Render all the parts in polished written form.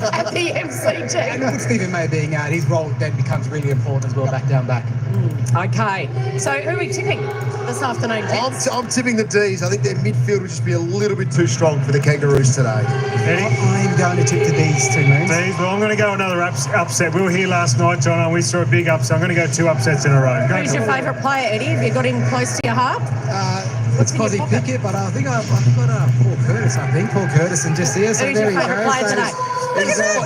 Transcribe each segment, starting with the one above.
at the MCG. And with Stephen May being out, his role then becomes really important as well, back. Okay, so who are we tipping this afternoon, gents? I'm tipping the D's. I think their midfield would just be a little bit too strong for the Kangaroos today. I'm going to tip the D's too, man. D's, well, I'm going to go another upset. We were here last night, John, and we saw a big upset. I'm going to go 2 upsets in a row. Who's your favourite player, Eddie? Have you got him close to your heart? It's Cozzy Pickett, but I think I've got Paul Curtis, Paul Curtis, and just here. So who's your favourite player today?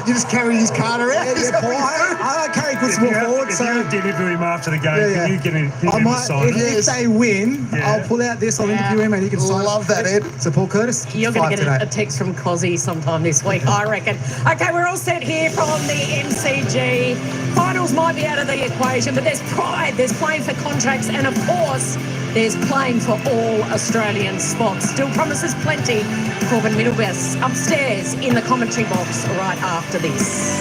You just carry his card around. I carry good small forward. If you interview him after the game, can you get him to sign it? If they win, I'll pull out this, I'll interview him, and he can sign it. Love that, Ed. So Paul Curtis, you're going to get a text from Cozzy sometime this week, I reckon. Okay, we're all set here from the MCG. Finals might be out of the equation, but there's pride, there's playing for contracts, and of course, there's playing for all Australian spots. Still promises plenty. Corbin Middlebest upstairs in the commentary box right after this.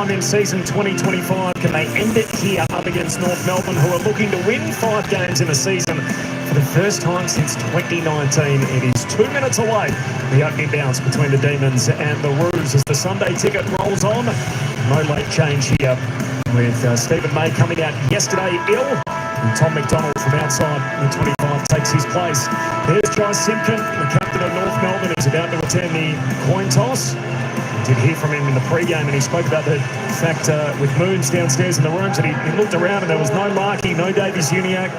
In season 2025, can they end it here up against North Melbourne, who are looking to win 5 games in a season for the first time since 2019? It is 2 minutes away, the opening bounce between the Demons and the Roos as the Sunday ticket rolls on. No late change here with Stephen May coming out yesterday ill, and Tom McDonald from outside the 25 takes his place. There's Jai Simpkin, the captain of North Melbourne, who's about to attend the coin toss. Did hear from him in the pre-game, and he spoke about the fact with Moons downstairs in the rooms that he looked around and there was no Larkey, no Davies Uniacke,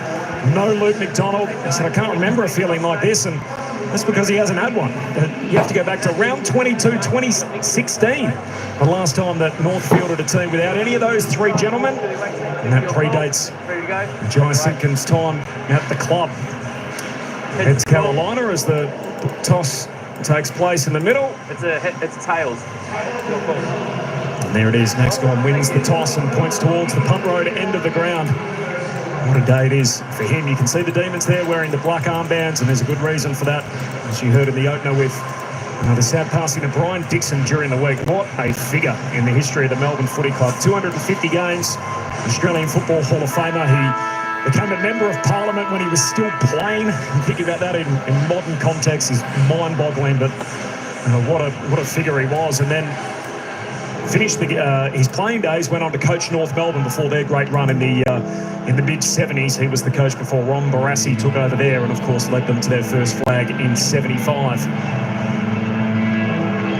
no Luke McDonald. He said, I can't remember a feeling like this, and that's because he hasn't had one. You have to go back to round 22, 2016, the last time that North fielded a team without any of those 3 gentlemen, and that predates Jai Simpkin's time at the club. It's Carolina as the toss takes place in the middle. It's tails. And there it is. Maxcom wins the toss and points towards the punt road end of the ground. What a day it is for him. You can see the Demons there wearing the black armbands, and there's a good reason for that, as you heard in the opener with another sad passing to Brian Dixon during the week. What a figure in the history of the Melbourne Footy Club. 250 games, Australian Football Hall of Famer. He became a member of Parliament when he was still playing. Thinking about that in modern context is mind-boggling, but what a figure he was. And then finished his playing days, went on to coach North Melbourne before their great run in the mid-70s. He was the coach before Ron Barassi took over there, and of course led them to their first flag in 75.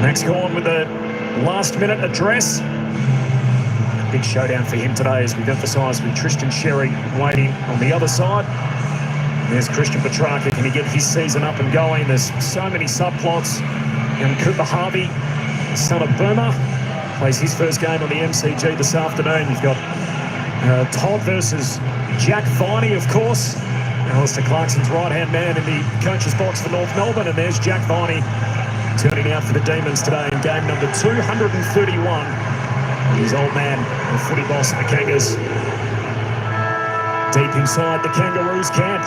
Max Gawn with the last-minute address. A big showdown for him today, as we've emphasised, with Tristan Sherry waiting on the other side. And there's Christian Petrarca. Can he get his season up and going? There's so many subplots. And Cooper Harvey, the son of Burma, plays his first game on the MCG this afternoon. You've got Todd versus Jack Viney, of course. Alistair Clarkson's right-hand man in the coach's box for North Melbourne. And there's Jack Viney turning out for the Demons today in game number 231. His old man, the footy boss of the Kangas, deep inside the Kangaroos camp.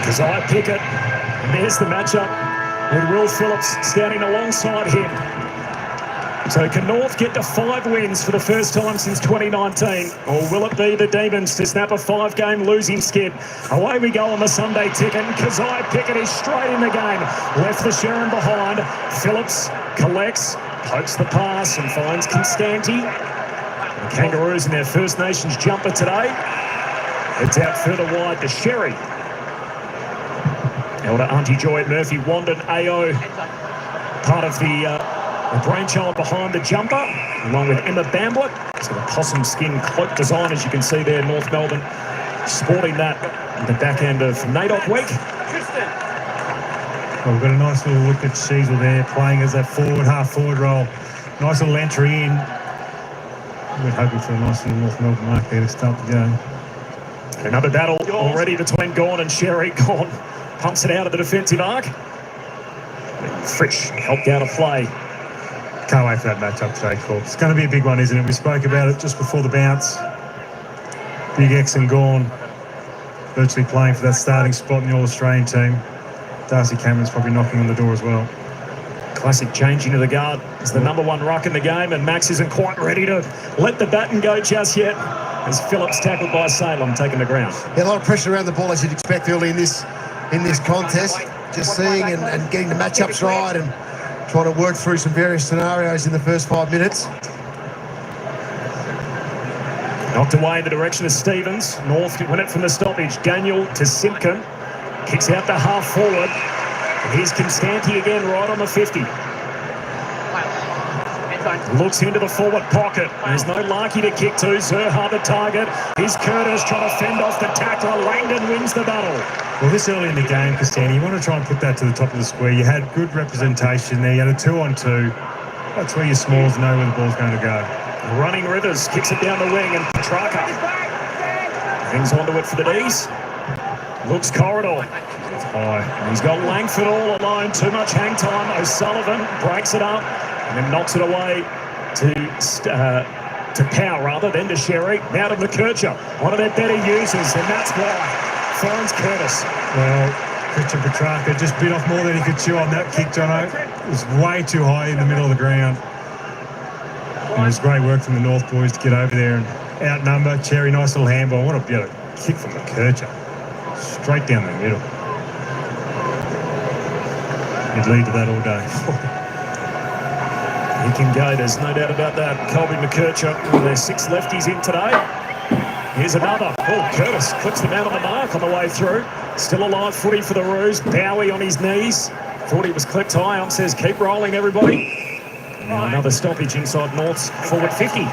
Keziah Pickett, and there's the matchup with Will Phillips standing alongside him. So can North get to 5 wins for the first time since 2019? Or will it be the Demons to snap a 5-game losing skid? Away we go on the Sunday ticket. Keziah Pickett is straight in the game. Left the Sharon behind. Phillips collects, pokes the pass and finds Constanti. The Kangaroos in their First Nations jumper today. It's out further wide to Sherry. Elder Auntie Joy Murphy, Wandon AO, part of the brainchild behind the jumper, along with Emma Bamblett. So the possum skin cloak design, as you can see there, North Melbourne sporting that at the back end of NAIDOC week. Well, we've got a nice little look at Sheasel there, playing as that half-forward role. Nice little entry in. We're hoping for a nice little North Melbourne mark there to start the game. Another battle already between Gawn and Sherry. Gawn pumps it out of the defensive arc. Frisch helped out a play. Can't wait for that matchup today, Corp. It's going to be a big one, isn't it? We spoke about it just before the bounce. Big X and Gawn virtually playing for that starting spot in the All-Australian team. Darcy Cameron's probably knocking on the door as well. Classic change into the guard. It's the number 1 ruck in the game, and Max isn't quite ready to let the baton go just yet, as Phillips tackled by Salem, taking the ground. Yeah, a lot of pressure around the ball, as you'd expect early in this contest. Just seeing and getting the matchups right and trying to work through some various scenarios in the first 5 minutes. Knocked away in the direction of Stevens. North can win it from the stoppage. Daniel to Simpkin. Kicks out to half forward. And here's Constanti again right on the 50. Looks into the forward pocket. There's no Larky to kick to. Zerha the target. Here's Curtis trying to fend off the tackler. Langdon wins the battle. Well, this early in the game, Costanti, you want to try and put that to the top of the square. You had good representation there. You had a 2-on-2. That's where your smalls know where the ball's going to go. Running Rivers kicks it down the wing, and Petrarca hangs onto it for the D's. Looks corridor. It's high. And he's got Langford all alone. Too much hang time. O'Sullivan breaks it up and then knocks it away to Power, then to Sherry. Now to McKercher, one of their better users, and that's why. Finds Curtis. Well, Christian Petrarca just bit off more than he could chew on that kick, Jono. It was way too high in the middle of the ground. And it was great work from the North boys to get over there and outnumber. Cherry, nice little handball. What a beautiful kick from McKercher. Straight down the middle. He'd lead to that all day. He can go, there's no doubt about that. Colby McKercher, one of their 6 lefties in today. Here's another. Oh, Curtis clips the man on the mark on the way through. Still alive footy for the Roos. Bowie on his knees. Thought he was clipped high. Ump says, keep rolling, everybody. And now another stoppage inside North's forward 50.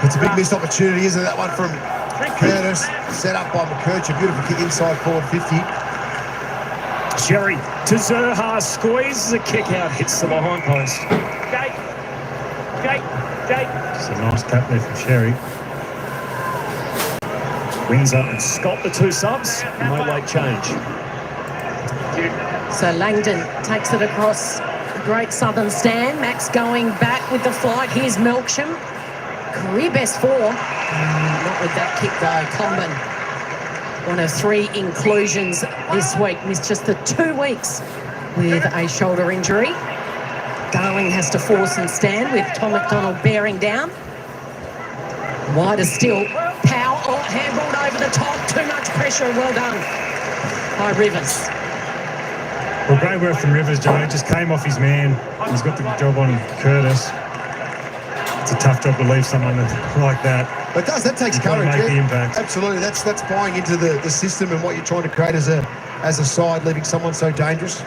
It's a big missed opportunity, isn't it? That one from Curtis, set up by McKercher. Beautiful kick inside forward 50. Sherry to Zerha, squeezes a kick out, hits the behind post. Just a nice tap there from Sherry. Windsor and Scott, the 2 subs. No late change. So Langdon takes it across the great southern stand. Max going back with the flight. Here's Melksham. Career best 4. Not with that kick though. Comben, one of 3 inclusions this week. Missed just the 2 weeks with a shoulder injury. Darling has to force and stand with Tom McDonald bearing down. Wider still. Powell, handballed over the top. Too much pressure. Well done by Rivers. Well, great work from Rivers, Joe. It just came off his man. He's got the job on Curtis. It's a tough job to leave someone like that. But that takes courage. Make the impact. Absolutely. That's buying into the system and what you're trying to create as a as a side, leaving someone so dangerous.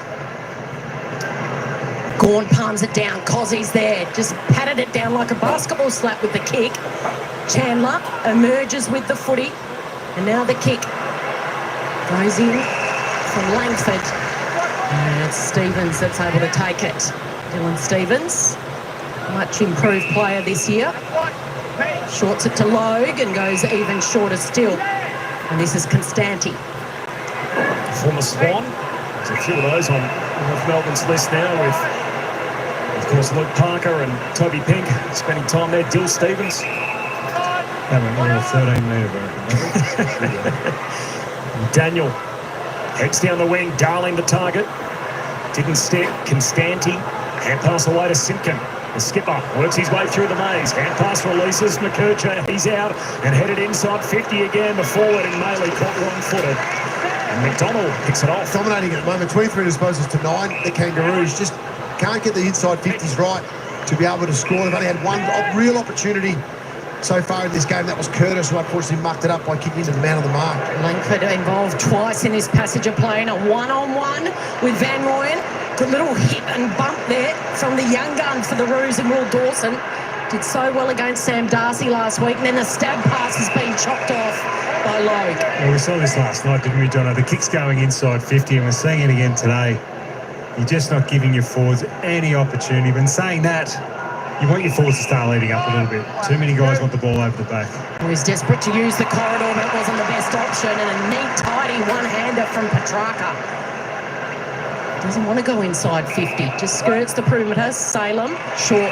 Gawn palms it down. Cozzy's there. Just patted it down like a basketball slap with the kick. Chandler emerges with the footy. And now the kick goes in from Langford. And it's Stevens that's able to take it. Dylan Stevens, much improved player this year. Shorts it to Logue and goes even shorter still. And this is Constanti. Former Swan. There's a few of those on North Melbourne's list now with, of course, Luke Parker and Toby Pink spending time there. Dill Stevens. That went over 13 metre, Daniel heads down the wing. Darling the target. Didn't stick. Constanti. Hand pass away to Simpkin. The skipper works his way through the maze. Hand pass releases McKercher. He's out and headed inside 50 again. The forward in Maley caught wrong-footed. And McDonald picks it off. Dominating at the moment. 23 disposals to 9. The Kangaroos just can't get the inside 50s right to be able to score. They've only had one real opportunity so far in this game. That was Curtis, who unfortunately mucked it up by kicking into the man on the mark. Langford involved twice in this passage of play in a one-on-one with Van Rooyen. Good little hit and bump there from the young gun for the Roos and Will Dawson. Did so well against Sam Darcy last week, and then the stab pass has been chopped off by Logue. Well, we saw this last night, didn't we, Jono? The kick's going inside 50, and we're seeing it again today. You're just not giving your forwards any opportunity. But in saying that, you want your forwards to start leading up a little bit. Too many guys want the ball over the back. He was desperate to use the corridor, but it wasn't the best option. And a neat, tidy one-hander from Petrarca. Doesn't want to go inside 50. Just skirts the perimeter. Salem, short.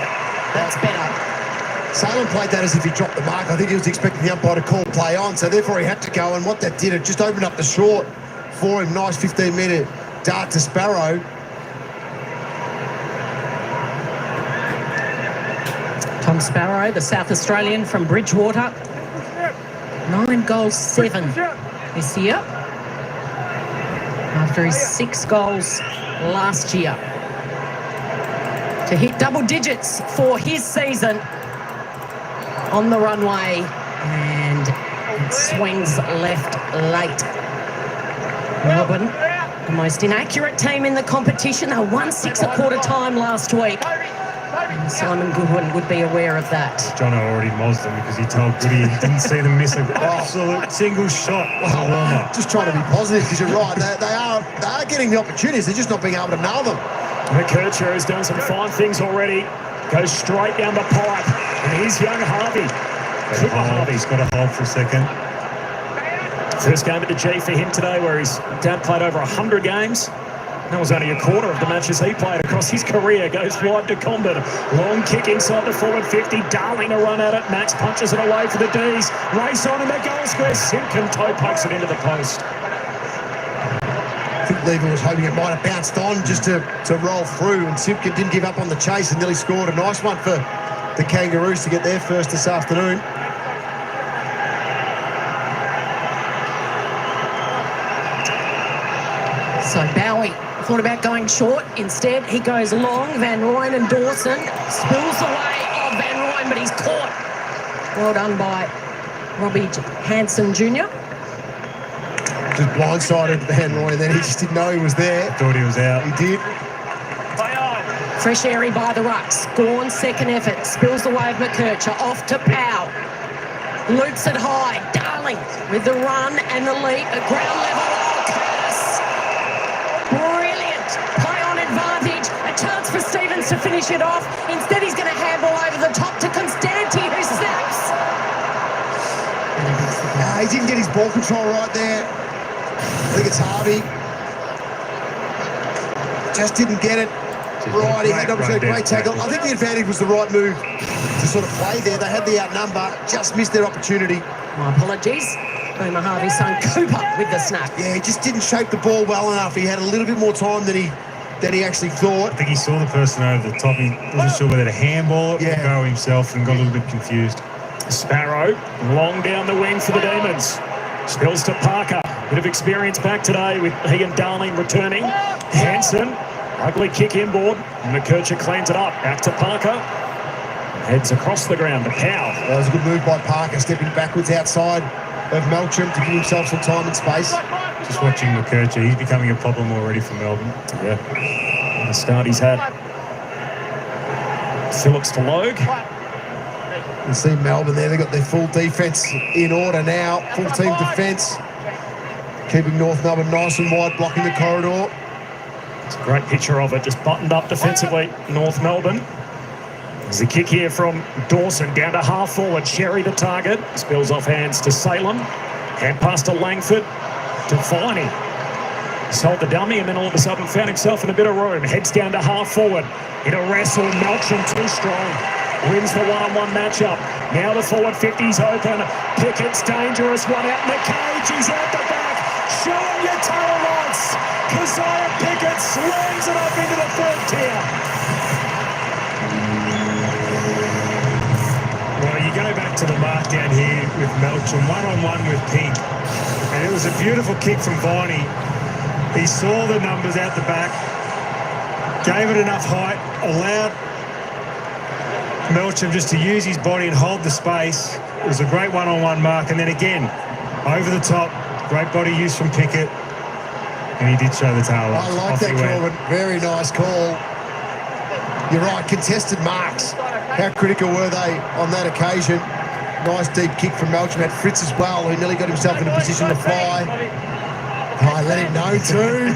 That's better. Salem played that as if he dropped the mark. I think he was expecting the umpire to call play on, so therefore he had to go. And what that did, it just opened up the short for him. Nice 15-metre dart to Sparrow. Tom Sparrow, the South Australian from Bridgewater. 9 goals, 7 this year. After his 6 goals last year. To hit double digits for his season on the runway. And it swings left late. Melbourne, the most inaccurate team in the competition. They won 6 at quarter time last week. And Simon Goodwin would be aware of that. Jono already mozzed them because he told Goody he didn't see them miss an absolute single shot. Just trying to be positive, because you're right. They are getting the opportunities. They're just not being able to nail them. McKercher has done some fine things already. Goes straight down the pipe. And here's young Harvey. He's got a hold for a second. First game at the G for him today, where his dad played over 100 games. That was only a quarter of the matches he played across his career. Goes wide to Condon. Long kick inside the forward 50. Darling to run at it. Max punches it away for the D's. Race on in the goal square. Simpkin toe pokes it into the post. I think Lever was hoping it might have bounced on just to roll through, and Simpkin didn't give up on the chase and nearly scored a nice one for the Kangaroos to get their first this afternoon. So Bowie thought about going short. Instead, he goes long. Van Rooyen and Dawson spills away of Van Rooyen, but he's caught. Well done by Robbie Hanson Jr. Just blindsided Van Rooyen, then he just didn't know he was there. Thought he was out. He did. Fresh airy by the rucks. Gorn, second effort. Spills the way of McKercher. Off to Powell. Loops it high. Darling with the run and the leap at ground level. Oh, Curtis. Brilliant. Play on advantage. A chance for Stevens to finish it off. Instead, he's going to handball over the top to Constanti, who snaps. He didn't get his ball control right there. I think it's Harvey. Just didn't get it right. He had obviously a great tackle. I think the advantage was the right move to sort of play there. They had the outnumber, just missed their opportunity. My apologies. Boomer Harvey's son Cooper with the snap. Yeah, he just didn't shape the ball well enough. He had a little bit more time than he actually thought. I think he saw the person over the top. He wasn't sure whether to handball it or go himself, and got a little bit confused. Sparrow, long down the wing for the Demons. Spills to Parker. Bit of experience back today with he and Darling returning. Hanson, ugly kick inboard. McKercher cleans it up. Back to Parker. Heads across the ground to Powell. That was a good move by Parker, stepping backwards outside of Melcham to give himself some time and space. Just watching McKercher, he's becoming a problem already for Melbourne. Yeah. The start he's had. Phillips to Logue. You see Melbourne there, they've got their full defence in order now. Full team defence. Keeping North Melbourne nice and wide, blocking the corridor. It's a great picture of it, just buttoned up defensively, North Melbourne. There's a kick here from Dawson, down to half forward. Sherry the target, spills off hands to Salem. Hand pass to Langford, to Viney. Sold the dummy and then all of a sudden found himself in a bit of room. Heads down to half forward. In a wrestle, Melksham too strong. Wins the one-on-one matchup. Now the forward 50's open. Pickett's dangerous, one out in the cage. He's out the back. Show him your tolerance. Keziah Pickett slams it up into the third tier. Well, you go back to the mark down here with Melksham, one-on-one with Pink. And it was a beautiful kick from Viney. He saw the numbers out the back, gave it enough height, allowed Melksham just to use his body and hold the space. It was a great one-on-one mark. And then again, over the top, great body use from Pickett. And he did show the tail off. I like Off that, he went. Corbin. Very nice call. You're right, contested marks. How critical were they on that occasion? Nice deep kick from Melksham. Had Fritz as well, who nearly got himself in a position to fly. I let him know too.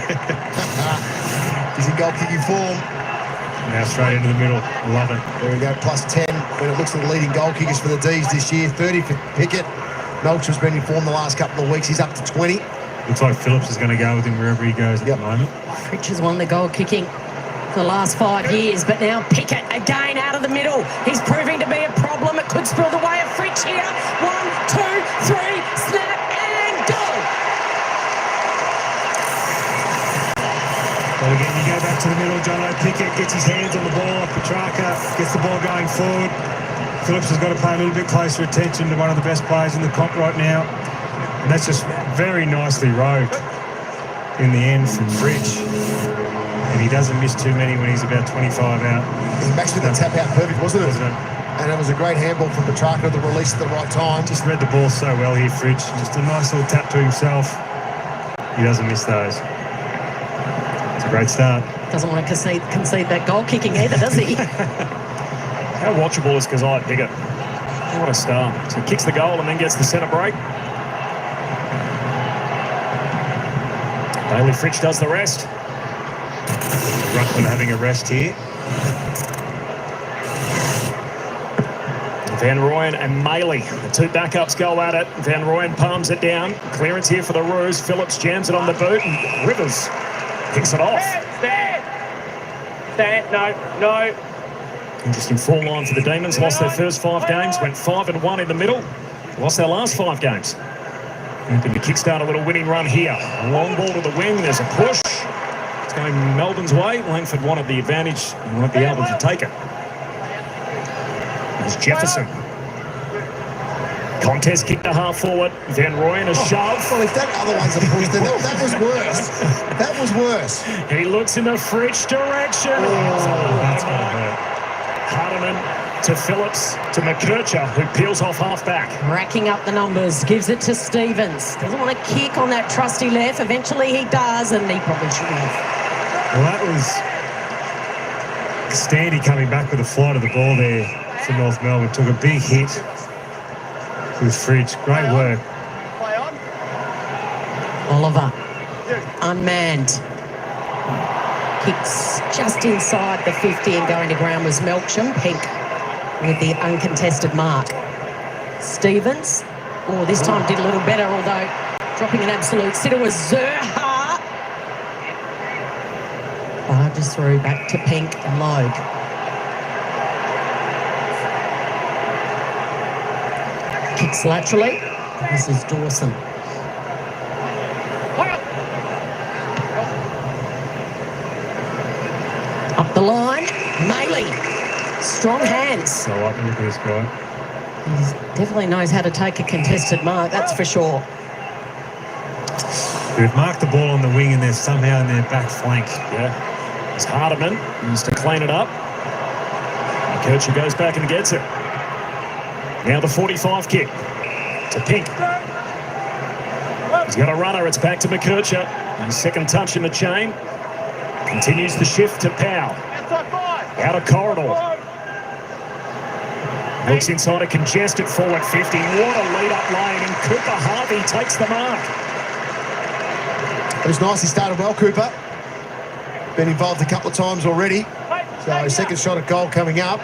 He's in goal-kicking form. Now straight into the middle. Love it. There we go, plus 10 when it looks at the leading goal kickers for the D's this year. 30 for Pickett. Melksham's been in form the last couple of weeks. He's up to 20. Looks like Phillips is going to go with him wherever he goes at the moment. Fritsch has won the goal kicking for the last 5 years, but now Pickett again out of the middle. He's proving to be a problem. It could spill the way of Fritsch here. 1, 2, 3, snap and goal. Well, again, you go back to the middle. Jono Pickett gets his hands on the ball. Petrarca gets the ball going forward. Phillips has got to pay a little bit closer attention to one of the best players in the comp right now. And that's just very nicely rowed in the end from Fritsch. And he doesn't miss too many when he's about 25 out. He matched with the tap out perfect, wasn't it? Wasn't it? And it was a great handball from Petrarca, the release at the right time. Just read the ball so well here, Fritsch. Just a nice little tap to himself. He doesn't miss those. It's a great start. Doesn't want to concede that goal kicking either, does he? How watchable is Keziah Pickett? What a star. So he kicks the goal and then gets the centre break. Bailey Fritsch does the rest. Ruckman having a rest here. Van Rooyen and Maley, the two backups go at it. Van Rooyen palms it down. Clearance here for the Roos. Phillips jams it on the boot and Rivers picks it off. Stand, no. Interesting fall line for the Demons. Lost their first 5 games, went 5-1 in the middle. Lost their last 5 games. Going to kickstart a little winning run here. Long ball to the wing. There's a push. It's going Melbourne's way. Langford wanted the advantage and won't be able to take it. There's Jefferson. Contest kick to half forward. Van Rooyen a shove. Well, if that other one's a push, then that was worse. That was worse. He looks in the Fritsch direction. That's going to hurt. Hardiman to Phillips to McKercher, who peels off half-back. Racking up the numbers, gives it to Stevens. Doesn't want to kick on that trusty left. Eventually he does, and he probably should have. Well, that was Standy coming back with a flight of the ball there for North Melbourne. Took a big hit with Fritsch. Great work. Oliver, unmanned. Kicks just inside the 50 and going to ground was Melksham. Pink with the uncontested mark. Stevens, this time did a little better, although dropping an absolute sitter was Zerha. Barges through back to Pink and Logue. Kicks laterally. This is Dawson. Up the line, Maley. Strong hands. I like the look of this guy. He definitely knows how to take a contested mark, that's for sure. They've marked the ball on the wing and they're somehow in their back flank. Yeah. It's Hardiman. Needs to clean it up. McKercher goes back and gets it. Now the 45 kick to Pink. He's got a runner. It's back to McKercher. His second touch in the chain. Continues the shift to Powell. Out of corridor. Looks inside a congested forward 50. What a lead-up lane. And Cooper Harvey takes the mark. It was nice. He started well, Cooper. Been involved a couple of times already. So second shot at goal coming up.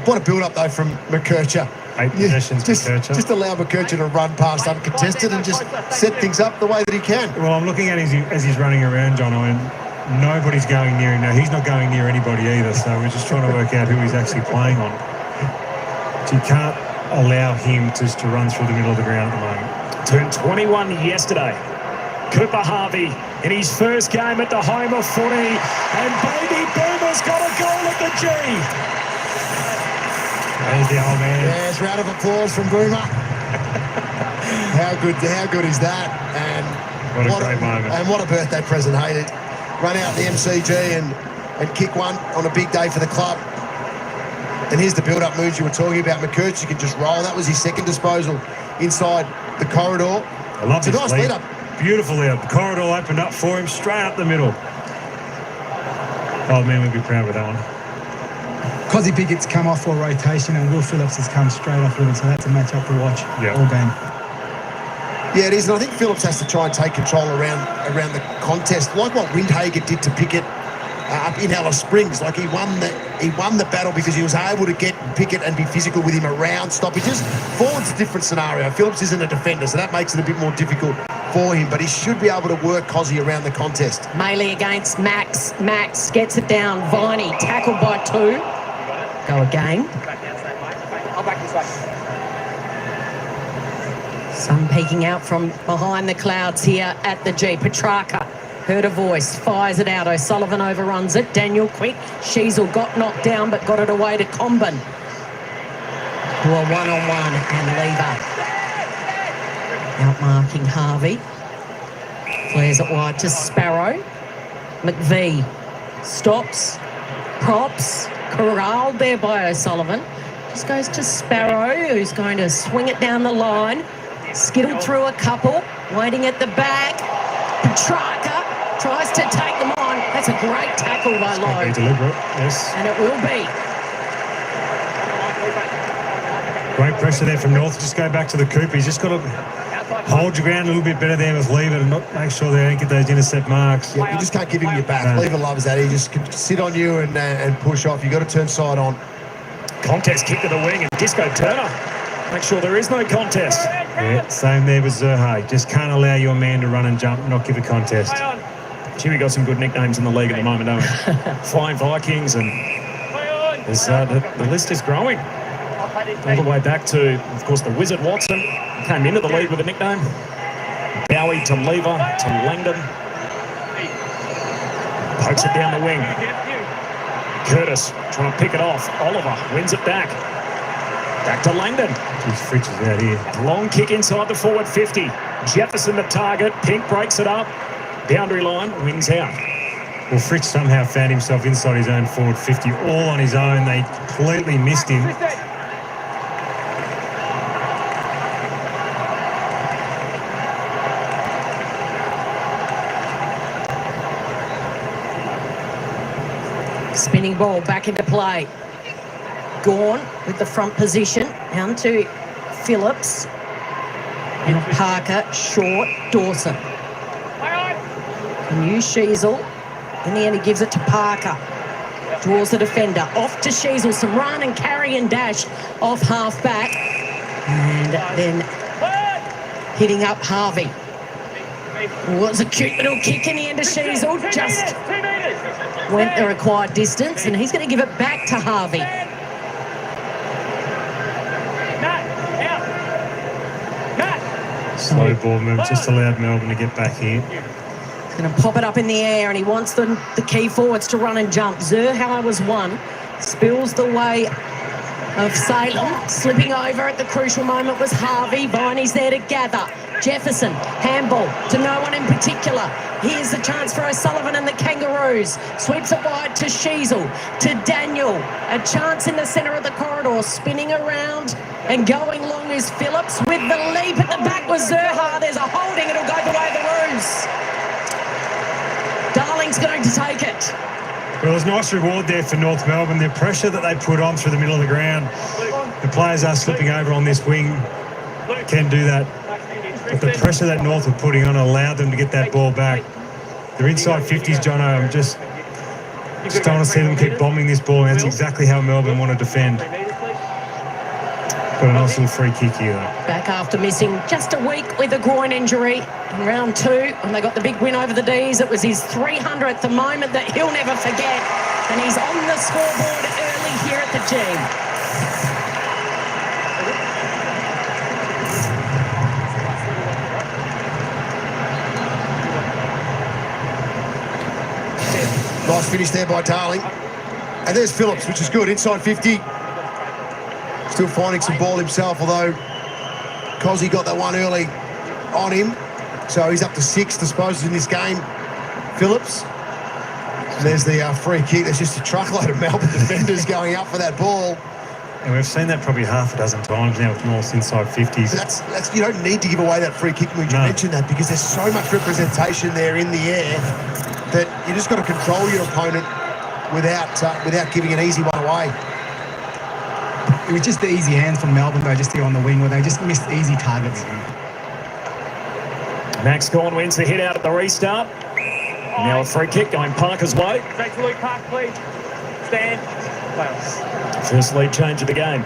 What a build-up, though, from McKercher. 8 possessions, McKercher. Just allow McKercher to run past uncontested and just set things up the way that he can. Well, I'm looking at as he's running around, John, and nobody's going near him now. He's not going near anybody either, so we're just trying to work out who he's actually playing on. So you can't allow him just to run through the middle of the ground at the moment. Turned 21 yesterday. Cooper Harvey in his first game at the home of footy, and Baby Boomer's got a goal at the G. There's the old man. Yes, round of applause from Boomer. How good is that? And what a great moment. And what a birthday present, hey, to run out the MCG and kick one on a big day for the club. And here's the build-up moves you were talking about. McKercher can just roll. That was his second disposal inside the corridor. I love it's a nice lead-up. Beautiful lead-up. The corridor opened up for him straight up the middle. Oh, man, we'd be proud with that one. Cozzy Pickett's come off for rotation and Will Phillips has come straight off with him, so that's a match-up to watch all game. Yeah, it is, and I think Phillips has to try and take control around the contest, like what Windhager did to Pickett up in Alice Springs. Like he won the battle because he was able to get Pickett and be physical with him around stoppages. Forward's a different scenario. Phillips isn't a defender, so that makes it a bit more difficult for him, but he should be able to work Cozzy around the contest. Maley against Max. Max gets it down. Viney tackled by 2. Go again. Sun peeking out from behind the clouds here at the G. Petrarca heard a voice, fires it out. O'Sullivan overruns it. Daniel quick. Sheasel got knocked down but got it away to Comben, who are one-on-one, and Lever outmarking Harvey. Flares it wide to Sparrow. McVee stops, props, corralled there by O'Sullivan. Just goes to Sparrow, who's going to swing it down the line. Skittled through a couple, waiting at the back. Petrarca tries to take them on. That's a great tackle by Lowe. Be deliberate, yes. And it will be. Great pressure there from North. Just go back to the Cooper. He's just got to hold your ground a little bit better there with Lever and not make sure they don't get those intercept marks. Yeah, you just can't give him your back. No. Lever loves that. He just can sit on you and push off. You've got to turn side on. Contest kick to the wing, and Disco Turner make sure there is no contest. Yeah, same there with Zerha. Just can't allow your man to run and jump and not give a contest. Gee, we got some good nicknames in the league at the moment, don't we? Flying Vikings, and the list is growing. All the way back to, of course, the Wizard Watson. Came into the league with a nickname. Bowie to Lever to Langdon. Pokes it down the wing. Curtis trying to pick it off. Oliver wins it back. Back to Langdon. Jeez, Fritz is out here. Long kick inside the forward 50. Jefferson the target. Pink breaks it up. Boundary line, wings out. Well, Fritz somehow found himself inside his own forward 50, all on his own. They completely missed him. Spinning ball back into play. Gawn with the front position. Down to Phillips. And Parker, short, Dawson. Can use Sheasel. In the end, he gives it to Parker. Draws the defender. Off to Sheasel. Some run and carry and dash off half back. And then hitting up Harvey. Well, it's a cute little kick in the end of Sheasel. Just went the required distance, and he's going to give it back to Harvey. Slow ball move, just allowed Melbourne to get back here. He's going to pop it up in the air, and he wants the key forwards to run and jump. Zerha was one. Spills the way of Salem. Slipping over at the crucial moment was Harvey. Viney's there to gather. Jefferson, handball to no one in particular. Here's the chance for O'Sullivan and the Kangaroos. Sweeps it wide to Sheasel, to Daniel. A chance in the centre of the corridor, spinning around and going long is Phillips with the leap. At the back was Zerha. There's a holding. It'll go the way of the Roos. Darling's going to take it. Well, there's nice reward there for North Melbourne. The pressure that they put on through the middle of the ground. The players are slipping over on this wing. Can do that. But the pressure that North were putting on allowed them to get that ball back. They're inside 50s, Jono. I'm just don't want to see them keep bombing this ball. And that's exactly how Melbourne want to defend. Got a nice little free kick here, though. Back after missing just a week with a groin injury in round 2, and they got the big win over the D's. It was his 300th, a moment that he'll never forget. And he's on the scoreboard early here at the G. Nice finish there by Darling. And there's Phillips, which is good. Inside 50. Still finding some ball himself, although Cozzy got that one early on him. So he's up to 6 disposals in this game. Phillips. And there's the free kick. There's just a truckload of Melbourne defenders going up for that ball. And we've seen that probably half a dozen times now with North's inside 50s. That's you don't need to give away that free kick when you mention that, because there's so much representation there in the air that you just got to control your opponent without giving an easy one away. It was just the easy hands from Melbourne, though, just here on the wing, where they just missed easy targets. Max Gawn wins the hit out at the restart. Now a free kick going Parker's way. Straight to Luke Park, please. Stand. First lead change of the game.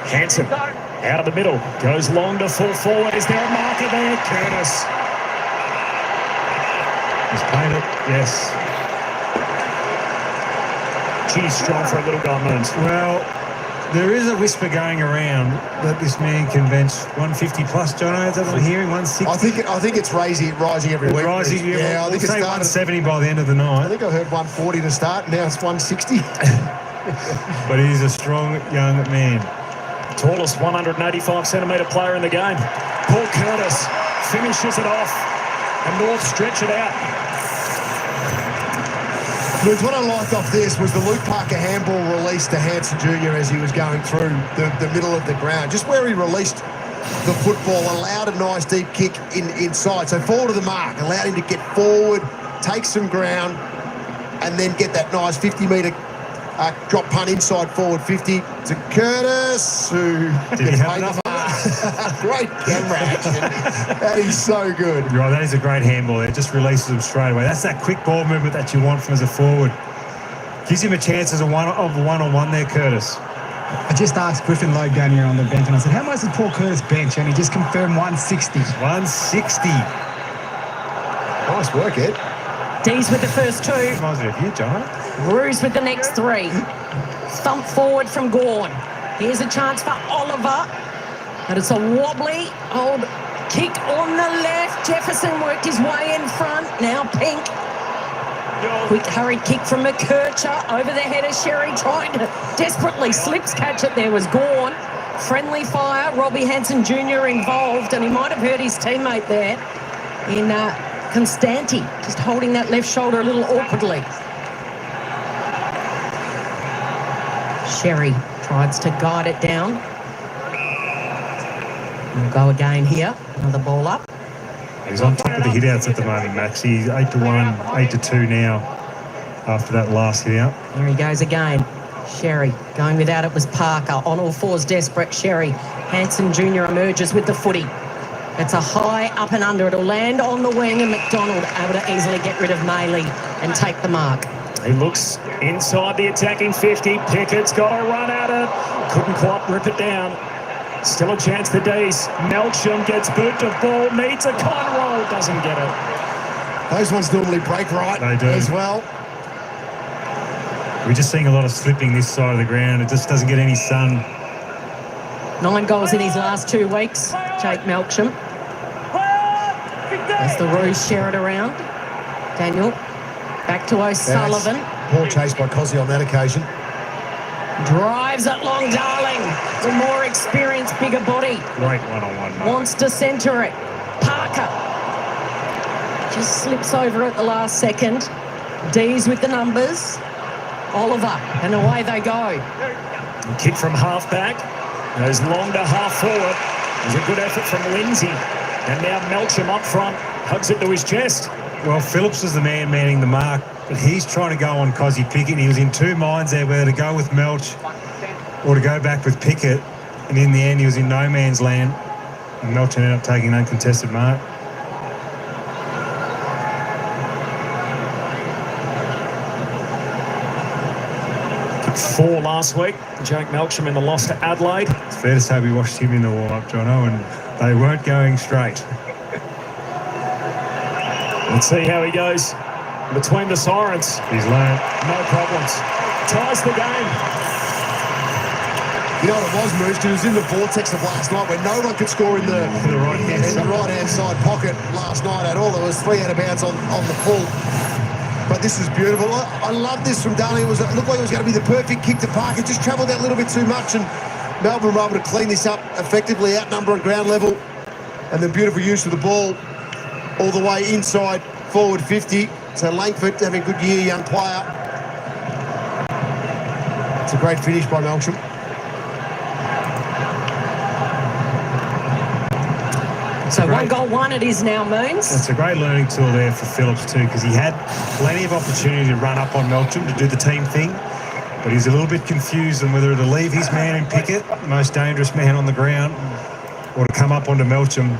Hanson out of the middle. Goes long to full forward. Is there a marker there? Curtis. He's playing it. Yes. Geez, strong for a little guy, Moons. Well, there is a whisper going around that this man can bench 150 plus, Jono. Is that what I'm hearing? 160? I think it's rising every week. Rising, yeah. I think we'll say 170 by the end of the night. I think I heard 140 to start. Now it's 160. But he's a strong young man. Tallest 185-centimetre player in the game. Paul Curtis finishes it off. And North stretch it out. Luke, what I liked off this was the Luke Parker handball release to Hanson Jr. as he was going through the middle of the ground. Just where he released the football, allowed a nice deep kick inside. So forward of the mark, allowed him to get forward, take some ground, and then get that nice 50-metre drop punt inside forward 50 to Curtis, who Did he have enough? Great camera action. That is so good. Right, that is a great handball there. It just releases him straight away. That's that quick ball movement that you want from as a forward. Gives him a chance as a one-on-one there, Curtis. I just asked Griffin Logue down here on the bench, and I said, how much did Paul Curtis bench? And he just confirmed 160. 160. Nice work, Ed. D's with the first 2. Reminds me of you, John. Roos with the next 3. Thump forward from Gawn. Here's a chance for Oliver. And it's a wobbly old kick on the left. Jefferson worked his way in front. Now Pink. Quick hurried kick from McKercher. Over the head of Sherry. Trying to desperately slips catch it. There was Gawn. Friendly fire. Robbie Hanson Jr. involved. And he might have hurt his teammate there in Constanti. Just holding that left shoulder a little awkwardly. Sherry tries to guide it down. We'll go again here. Another ball up. He's on top of the hit-outs at the moment, Max. He's 8-1, 8-2 now after that last hit-out. There he goes again. Sherry going without it was Parker. On all fours, desperate. Sherry. Hanson Jr. emerges with the footy. It's a high up and under. It'll land on the wing, and McDonald able to easily get rid of Maley and take the mark. He looks inside the attacking 50. Pickett's got a run at it. Couldn't quite rip it down. Still a chance for D's. Melcham gets boot to ball. Needs a con roll. Doesn't get it. Those ones normally break right They do. as well. We're just seeing a lot of slipping this side of the ground. It just doesn't get any sun. 9 goals in his last 2 weeks. Jake Melcham. As the Roos share it around. Daniel. Back to O'Sullivan. Poor chase by Cozzy on that occasion. Drives it long, Darling. The more experienced, bigger body. Great one-on-one. Wants to centre it. Parker just slips over at the last second. D's with the numbers. Oliver, and away they go. Kick from half-back. Goes long to half-forward. There's a good effort from Lindsay. And now Melcham up front. Hugs it to his chest. Well, Phillips is the man manning the mark, but he's trying to go on Cozzy Pickett. He was in two minds there, whether to go with Melch or to go back with Pickett. And in the end, he was in no man's land. And Melch ended up taking an uncontested mark. Kicked 4 last week. Jake Melcham in the loss to Adelaide. It's fair to say we watched him in the warm-up, Jono, and they weren't going straight. Let's see how he goes between the sirens. He's learned. No problems. Ties the game. You know what it was, Moose? It was in the vortex of last night where no one could score in the right-hand side pocket last night at all. There was 3 out of bounds on the full. But this is beautiful. I love this from Darling. It looked like it was going to be the perfect kick to Park. It just travelled that little bit too much, and Melbourne were able to clean this up effectively, outnumber at ground level, and the beautiful use of the ball all the way inside forward 50. So Langford having a good year, young player. It's a great finish by Melcham. So 1 goal, 1 it is now, Moons. It's a great learning tool there for Phillips too, because he had plenty of opportunity to run up on Melcham to do the team thing, but he's a little bit confused on whether to leave his man in Pickett, the most dangerous man on the ground, or to come up onto Melcham.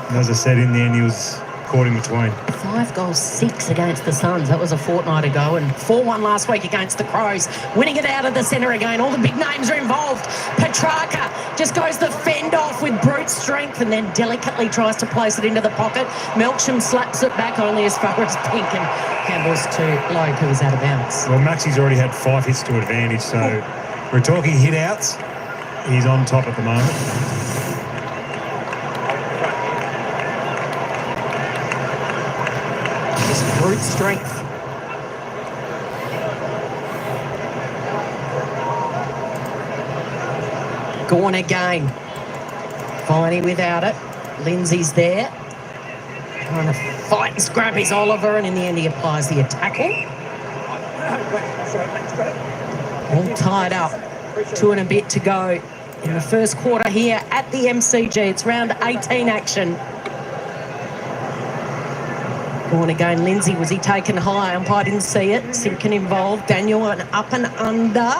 And as I said, in the end, he was caught in between. 5 goals, 6 against the Suns. That was a fortnight ago, and 4-1 last week against the Crows. Winning it out of the centre again. All the big names are involved. Petrarca just goes the fend off with brute strength and then delicately tries to place it into the pocket. Melcham slaps it back only as far as Pink, and handles to Logue, who was out of bounds. Well, Maxi's already had 5 hits to advantage, so we're talking hit outs. He's on top at the moment. Brute strength. Gone again. Viney without it. Lindsay's there. Trying to fight and scrap his Oliver, and in the end he applies the tackle. All tied up. 2 and a bit to go in the first quarter here at the MCG. It's round 18 action. Gone again, Lindsay. Was he taken high? Umpire didn't see it. Simpkin involved. Daniel an up and under.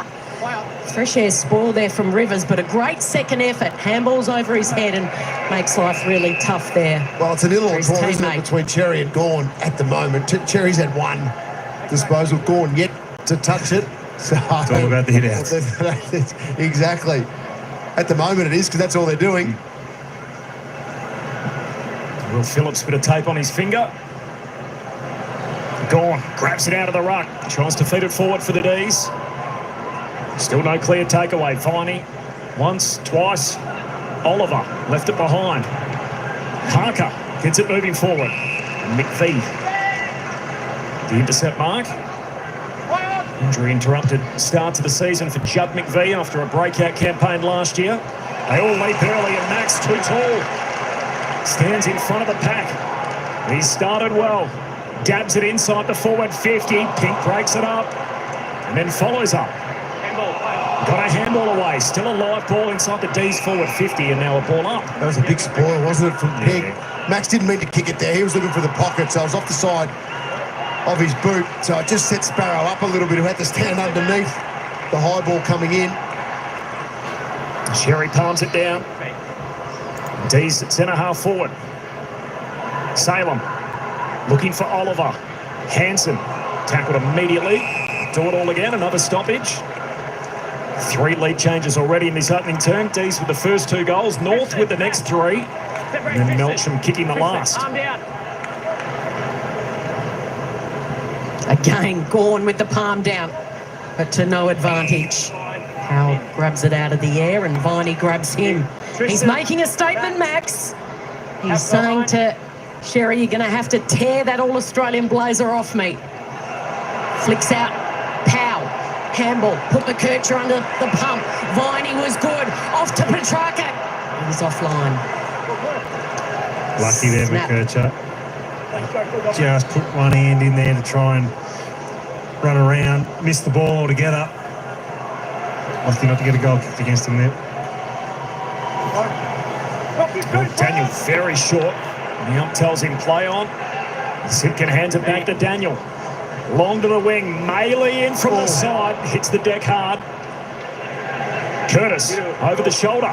Fresh air spoil there from Rivers, but a great second effort. Handballs over his head and makes life really tough there. Well, it's an ill draw, isn't it, between Cherry and Gawn at the moment. Cherry's had 1 disposal. Gawn yet to touch it. So it's all about the hit outs. Exactly. At the moment it is, because that's all they're doing. Will Phillips, bit of tape on his finger. Gawn grabs it out of the ruck, tries to feed it forward for the D's. Still no clear takeaway. Viney once, twice. Oliver left it behind. Parker gets it moving forward. McVee, the intercept mark. Injury interrupted start to the season for Judd McVee after a breakout campaign last year. They all leap early, and Max, too tall, stands in front of the pack. He started well. Dabs it inside the forward 50. Pink breaks it up and then follows up. Got a handball away. Still a live ball inside the D's forward 50, and now a ball up. That was a big spoil, wasn't it, from Pink? Max didn't mean to kick it there. He was looking for the pocket, so it was off the side of his boot. So it just set Sparrow up a little bit, who had to stand underneath the high ball coming in. Sherry palms it down. D's at centre half forward. Salem looking for Oliver. Hanson tackled immediately. Do it all again. Another stoppage. 3 lead changes already in this opening term. D's with the first 2 goals. North with the next 3. And then Melcham kicking the last. Again, Gawn with the palm down, but to no advantage. Howell grabs it out of the air, and Viney grabs him. He's making a statement, Max. He's saying to Sherry, you're going to have to tear that All-Australian blazer off me. Flicks out Powell. Handball, put the Kircher under the pump. Viney was good. Off to Petrarca. He's offline. Lucky there, Snap. McKercher. Just put one hand in there to try and run around. Missed the ball altogether. Lucky not to get a goal kicked against him there. Daniel very short. The ump tells him play on. Simpkin hands it back to Daniel. Long to the wing. Maley in from the side. Hits the deck hard. Curtis over the shoulder.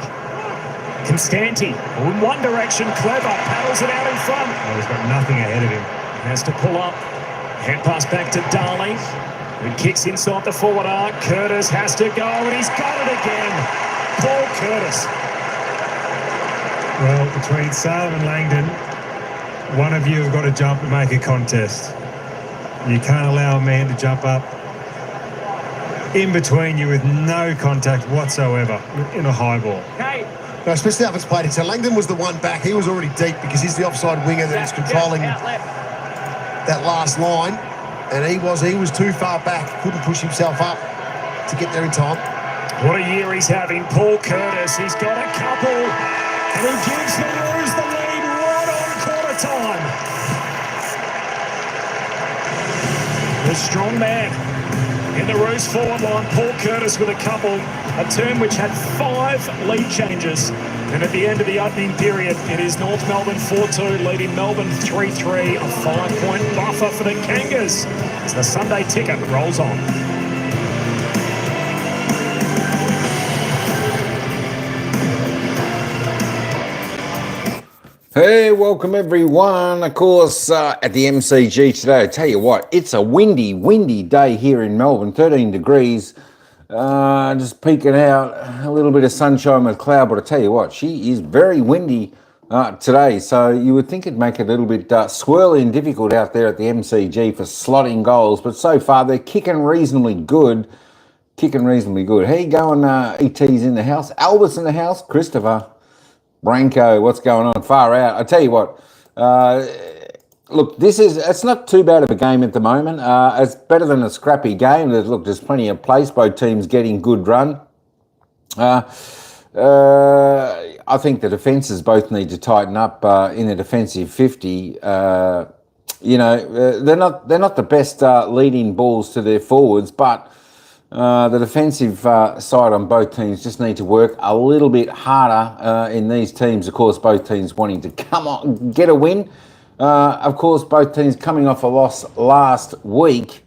Constanti in one direction. Clever paddles it out in front. Oh, he's got nothing ahead of him. Has to pull up. Hand pass back to Darling. Who kicks inside the forward arc. Curtis has to go, and he's got it again. Paul Curtis. Well, between Salem and Langdon, one of you have got to jump and make a contest. You can't allow a man to jump up in between you with no contact whatsoever in a high ball. No, especially how it's played in. So Langdon was the one back. He was already deep because he's the offside winger that is controlling that last line. And he was too far back. Couldn't push himself up to get there in time. What a year he's having. Paul Curtis, he's got a couple. And he gives the Roos the lead right on quarter time. The strong man in the Roos forward line, Paul Curtis with a couple. A term which had 5 lead changes. And at the end of the opening period, it is North Melbourne 4-2, leading Melbourne 3-3. A 5-point buffer for the Kangas as the Sunday ticket rolls on. Hey, welcome everyone. Of course, at the MCG today, I tell you what, it's a windy day here in Melbourne, 13 degrees. Just peeking out, a little bit of sunshine with cloud, but I tell you what, she is very windy today. So you would think it'd make it a little bit swirly and difficult out there at the MCG for slotting goals, but so far they're kicking reasonably good. How you going, ET's in the house? Albert's in the house? Christopher? Branko, what's going on? Far out. I tell you what, look, it's not too bad of a game at the moment. It's better than a scrappy game. There's plenty of place. Both teams getting good run. I think the defences both need to tighten up in the defensive 50. They're not the best leading balls to their forwards, but the defensive side on both teams just need to work a little bit harder in these teams. Of course, both teams wanting to come on, get a win. Of course, both teams coming off a loss last week.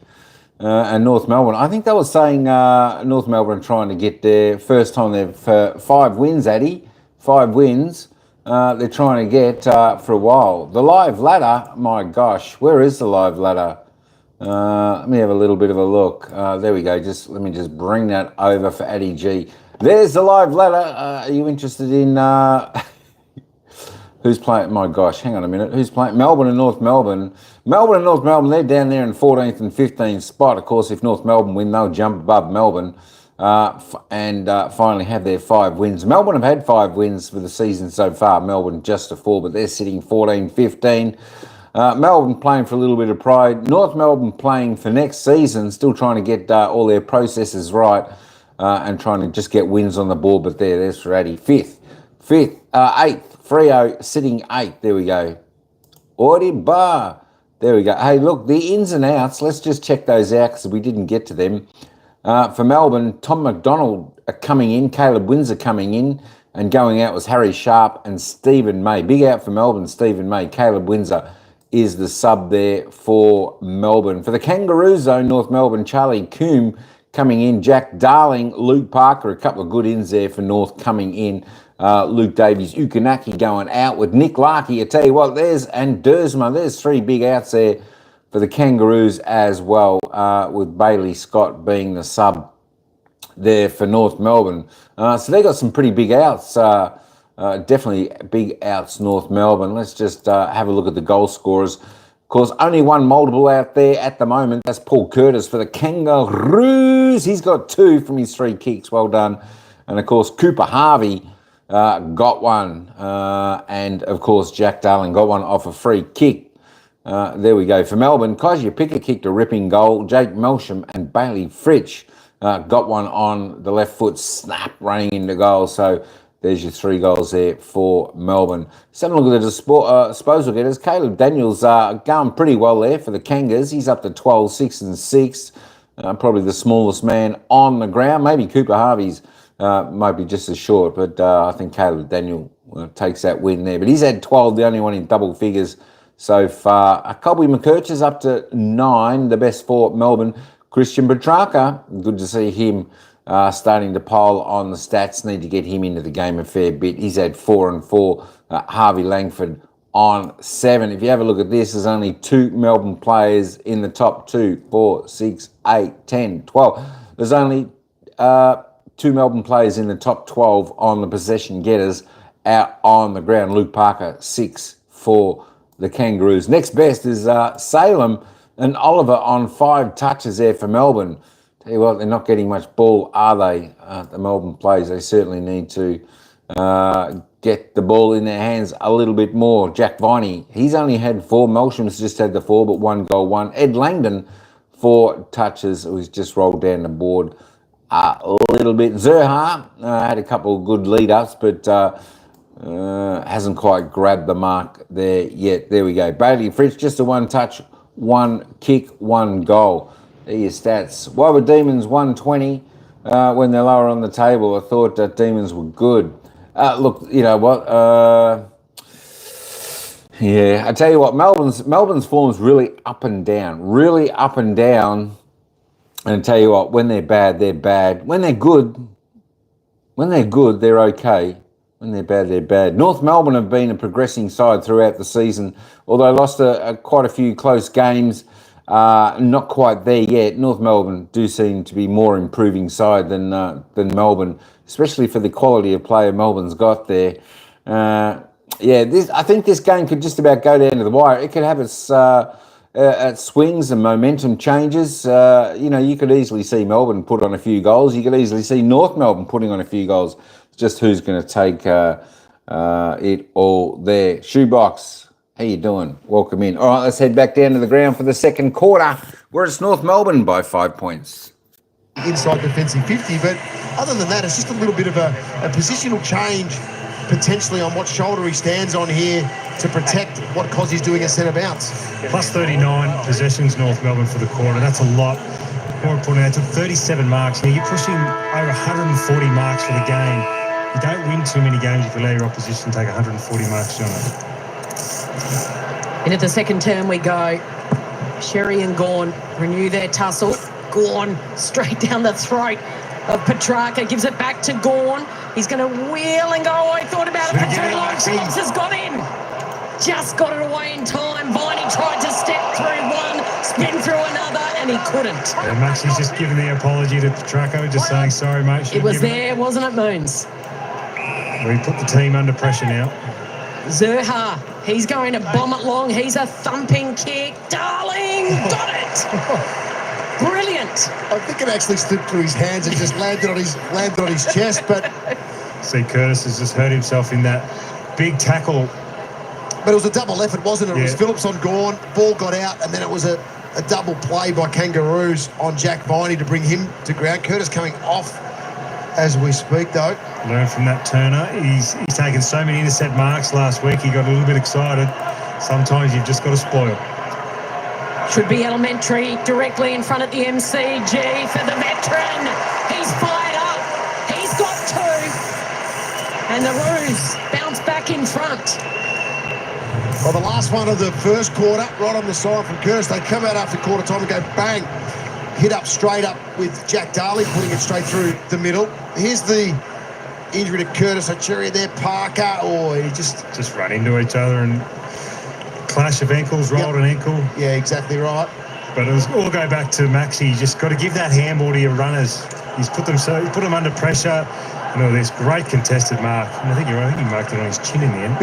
And North Melbourne, I think they were saying North Melbourne trying to get their first time they've 5 wins, Addy. 5 wins. They're trying to get for a while. The live ladder, my gosh, where is the live ladder? Let me have a little bit of a look. There we go. Let me bring that over for Addy G. There's the live ladder. Are you interested in who's playing? My gosh, hang on a minute. Who's playing? Melbourne and North Melbourne. Melbourne and North Melbourne, they're down there in 14th and 15th spot. Of course, if North Melbourne win, they'll jump above Melbourne and finally have their 5 wins. Melbourne have had 5 wins for the season so far. Melbourne just a 4, but they're sitting 14-15. Melbourne playing for a little bit of pride. North Melbourne playing for next season, still trying to get all their processes right and trying to just get wins on the board. But there's for Addy. 8th. Freo sitting 8th. There we go. Audi Bar. There we go. Hey, look, the ins and outs. Let's just check those out because we didn't get to them. For Melbourne, Tom McDonald coming in. Caleb Windsor coming in. And going out was Harry Sharp and Stephen May. Big out for Melbourne, Stephen May. Caleb Windsor is the sub there for Melbourne. For the Kangaroos, though, North Melbourne, Charlie Coombe coming in. Jack Darling, Luke Parker, a couple of good ins there for North coming in. Luke Davies, Ukanaki going out with Nick Larkey. I tell you what, there's Dersma. There's 3 big outs there for the Kangaroos as well, with Bailey Scott being the sub there for North Melbourne. So they got some pretty big outs. Definitely big outs, North Melbourne. Let's just have a look at the goal scorers. Of course, only one multiple out there at the moment. That's Paul Curtis for the Kangaroos. He's got 2 from his 3 kicks. Well done. And, of course, Cooper Harvey got 1. And, of course, Jack Darling got 1 off a free kick. There we go. For Melbourne, Kajia Picker kicked a ripping goal. Jake Melsham and Bailey Fritsch got one on the left foot, snap, running into goal. So there's your 3 goals there for Melbourne. Let's have a look at the disposal getters. Caleb Daniels going pretty well there for the Kangas. He's up to 12, 6 and 6. Probably the smallest man on the ground. Maybe Cooper Harvey's might be just as short, but I think Caleb Daniel takes that win there. But he's had 12, the only one in double figures so far. Colby McKercher's up to 9, the best for Melbourne. Christian Petrarca, good to see him starting to pile on the stats. Need to get him into the game a fair bit. He's had 4 and 4. Harvey Langford on 7. If you have a look at this, there's only 2 Melbourne players in the top 2, 4, 6, 8, 10, 12. There's only 2 Melbourne players in the top 12 on the possession getters out on the ground. Luke Parker, 6 for the Kangaroos. Next best is Salem and Oliver on 5 touches there for Melbourne. Tell you what, they're not getting much ball, are they? The Melbourne players, they certainly need to get the ball in their hands a little bit more. Jack Viney, he's only had 4. Melsham's just had the 4, but 1 goal, 1. Ed Langdon, 4 touches, who's just rolled down the board a little bit. Zerha had a couple of good lead-ups, but hasn't quite grabbed the mark there yet. There we go. Bailey Fritz, just a 1 touch, 1 kick, 1 goal. There are your stats. Why were Demons 120 when they're lower on the table? I thought that Demons were good. Look, you know what? Yeah, I tell you what, Melbourne's form's really up and down. Really up and down. And I tell you what, when they're bad, they're bad. When they're good, they're okay. When they're bad, they're bad. North Melbourne have been a progressing side throughout the season, although lost quite a few close games. Not quite there yet. North Melbourne do seem to be more improving side than Melbourne, especially for the quality of player Melbourne's got there. I think this game could just about go down to the wire. It could have its swings and momentum changes. You could easily see Melbourne put on a few goals. You could easily see North Melbourne putting on a few goals. It's just who's going to take it all there. Shoebox, how you doing? Welcome in. All right, let's head back down to the ground for the second quarter, where it's North Melbourne by 5 points. Inside defensive 50, but other than that, it's just a little bit of a positional change potentially on what shoulder he stands on here to protect what Cozzie's doing at centre bounce. Plus 39 possessions, North Melbourne for the quarter. That's a lot. More importantly, they took 37 marks. Now you're pushing over 140 marks for the game. You don't win too many games if you allow your opposition to take 140 marks, John. Into the second term we go. Sherry and Gawn renew their tussle. Gawn straight down the throat of Petrarca, gives it back to Gawn. He's going to wheel and go. I thought about it for too long. Schultz has got in. Just got it away in time. Viney tried to step through one, spin through another, and he couldn't. And Maxi's just given the apology to Petrarca, just saying, sorry, mate. It was there, wasn't it, Moons? We put the team under pressure now. Zerha, he's going to bomb it long. He's a thumping kick. Darling, got it. Brilliant. I think it actually slipped through his hands and just landed on his chest, but... See, Curtis has just hurt himself in that big tackle. But it was a double effort, wasn't it? It was Phillips on Gawn, ball got out, and then it was a double play by Kangaroos on Jack Viney to bring him to ground. Curtis coming off as we speak, though. Learn from that Turner. He's taken so many intercept marks last week. He got a little bit excited. Sometimes you've just got to spoil. Should be elementary, directly in front of the MCG for the veteran. He's fired up. He's got 2. And the Roos bounce back in front. Well, the last one of the first quarter, right on the side from Curtis. They come out after quarter time and go bang. Hit up straight up with Jack Darley, putting it straight through the middle. Here's the injury to Curtis O'Cherry there. Parker, he just run into each other and clash of ankles, rolled an ankle. Yeah, exactly right. But it was all go back to Maxi. You just got to give that handball to your runners. He's put them under pressure. This great contested mark. And I think he marked it on his chin in the end.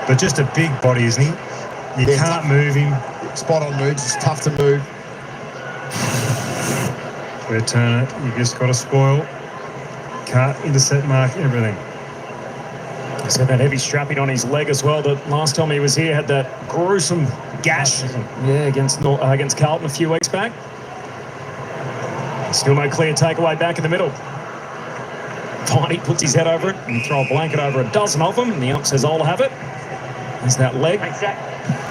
But just a big body, isn't he? You can't move him. Spot on moves. It's tough to move. Turner, you just got to spoil. Can't intercept mark everything. He's had that heavy strapping on his leg as well. The last time he was here had that gruesome gash. Yeah, against Carlton a few weeks back. Still no clear takeaway back in the middle. Tiny puts his head over it and throw a blanket over a dozen of them, and the ump says, I'll have it. There's that leg.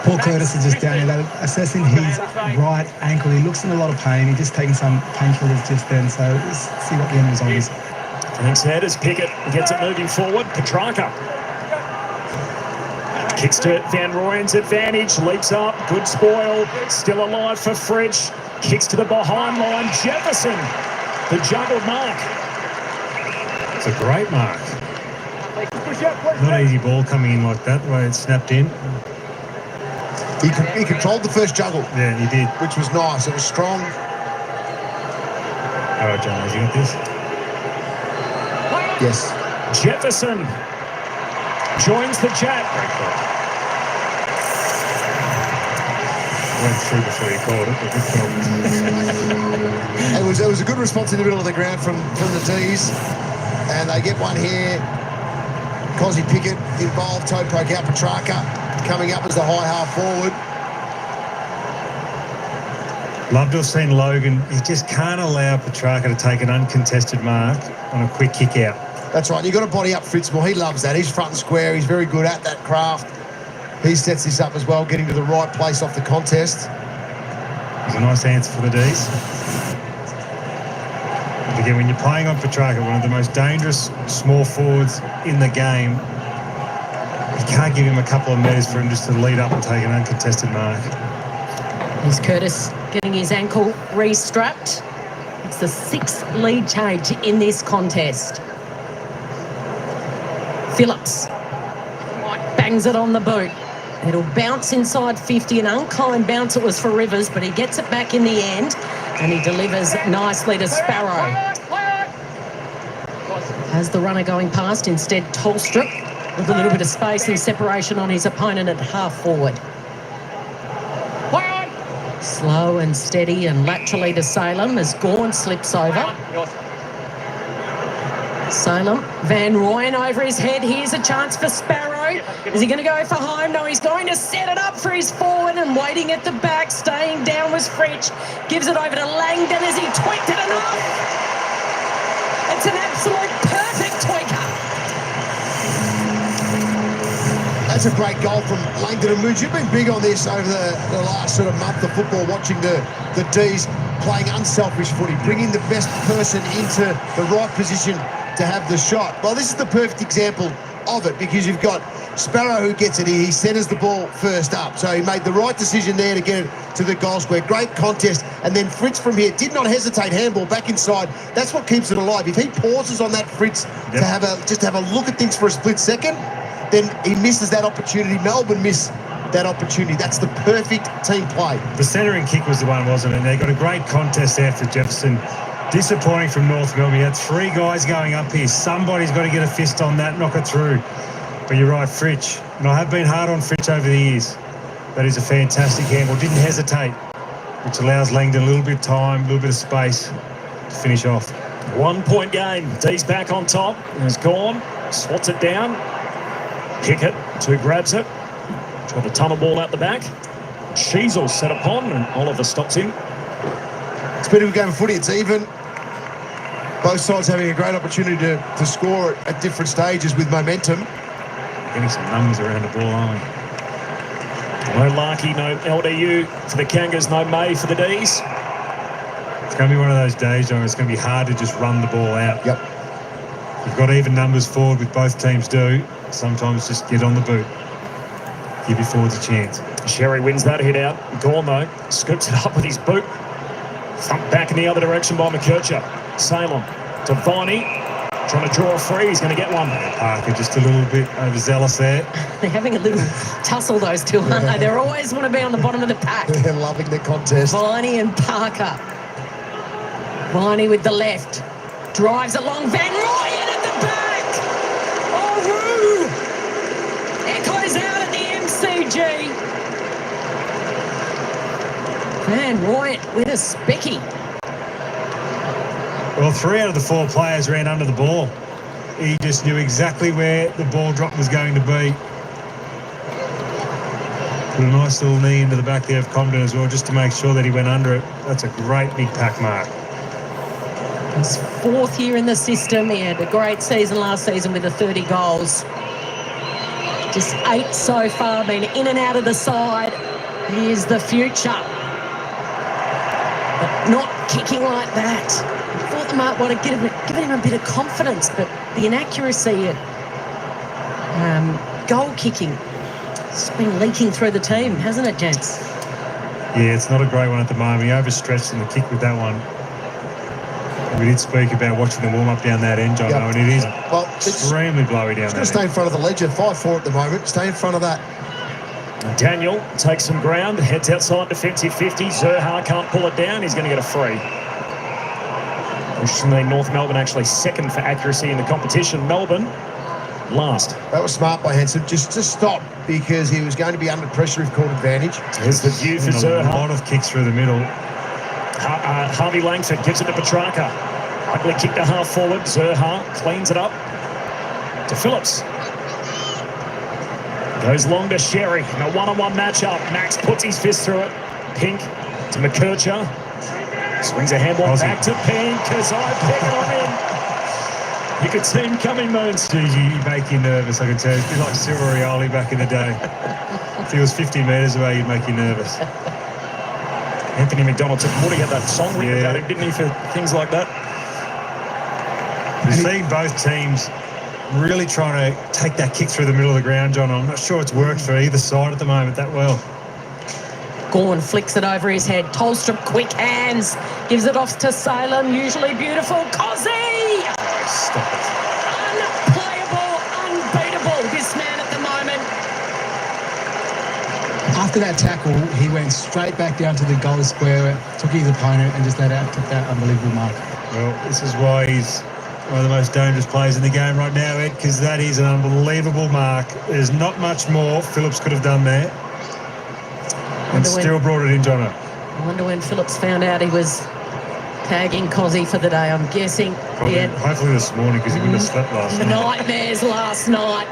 Paul Curtis is just down there assessing his right ankle. He looks in a lot of pain. He's just taking some painkillers just then, so let's see what the end result is. Thanks head as Pickett gets it moving forward. Petrarca kicks to Van Rooyen's advantage, leaps up, good spoil, still alive for Fritsch. Kicks to the behind line, Jefferson, the juggled mark. It's a great mark. Not easy ball coming in like that, the way it snapped in. He controlled the first juggle. Yeah, he did. Which was nice. It was strong. All right, John, has he got this? Yes. Jefferson joins the chat. Went through before he called it, but good call. It was a good response in the middle of the ground from the D's, and they get one here. Cozzy Pickett involved, toe poke out. Petrarca coming up as the high half forward. Love to have seen Logan. He just can't allow Petrarca to take an uncontested mark on a quick kick out. That's right. You've got to body up Fritz more. He loves that. He's front and square. He's very good at that craft. He sets this up as well, getting to the right place off the contest. It's a nice answer for the D's. But again, when you're playing on Petrarca, one of the most dangerous small forwards in the game, you can't give him a couple of metres for him just to lead up and take an uncontested mark. Here's Curtis getting his ankle re-strapped. It's the 6th lead change in this contest. Phillips bangs it on the boot. It'll bounce inside 50, an unkind bounce it was for Rivers, but he gets it back in the end, and he delivers nicely to Sparrow. Has the runner going past, instead Tolstrup with a little bit of space and separation on his opponent at half forward. Slow and steady and laterally to Salem as Gawn slips over. Salem, Van Rooyen over his head. Here's a chance for Sparrow. Is he going to go for home? No, he's going to set it up for his forward, and waiting at the back, staying down was Fritsch. Gives it over to Langdon as he tweaked it enough. It's an absolute perfect tweaker. That's a great goal from Langdon and Moods. You've been big on this over the last sort of month of football, watching the D's playing unselfish footy, bringing the best person into the right position to have the shot. Well, this is the perfect example of it, because you've got Sparrow who gets it here. He centres the ball first up, so he made the right decision there to get it to the goal square. Great contest, and then Fritz from here did not hesitate. Handball back inside. That's what keeps it alive. If he pauses on that, Fritz, to have a look at things for a split second, then he misses that opportunity. Melbourne miss that opportunity. That's the perfect team play. The centering kick was the one, wasn't it? And they got a great contest after Jefferson. Disappointing from North Melbourne. You had 3 guys going up here. Somebody's got to get a fist on that, knock it through. But you're right, Fritsch. And I have been hard on Fritsch over the years. That is a fantastic handball. Didn't hesitate, which allows Langdon a little bit of time, a little bit of space to finish off. 1 point game. D's back on top. It's gone. Swats it down. Pickett, 2 grabs it. Try the tunnel ball out the back. Sheasel set upon, and Oliver stops him. It's been a good game of footy. It's even. Both sides having a great opportunity to score at different stages with momentum. Getting some numbers around the ball, aren't we? No Larky, no LDU for the Kangas, no May for the D's. It's going to be one of those days, John. It's going to be hard to just run the ball out. Yep. You've got even numbers forward, with both teams do. Sometimes just get on the boot. Give your forwards a chance. Sherry wins that hit out. Gawn, though, scoops it up with his boot. Thumped back in the other direction by McKercher. Salem to Viney. Trying to draw a free. He's going to get one. Parker just a little bit overzealous there. They're having a little tussle, those two, aren't they? They always want to be on the bottom of the pack. They're loving the contest. Viney and Parker. Viney with the left. Drives along. Van Rooyen at the back. Oh, woo! Echoes out at the MCG. Van Rooyen with a specky. Well, 3 out of the 4 players ran under the ball. He just knew exactly where the ball drop was going to be. Put a nice little knee into the back there of Comden as well, just to make sure that he went under it. That's a great big pack mark. He's fourth year in the system. He had a great season last season with the 30 goals. Just 8 so far, been in and out of the side. He is the future. But not kicking like that. I thought they might want to give him a bit of confidence, but the inaccuracy at goal kicking, it's been leaking through the team, hasn't it, gents? Yeah, it's not a great one at the moment. He overstretched in the kick with that one. We did speak about watching the warm-up down that end, John, and it is extremely blowy down there. Just stay in front of the ledger, 5-4 at the moment. Stay in front of that. Daniel takes some ground, heads outside defensive 50. Zerha can't pull it down. He's going to get a free. Interestingly, North Melbourne actually second for accuracy in the competition. Melbourne last. That was smart by Henson. Just to stop, because he was going to be under pressure if called advantage. There's the view for A Zerha. lot of kicks through the middle. Harvey Langford gives it to Petrarca. Ugly kick to half forward. Zerha cleans it up to Phillips. Goes long to Sherry in a one-on-one matchup. Max puts his fist through it. Pink to McKercher. Swings a handball back to Pink. Kazai Pickett on in. You could see him coming, Moons. Geez, you make you nervous, I can tell you. It's a bit like Silver Rioli back in the day. If he was 50 metres away, he'd make you nervous. Anthony McDonald took Woody had that song written about him, didn't he, for things like that? We're seeing both teams really trying to take that kick through the middle of the ground, John. I'm not sure it's worked for either side at the moment that well. Gorn flicks it over his head. Tolstrup, quick hands. Gives it off to Salem. Usually beautiful. Cozzy! Oh, stop it. Unplayable, unbeatable, this man at the moment. After that tackle, he went straight back down to the goal square, took his opponent and just let out took that unbelievable mark. Well, this is why he's one of the most dangerous players in the game right now, Ed, because that is an unbelievable mark. There's not much more Phillips could have done there. And still brought it in, Jono. I wonder when Phillips found out he was tagging Cozzy for the day. I'm guessing he had Hopefully this morning, because he wouldn't have slept last night. nightmares last night.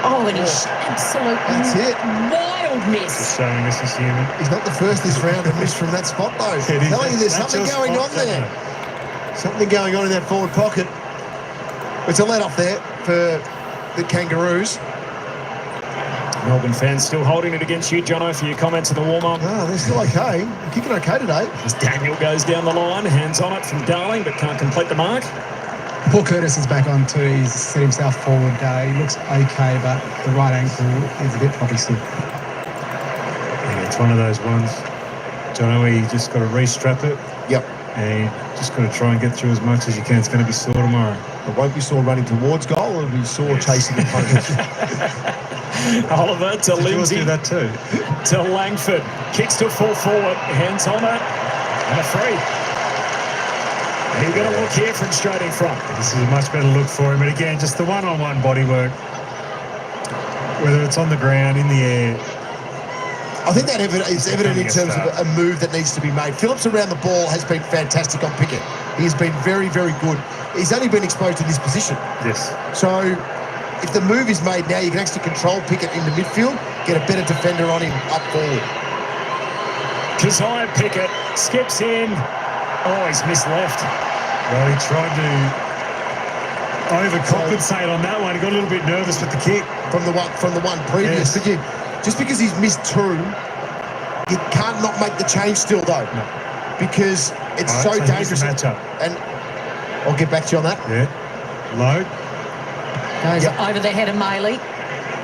Oh, and he's absolute wild miss. Just showing us he's human. He's not the first this round to miss from that spot, though. I'm telling you, there's something going on there. Something going on in that forward pocket. It's a let-off there for the Kangaroos. Melbourne fans still holding it against you, Jono, for your comments in the warm-up. No, they're still okay. They're kicking okay today. As Daniel goes down the line, hands on it from Darling, but can't complete the mark. Paul Curtis is back on too. He's set himself forward. He looks okay, but the right ankle is a bit floppy still. Yeah, it's one of those ones, Jono, where you just got to restrap it. Yep. And you just got to try and get through as much as you can. It's going to be sore tomorrow. It won't be sore running towards goal. It'll be sore chasing the opponents. Oliver to Lindsay. Do that too. To Langford. Kicks to full forward. Hands on it. And a free. And he'll get a look here from straight in front. This is a much better look for him. But again, just the one-on-one body work. Whether it's on the ground, in the air. I think that is evident in terms of a move that needs to be made. Phillips around the ball has been fantastic on Pickett. He's been very, very good. He's only been exposed to this position. Yes. So if the move is made now, you can actually control Pickett in the midfield, get a better defender on him up forward. Keziah Pickett skips in. Oh, he's missed left. Well, he tried to overcompensate on that one. He got a little bit nervous with the kick. From the one previous. Yes. But just because he's missed two, you can't not make the change still, though. No. Because it's so dangerous. And I'll get back to you on that. Yeah. Low. Goes over the head of Maley.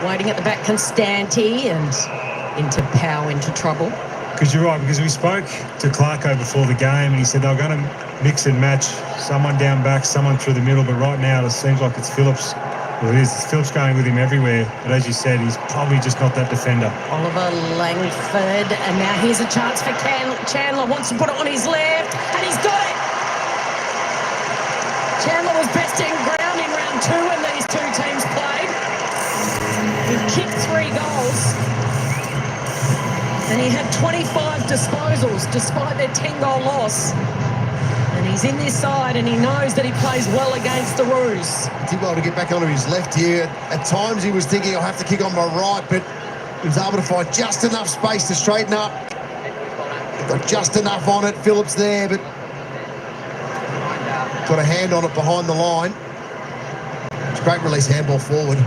Waiting at the back, Constanti, and into Pow into trouble. Because you're right, because we spoke to Clarko before the game and he said they were going to mix and match someone down back, someone through the middle, but right now it seems like it's Phillips. Well, it is. It's Phillips going with him everywhere, but as you said, he's probably just not that defender. Oliver Langford, and now here's a chance for Chandler. Wants to put it on his left, and he's got it. Chandler was best in ground in round 2 when these two teams played. He kicked 3 goals, and he had 25 disposals despite their 10-goal loss. And he's in this side, and he knows that he plays well against the Roos. He did well to get back onto his left here. At times he was thinking, I'll have to kick on my right, but he was able to find just enough space to straighten up. Got just enough on it. Phillips there, but got a hand on it behind the line. It's a great release handball forward.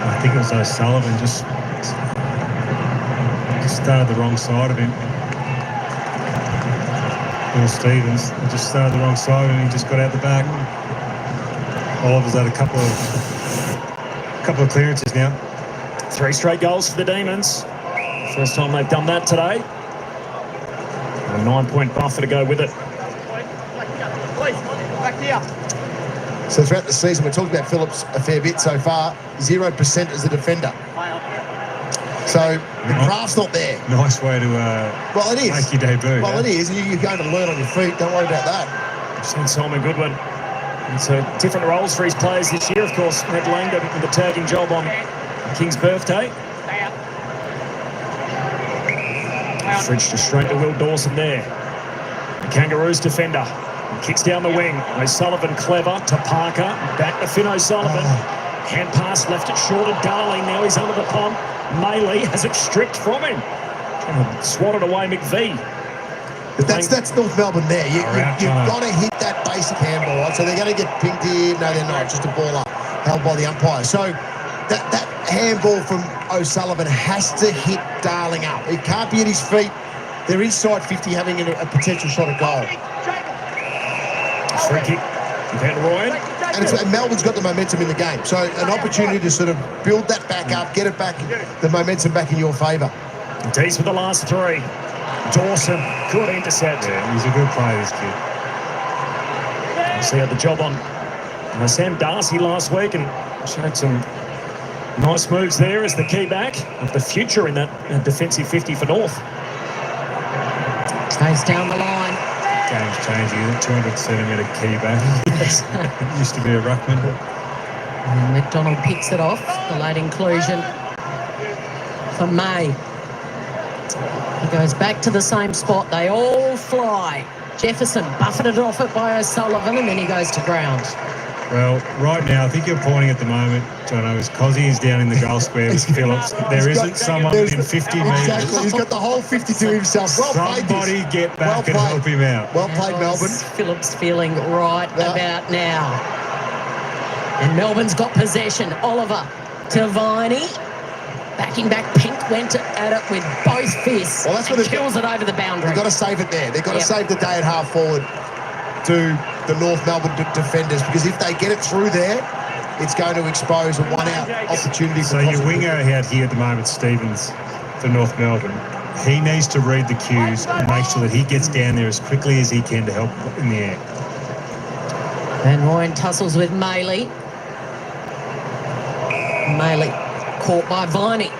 I think it was O'Sullivan just started the wrong side of him. Bill Stevens just started the wrong side and he just got out the back. Oliver's had a couple of clearances now. 3 straight goals for the Demons. First time they've done that today. And a 9-point buffer to go with it. So throughout the season, we're talking about Phillips a fair bit so far. 0% as a defender. So the craft's not there. Nice way to well, it is. make your debut. Well, huh? it is. You're going to learn on your feet. Don't worry about that. I've seen Simon Goodwin. It's different roles for his players this year, of course. Ned Langdon with the tagging job on King's birthday. Fridge just straight to Will Dawson there. The Kangaroos defender. Kicks down the wing. O'Sullivan clever to Parker. Back to Finn O'Sullivan. Hand pass left it short of Darling. Now he's under the pump. Maley has it stripped from him. Trying to swat it away McVie. But that's North Melbourne there. You've got to hit that basic handball, right? So they're going to get pinged here. No, they're not. Just a ball up, held by the umpire. So that handball from O'Sullivan has to hit Darling up. It can't be at his feet. They're inside 50 having a potential shot at goal. Free kick. Van Rooyen. And Melbourne's got the momentum in the game. So an opportunity to sort of build that back up, get it back, the momentum back in your favour. D's with the last 3. Dawson, good intercept. Yeah, he's a good player, this kid. So he had the job on Sam Darcy last week and showed some nice moves there as the key back of the future in that defensive 50 for North. Chase down the line. Game's changing, isn't it? 200 centimetre key back. Used to be a ruckman. And McDonald picks it off. The late inclusion for May. He goes back to the same spot. They all fly. Jefferson buffeted off it by O'Sullivan and then he goes to ground. Well, right now, I think you're pointing at the moment, Jono, is Cozzy is down in the goal square with Phillips. There isn't someone within 50 metres. Exactly. He's got the whole 50 to himself. Well played. Somebody get back and help him out. Well played, Melbourne. Phillips feeling right about now. And Melbourne's got possession. Oliver to Viney. Backing back, Pink went at it with both fists. Well, that's what and kills it over the boundary. They've got to save it there. They've got to save the day at half forward to the North Melbourne defenders, because if they get it through there, it's going to expose a one-out opportunity. So your winger out here at the moment, Stevens, for North Melbourne, he needs to read the cues and make sure that he gets down there as quickly as he can to help in the air. Van Rooyen tussles with Maley. Maley caught by Viney.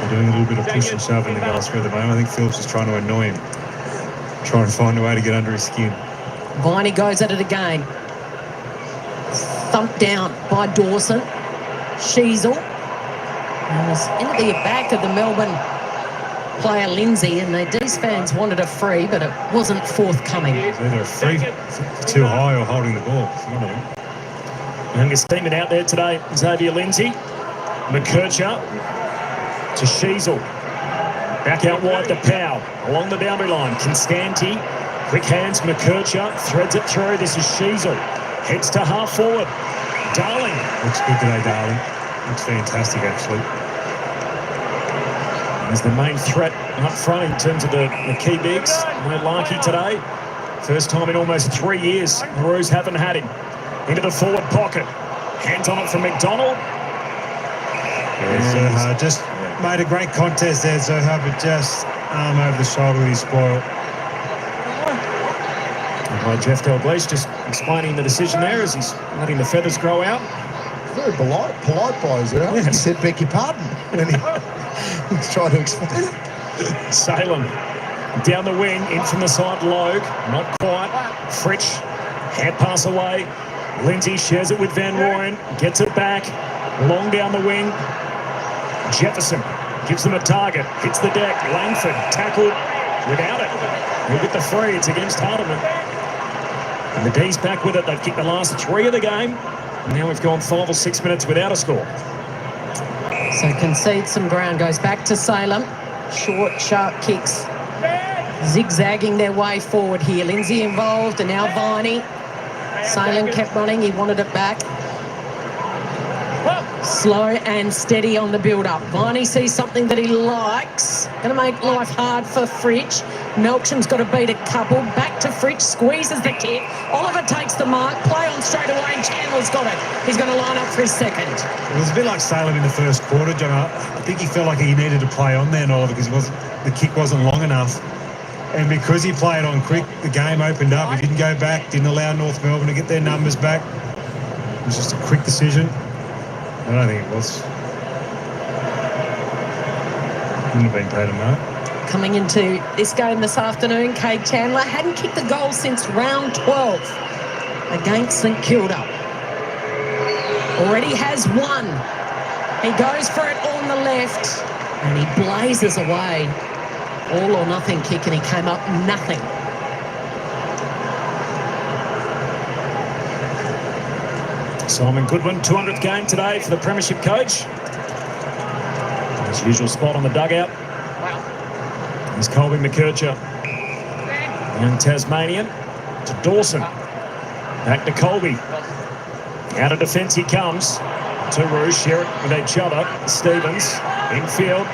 They're doing a little bit of push and shove in the goal square at the moment. I think Phillips is trying to annoy him, trying to find a way to get under his skin. Viney goes at it again. Thumped down by Dawson. Sheasel. And was into the back of the Melbourne player Lindsay, and the D's fans wanted a free, but it wasn't forthcoming. Either a free too high or holding the ball. Youngest teammate out there today, Xavier Lindsay. McKercher to Sheasel. Back out wide to Powell. Along the boundary line. Constanti. Quick hands. McKercher threads it through. This is Sheasel. Heads to half forward. Darling. Looks good today, Darling. Looks fantastic, actually. He's the main threat up front in terms of the key bigs. No Larky today. First time in almost 3 years. The Roos haven't had him. Into the forward pocket. Hands on it from McDonald. Zohar just made a great contest there, Zohar, but just arm over the shoulder with his spoil. Jeff Dalglish just explaining the decision there as he's letting the feathers grow out. Very polite by Zohar. He said, beg your pardon. And he's trying to explain it. Salem down the wing, in from the side, Logue. Not quite. Fritsch, hand pass away. Lindsay shares it with Van Rooyen, gets it back, long down the wing. Jefferson gives them a target, hits the deck. Langford tackled without it. He'll get the free, it's against Hardiman. And the D's back with it. They've kicked the last 3 of the game. And now we've gone 5 or 6 minutes without a score. So concedes some ground, goes back to Salem. Short, sharp kicks, zigzagging their way forward here. Lindsay involved, and now Viney. Salem kept running, he wanted it back. Slow and steady on the build-up. Viney sees something that he likes. Going to make life hard for Fritsch. Melksham's got to beat a couple. Back to Fritsch, squeezes the kick. Oliver takes the mark, play on straight away, and Chandler's got it. He's going to line up for his second. It was a bit like Salem in the first quarter, John. I think he felt like he needed to play on there, Oliver, because the kick wasn't long enough. And because he played on quick, the game opened up. He didn't go back, didn't allow North Melbourne to get their numbers back. It was just a quick decision. I don't think it was. Wouldn't have been paid a mark. Coming into this game this afternoon, Cade Chandler hadn't kicked the goal since round 12 against St Kilda. Already has one. He goes for it on the left and he blazes away. All or nothing kick, and he came up nothing. Simon Goodwin, 200th game today for the Premiership coach. His usual spot on the dugout. Here's Colby McKercher. Young Tasmanian to Dawson. Back to Colby. Out of defence he comes. To Rouge, share it with each other. Stevens, infield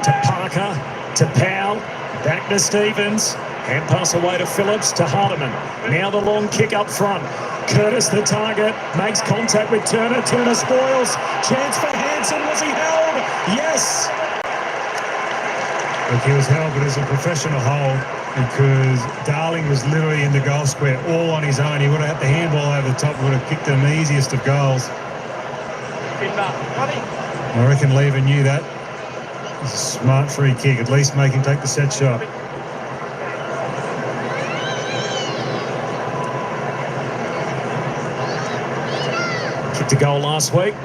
to Parker, to Powell. Back to Stevens. Hand pass away to Phillips, to Hardiman. Now the long kick up front. Curtis, the target, makes contact with Turner. Turner spoils. Chance for Hanson. Was he held? Yes. Look, he was held, but it was a professional hold because Darling was literally in the goal square all on his own. He would have had the handball over the top, would have kicked them the easiest of goals. I reckon Lever knew that. It was a smart free kick. At least make him take the set shot. Kicked a goal last week.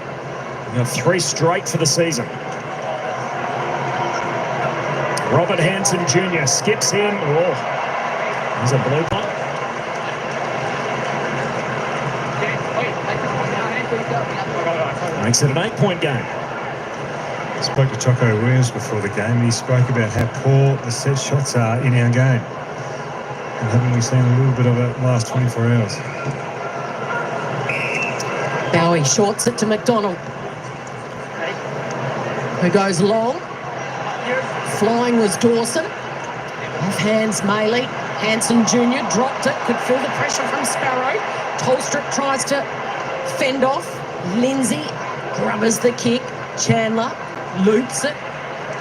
We got 3 straight for the season. Robert Hanson Jr. skips in. Oh, there's a blooper. Makes it an 8-point game. I spoke to Choco Williams before the game. He spoke about how poor the set shots are in our game. And haven't we seen a little bit of it last 24 hours? Bowie shorts it to McDonald, who goes long. Flying was Dawson. Off hands Maley. Hanson Jr. dropped it. Could feel the pressure from Sparrow. Tolstrup tries to fend off. Lindsay grubbers the kick. Chandler loops it.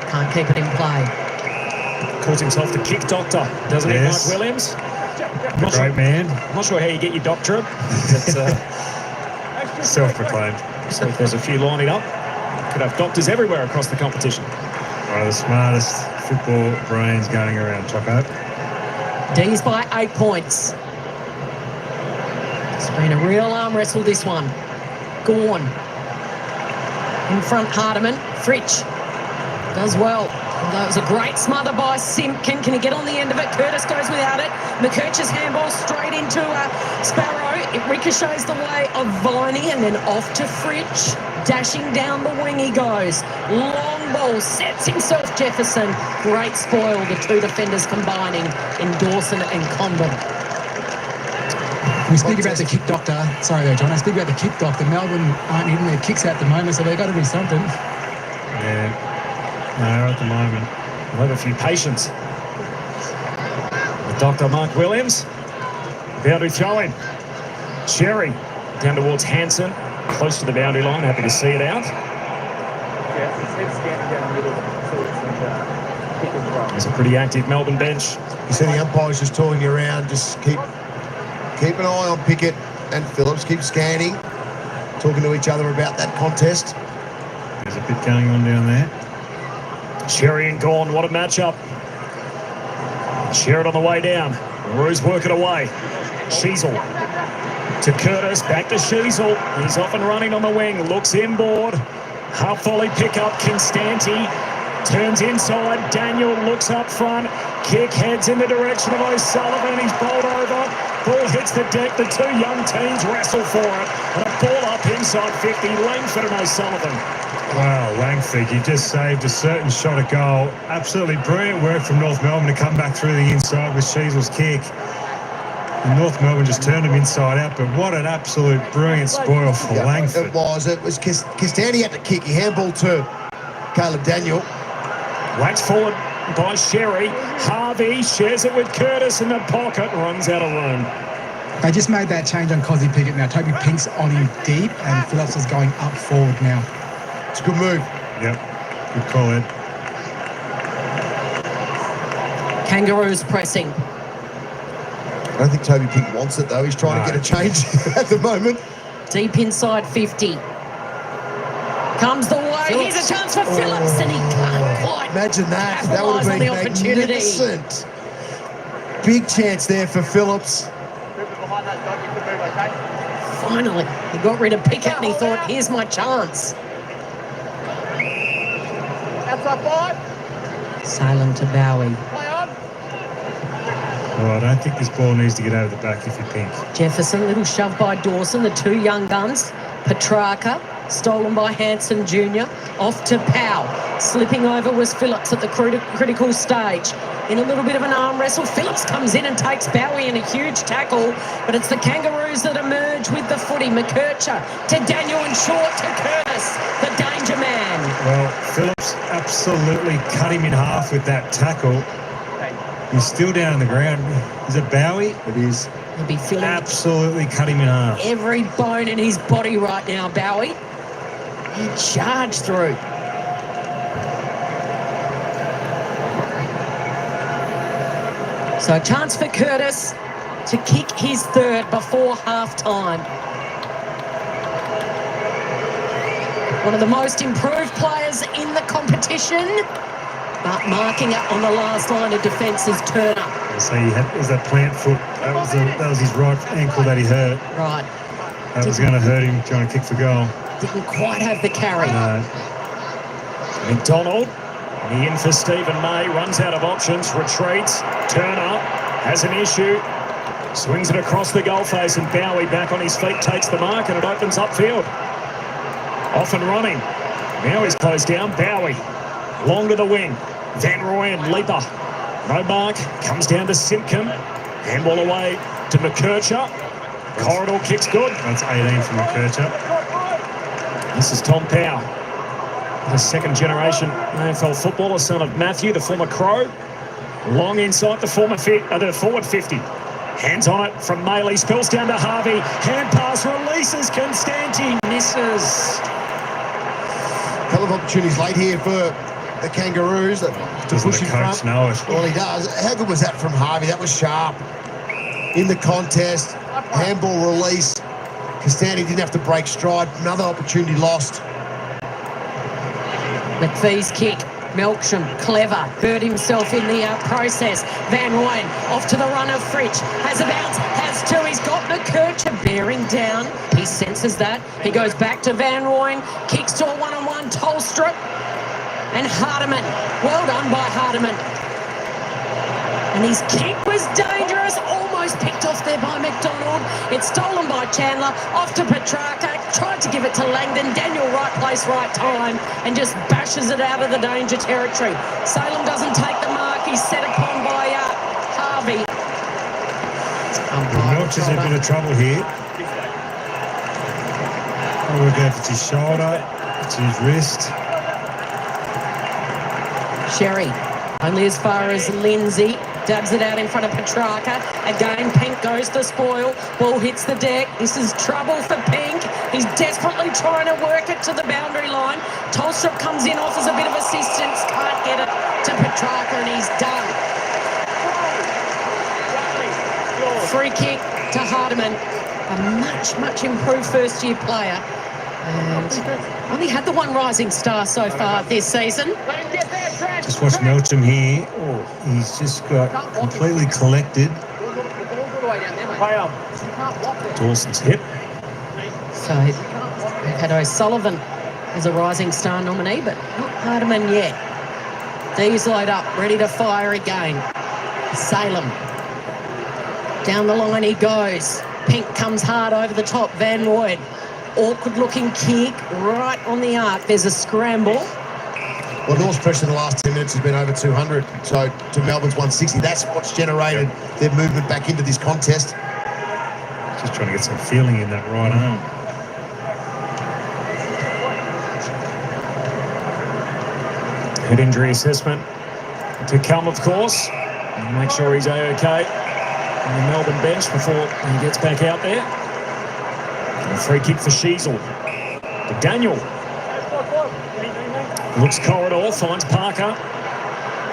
Can't keep it in play. Calls himself the kick doctor, doesn't he, Mike Williams? Great man. I'm not sure how you get your doctorate. Self-proclaimed. So if there's a few lining up, could have doctors everywhere across the competition. One of the smartest football brains going around, Choco. D's by 8 points. It's been a real arm wrestle, this one. Gawn. In front, Hardiman. Fritsch does well. That was a great smother by Simpkin. Can he get on the end of it? Curtis goes without it. McKercher's handball straight into Sparrow. It ricochets the way of Viney and then off to Fritsch. Dashing down the wing he goes. Long ball, sets himself Jefferson. Great spoil, the two defenders combining in Dawson and Condon. We speak about the kick doctor. Sorry there, John. I speak about the kick doctor. Melbourne aren't hitting their kicks at the moment, so they've got to do something. Yeah. No, at the moment. We'll have a few patience. With Dr. Mark Williams. Boundary throwing. Cherry down towards Hanson. Close to the boundary line. Happy to see it out. There's a pretty active Melbourne bench. You see the umpires just toying you around. Just keep an eye on Pickett and Phillips. Keep scanning. Talking to each other about that contest. There's a bit going on down there. Cherry and Gawn, what a matchup. Share it on the way down. Ruse work it away. Sheasel to Curtis, back to Sheasel. He's off and running on the wing, looks inboard. Half volley pickup, Constanti turns inside. Daniel looks up front. Kick heads in the direction of O'Sullivan. He's bowled over. Ball hits the deck. The two young teams wrestle for it. And a ball up inside 50. Langford and O'Sullivan. Wow, Langford, you just saved a certain shot at goal. Absolutely brilliant work from North Melbourne to come back through the inside with Sheasel's kick. And North Melbourne just turned him inside out, but what an absolute brilliant spoil for Langford. It was Castani had to kick. He handballed to Caleb Daniel. Whacked forward by Sherry. Harvey shares it with Curtis in the pocket, runs out of room. They just made that change on Cozzy Pickett now. Toby Pink's on him deep, and Phillips is going up forward now. It's a good move. Yep, good call, Ed. Kangaroos pressing. I don't think Toby Pink wants it, though. He's trying to get a change at the moment. Deep inside 50. Comes the way. Here's a chance for Phillips, and he can't quite. Imagine that. That would have been magnificent. Big chance there for Phillips. Finally, he got rid of Pickett and he thought, here's my chance. Outside 5. Salem to Bowie. Play on. Oh, I don't think this ball needs to get over the back if you're Pink. Jefferson, little shove by Dawson, the two young guns. Petrarca, stolen by Hanson Jr. Off to Powell. Slipping over was Phillips at the critical stage. In a little bit of an arm wrestle, Phillips comes in and takes Bowie in a huge tackle, but it's the Kangaroos that emerge with the footy. McKercher to Daniel and short to Curtis, the danger man. Well, Phillips absolutely cut him in half with that tackle. He's still down on the ground. Is it Bowie? It is. He'll be feeling Absolutely cut him in half. every bone in his body right now, Bowie. He charged through. So a chance for Curtis to kick his third before half-time. One of the most improved players in the competition, but marking it on the last line of defence is Turner. So it was that plant foot. That was his right ankle that he hurt. Right. That was going to hurt him trying to kick for goal. Didn't quite have the carry. No. McDonald, the in for Stephen May, runs out of options, retreats. Turner has an issue, swings it across the goal face, and Bowie back on his feet takes the mark, and it opens upfield. Off and running. Now he's closed down. Bowie, long to the wing. Van Rooyen, leaper. No mark, comes down to Simpkin. Handball away to McKercher. Corridor kicks good. That's 18 from McKercher. This is Tom Powell, the second generation AFL footballer, son of Matthew, the former Crow. Long inside the forward 50. Hands on it from Maley, spills down to Harvey. Hand pass releases, Constanti misses. A couple of opportunities late here for the Kangaroos to push in front. Know it? Well, he does. How good was that from Harvey? That was sharp. In the contest, handball release. Castani didn't have to break stride. Another opportunity lost. McPhee's kick. Melksham, clever, hurt himself in the process. Van Rooyen off to the run of Fritsch. Has a bounce, has two. He's got McKercher bearing down. He senses that. He goes back to Van Rooyen, kicks to a one-on-one Tolstrup. And Hardiman. Well done by Hardiman. And his kick was dangerous. Almost picked off there by McDonald. It's stolen by Chandler. Off to Petrarca. Tried to give it to Langdon. Daniel, right place, right time. And just bashes it out of the danger territory. Salem doesn't take the mark. He's set upon by Harvey. Milch is in a bit of trouble here. I'll work out if it's his shoulder, it's his wrist. Sherry, only as far as Lindsay. Dabs it out in front of Petrarca. Again, Pink goes to spoil. Ball hits the deck. This is trouble for Pink. He's desperately trying to work it to the boundary line. Tolstrup comes in, offers a bit of assistance. Can't get it to Petrarca, and he's done. Free kick to Hardiman. A much improved first-year player. And only had the one rising star so far this season. Just watch Melcham here. Oh, he's just got completely collected. Dawson's hip. So we've had O'Sullivan as a rising star nominee, but not Hardiman yet. D's load up, ready to fire again. Salem. Down the line he goes. Pink comes hard over the top. Van Rooyen. awkward-looking kick right on the arc. There's a scramble. Well, North's pressure in the last 10 minutes has been over 200, so to Melbourne's 160. That's what's generated their movement back into this contest. Just trying to get some feeling in that right arm. Head injury assessment to come, of course. Make sure he's A-OK on the Melbourne bench before he gets back out there. And a free kick for Sheasel. To Daniel. Looks corridor, finds Parker.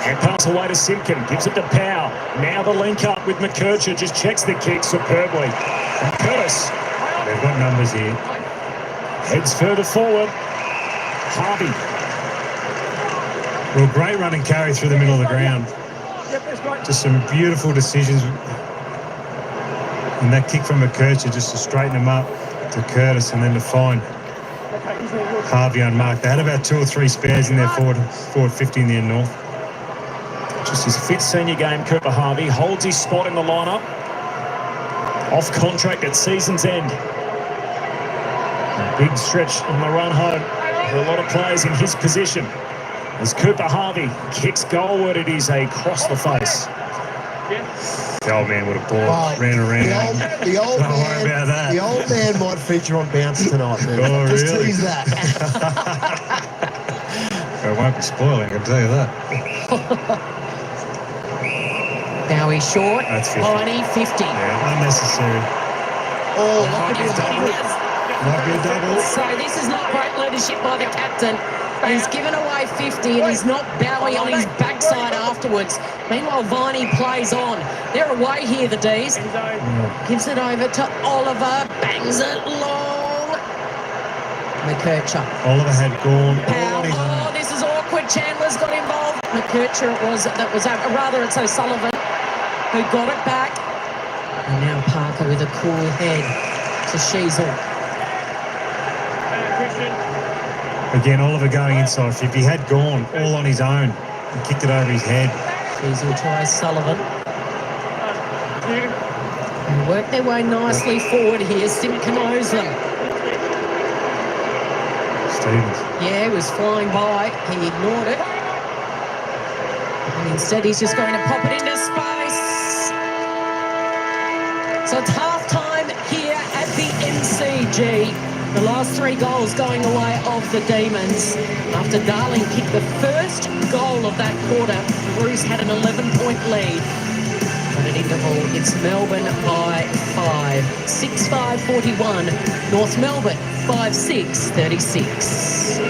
Head pass away to Simpkin, gives it to Powell. Now the link up with McKercher, just checks the kick superbly. And Curtis. They've got numbers here. Heads further forward. Harvey. Well, great run and carry through the middle of the ground. Just some beautiful decisions. And that kick from McKercher just to straighten him up to Curtis and then to find Harvey unmarked. They had about 2 or 3 spares in their forward 50 in the end north. Just his 5th senior game, Cooper Harvey holds his spot in the lineup. Off contract at season's end. A big stretch on the run home for a lot of players in his position. As Cooper Harvey kicks goalward, it is a cross the face. The old man would have ball, ran around. The old Don't man, worry about that. The old man might feature on Bounce tonight, man. Oh, Just really? tease that. It won't be spoiling, I can tell you that. Now he's short. That's 50. Viney, 50. Yeah, unnecessary. Oh, might be a double. Might be a double. So this is not great leadership by the captain. He's given away 50 and he's not bowing on his backside afterwards. Meanwhile, Viney plays on. They're away here, the D's. Gives it over to Oliver. Bangs it long. McKercher. Oliver had gone all Powell. on his own. Oh, this is awkward. Chandler's got involved. McKercher it was. That was rather it's O'Sullivan who got it back. And now Parker with a cool head to Sheasel. Again, Oliver going inside 50. He had gone all on his own and kicked it over his head. Sheasel to O'Sullivan. And work their way nicely forward here. Simpkin owes them. Stevens. Yeah, he was flying by. He ignored it. And instead he's just going to pop it into space. So it's half-time here at the MCG. The last 3 goals going the way of the Demons. After Darling kicked the first goal of that quarter, Bruce had an 11-point lead. At an interval, it's Melbourne by 5. 6-5-41. North Melbourne 5-6-36.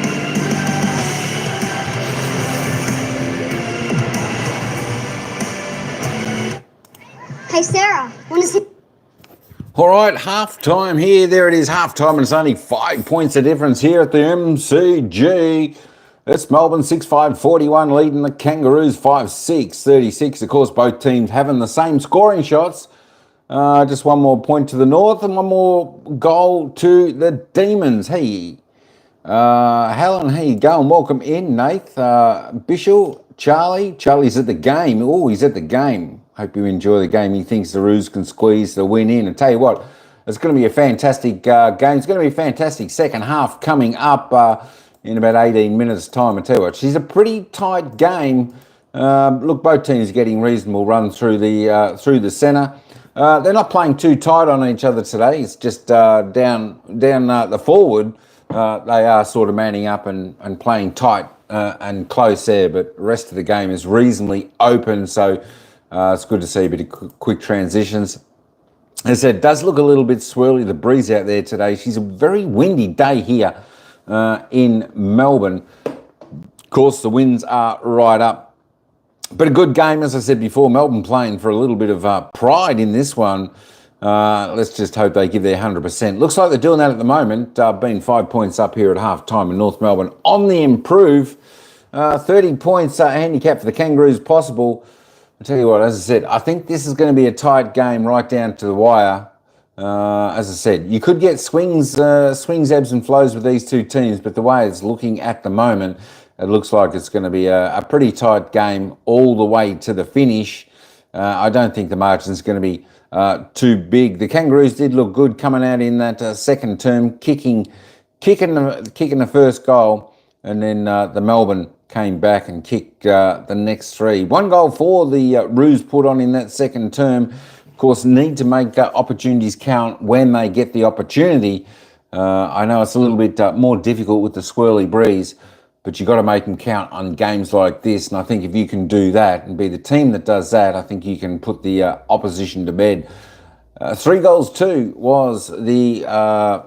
Hey Sarah, want to see? All right, half-time here. There it is, half-time, and it's only 5 points of difference here at the MCG. It's Melbourne 6-5-41 leading the Kangaroos 5-6-36. Of course, both teams having the same scoring shots. Just one more point to the north and one more goal to the Demons. Hey, Helen, how you going? Welcome in, Nath. Bishop, Charlie. Charlie's at the game. Oh, he's at the game. Hope you enjoy the game. He thinks the Roos can squeeze the win in. And tell you what, it's going to be a fantastic game. It's going to be a fantastic second half coming up in about 18 minutes' time. I tell you what, she's a pretty tight game. Look, both teams getting reasonable run through the centre. They're not playing too tight on each other today. It's just down the forward. They are sort of manning up and playing tight and close there. But the rest of the game is reasonably open. So it's good to see a bit of quick transitions. As I said, it does look a little bit swirly, the breeze out there today. She's a very windy day here in Melbourne. Of course, the winds are right up. But a good game, as I said before. Melbourne playing for a little bit of pride in this one. Let's just hope they give their 100%. Looks like they're doing that at the moment, being 5 points up here at half-time in North Melbourne. On the improve, 30 points handicap for the Kangaroos possible. I'll tell you what, as I said, I think this is going to be a tight game right down to the wire. As I said, you could get swings, ebbs and flows with these two teams, but the way it's looking at the moment, it looks like it's going to be a pretty tight game all the way to the finish. I don't think the margin's going to be too big. The Kangaroos did look good coming out in that second term, kicking the first goal, and then the Melbourne came back and kicked the next three. 1 goal for the Roos put on in that second term. Of course, need to make opportunities count when they get the opportunity. I know it's a little bit more difficult with the swirly breeze, but you've got to make them count on games like this. And I think if you can do that and be the team that does that, I think you can put the opposition to bed. 3 goals too was the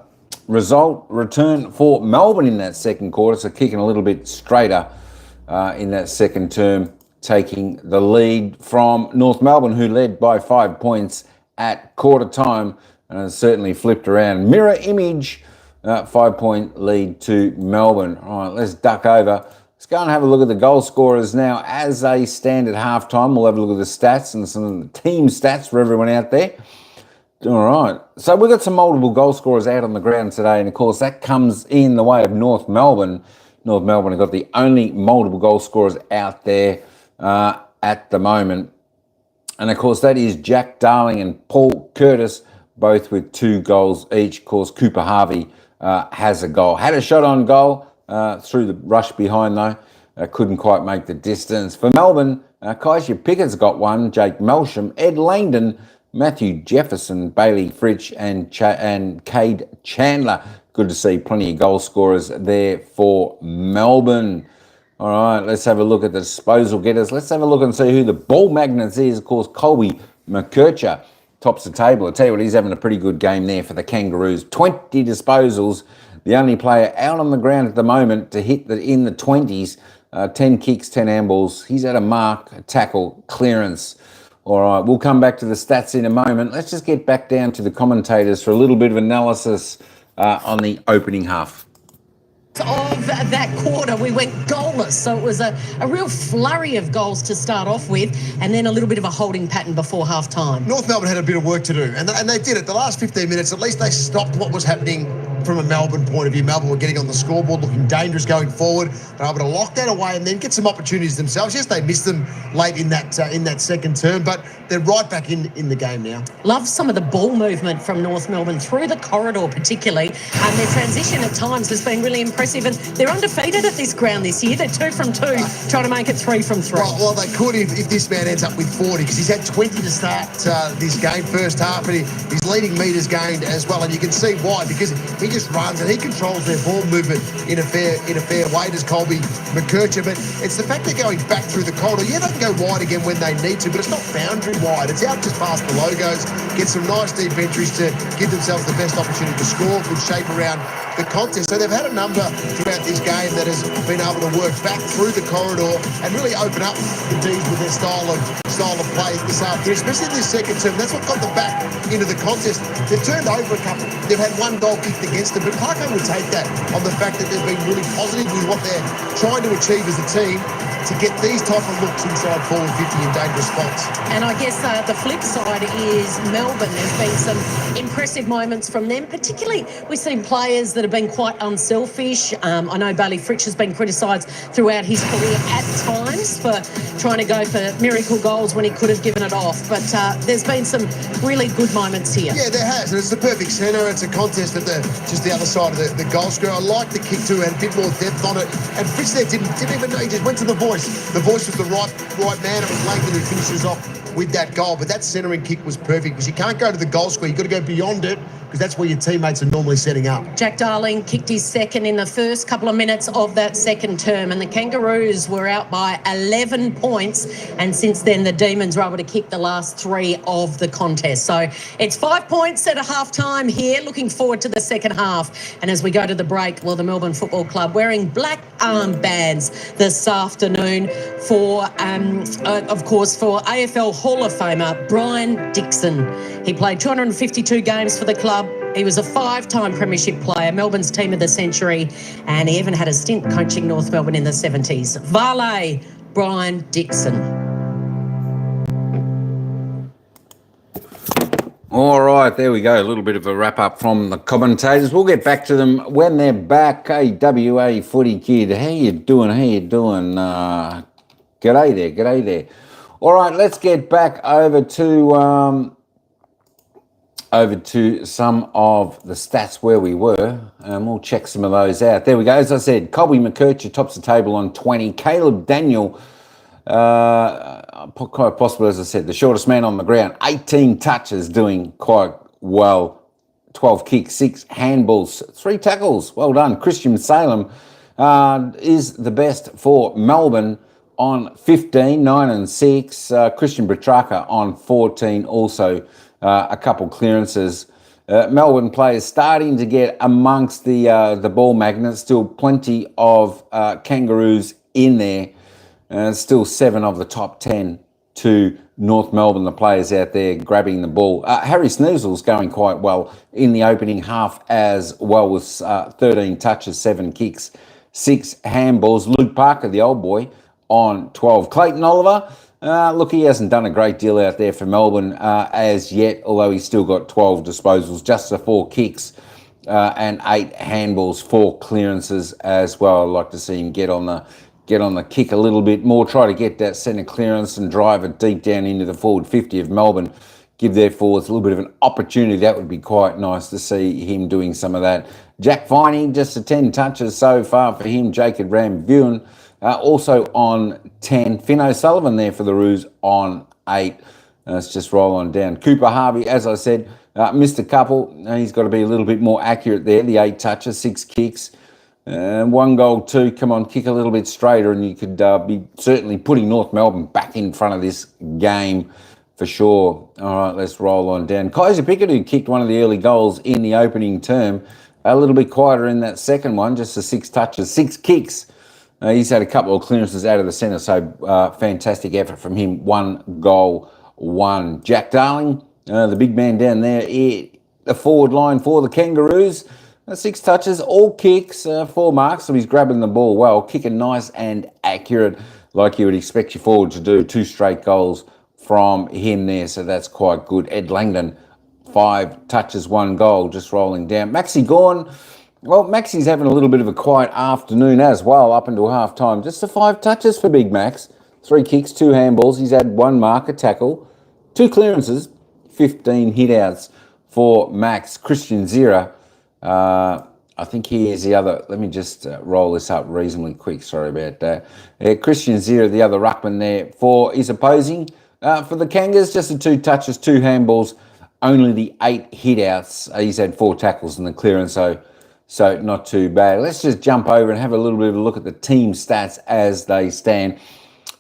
result return for Melbourne in that second quarter, so kicking a little bit straighter in that second term, taking the lead from North Melbourne, who led by 5 points at quarter time, and has certainly flipped around. Mirror image, 5-point lead to Melbourne. All right, let's duck over. Let's go and have a look at the goal scorers now as they stand at halftime. We'll have a look at the stats and some of the team stats for everyone out there. All right, so we've got some multiple goal scorers out on the ground today, and of course that comes in the way of North Melbourne. North Melbourne have got the only multiple goal scorers out there at the moment. And of course that is Jack Darling and Paul Curtis, both with 2 goals each. Of course, Cooper Harvey has a goal. Had a shot on goal through the rush behind though. Couldn't quite make the distance. For Melbourne, Kaisia Pickett's got 1, Jake Melsham, Ed Langdon, Matthew Jefferson, Bailey Fritsch and Cade Chandler. Good to see plenty of goal scorers there for Melbourne. All right, let's have a look at the disposal getters. Let's have a look and see who the ball magnets is. Of course, Colby McKercher tops the table. I tell you what, he's having a pretty good game there for the Kangaroos. 20 disposals. The only player out on the ground at the moment to hit in the 20s. 10 kicks, 10 handballs. He's had a mark, a tackle, clearance. All right, we'll come back to the stats in a moment. Let's just get back down to the commentators for a little bit of analysis on the opening half. Of that quarter, we went goalless, so it was a real flurry of goals to start off with, and then a little bit of a holding pattern before half time. North Melbourne had a bit of work to do, and they did it. The last 15 minutes, at least they stopped what was happening from a Melbourne point of view. Melbourne were getting on the scoreboard, looking dangerous going forward. They were able to lock that away and then get some opportunities themselves. Yes, they missed them late in that second term, but they're right back in the game now. Love some of the ball movement from North Melbourne through the corridor particularly, and their transition at times has been really impressive, and they're undefeated at this ground this year. They're 2 from 2, trying to make it 3 from 3. Well, they could if this man ends up with 40, because he's had 20 to start this game, first half, and he's leading metres gained as well, and you can see why, because he just runs and he controls their ball movement in a fair way, does Colby McKercher. But it's the fact they're going back through the corridor. Yeah, they can go wide again when they need to, but it's not boundary wide. It's out just past the logos, get some nice deep entries to give themselves the best opportunity to score, good shape around the contest. So they've had a number throughout this game that has been able to work back through the corridor and really open up the D's with their style of play this afternoon, especially in this second term. That's what got them back into the contest. They've turned over a couple. They've had 1 goal kicked against them, but Parker would take that on the fact that they've been really positive with what they're trying to achieve as a team to get these type of looks inside forward 50 in dangerous spots. And I guess the flip side is Melbourne. There's been some impressive moments from them, particularly we've seen players that have been quite unselfish. I know Bailey Fritsch has been criticised throughout his career at times for trying to go for miracle goals when he could have given it off. But there's been some really good moments here. Yeah, there has. And it's the perfect centre. It's a contest at just the other side of the goal square. I like the kick too, had a bit more depth on it. And Fritsch there didn't even know. He just went to the voice. The voice was the right man. It was Langdon who finishes off with that goal. But that centering kick was perfect, because you can't go to the goal square. You've got to go beyond it, because that's where your teammates are normally setting up. Jack Darling kicked his second in the first couple of minutes of that second term, and the Kangaroos were out by 11 points, and since then the Demons were able to kick the last 3 of the contest. So it's 5 points at a half-time here. Looking forward to the second half. And as we go to the break, well, the Melbourne Football Club wearing black armbands this afternoon for, of course, for AFL Hall of Famer Brian Dixon. He played 252 games for the club. He was a 5-time premiership player, Melbourne's team of the century, and he even had a stint coaching North Melbourne in the 70s. Vale, Brian Dixon. All right, there we go. A little bit of a wrap-up from the commentators. We'll get back to them when they're back. Hey, WA Footy Kid, how you doing? G'day there. All right, let's get back over to over to some of the stats where we were, and we'll check some of those out. There we go. As I said, Colby McKercher tops the table on 20. Caleb Daniel, quite possible, as I said, the shortest man on the ground. 18 touches, doing quite well. 12 kicks, 6 handballs, 3 tackles. Well done. Christian Salem is the best for Melbourne on 15, 9 and 6. Christian Petrarca on 14, also a couple clearances. Melbourne players starting to get amongst the ball magnets. Still plenty of Kangaroos in there. Still 7 of the top 10 to North Melbourne, the players out there grabbing the ball. Harry Sneasel's going quite well in the opening half as well, with 13 touches, 7 kicks, 6 handballs. Luke Parker, the old boy, on 12. Clayton Oliver, look, he hasn't done a great deal out there for Melbourne as yet, although he's still got 12 disposals, just the 4 kicks and 8 handballs, 4 clearances as well. I'd like to see him get on the kick a little bit more, try to get that centre clearance and drive it deep down into the forward 50 of Melbourne. Give their forwards a little bit of an opportunity. That would be quite nice to see him doing some of that. Jack Viney, just the 10 touches so far for him. Jacob Rambuan also on 10. Finn O'Sullivan there for the Roos on 8. Let's just roll on down. Cooper Harvey, as I said, missed a couple. He's got to be a little bit more accurate there. The 8 touches, 6 kicks. 1 goal, 2. Come on, kick a little bit straighter, and you could be certainly putting North Melbourne back in front of this game for sure. All right, let's roll on down. Kaiser Pickett, who kicked one of the early goals in the opening term, a little bit quieter in that second one, just the 6 touches, 6 kicks. He's had a couple of clearances out of the centre, so fantastic effort from him. 1 goal, 1. Jack Darling, the big man down there, the forward line for the Kangaroos. 6 touches, all kicks, 4 marks, so he's grabbing the ball well, kicking nice and accurate like you would expect your forward to do. 2 straight goals from him there, so that's quite good. Ed Langdon, 5 touches, 1 goal, just rolling down. Maxi Gawn, well, Maxi's having a little bit of a quiet afternoon as well, up until half-time. Just the 5 touches for Big Max. 3 kicks, 2 handballs. He's had 1 mark, a tackle, 2 clearances, 15 hit-outs for Max. Christian Zira, I think he is the other. Let me just roll this up reasonably quick. Sorry about that. Christian Zira, the other ruckman there for his opposing. For the Kangas, just the 2 touches, 2 handballs, only the 8 hit-outs. He's had 4 tackles in the clearance, so not too bad. Let's just jump over and have a little bit of a look at the team stats as they stand.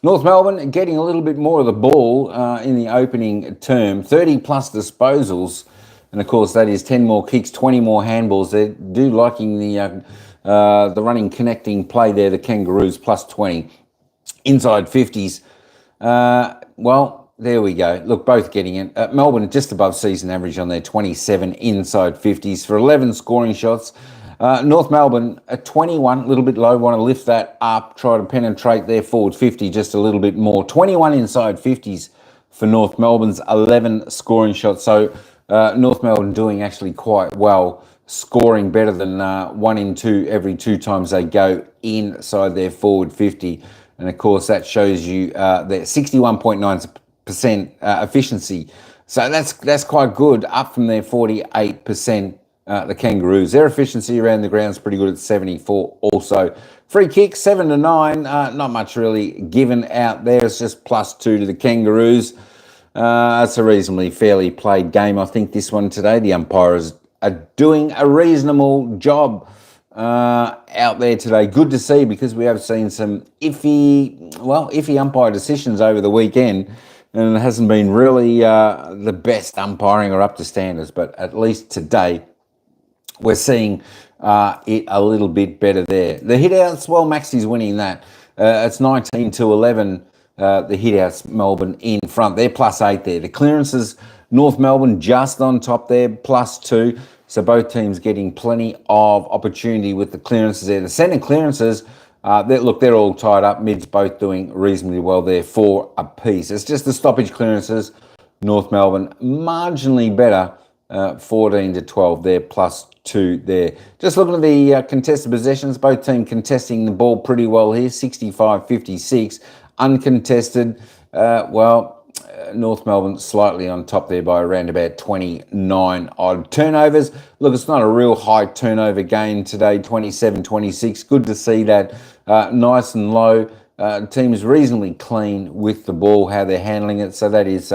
North Melbourne getting a little bit more of the ball in the opening term. 30-plus disposals. And, of course, that is 10 more kicks, 20 more handballs. They do liking the running, connecting play there, the Kangaroos, plus 20. Inside 50s. Well, there we go. Look, both getting it. Melbourne just above season average on their 27 inside 50s for 11 scoring shots. North Melbourne at 21, a little bit low. Want to lift that up, try to penetrate their forward 50 just a little bit more. 21 inside 50s for North Melbourne's 11 scoring shots. So North Melbourne doing actually quite well, scoring better than 1 in 2 every 2 times they go inside their forward 50. And, of course, that shows you their 61.9% efficiency. So that's quite good, up from their 48%, the Kangaroos. Their efficiency around the ground is pretty good at 74 also. Free kicks, 7 to 9. Not much really given out there. It's just plus 2 to the Kangaroos. It's a reasonably fairly played game, I think, this one today. The umpires are doing a reasonable job out there today. Good to see, because we have seen some iffy umpire decisions over the weekend, and it hasn't been really the best umpiring or up to standards, but at least today we're seeing it a little bit better there. The hit-outs, well, Maxi's winning that. It's 19 to 11. The hit-outs, Melbourne in front. They're plus 8 there. The clearances, North Melbourne just on top there, plus 2. So both teams getting plenty of opportunity with the clearances there. The centre clearances, they're all tied up. Mids both doing reasonably well there, 4 apiece. It's just the stoppage clearances. North Melbourne marginally better, 14 to 12 there, plus 2 there. Just looking at the contested possessions, both teams contesting the ball pretty well here, 65-56. Uncontested, North Melbourne slightly on top there by around about 29 odd turnovers. Look, it's not a real high turnover game today, 27-26. Good to see that. Nice and low. Team is reasonably clean with the ball, how they're handling it. So that is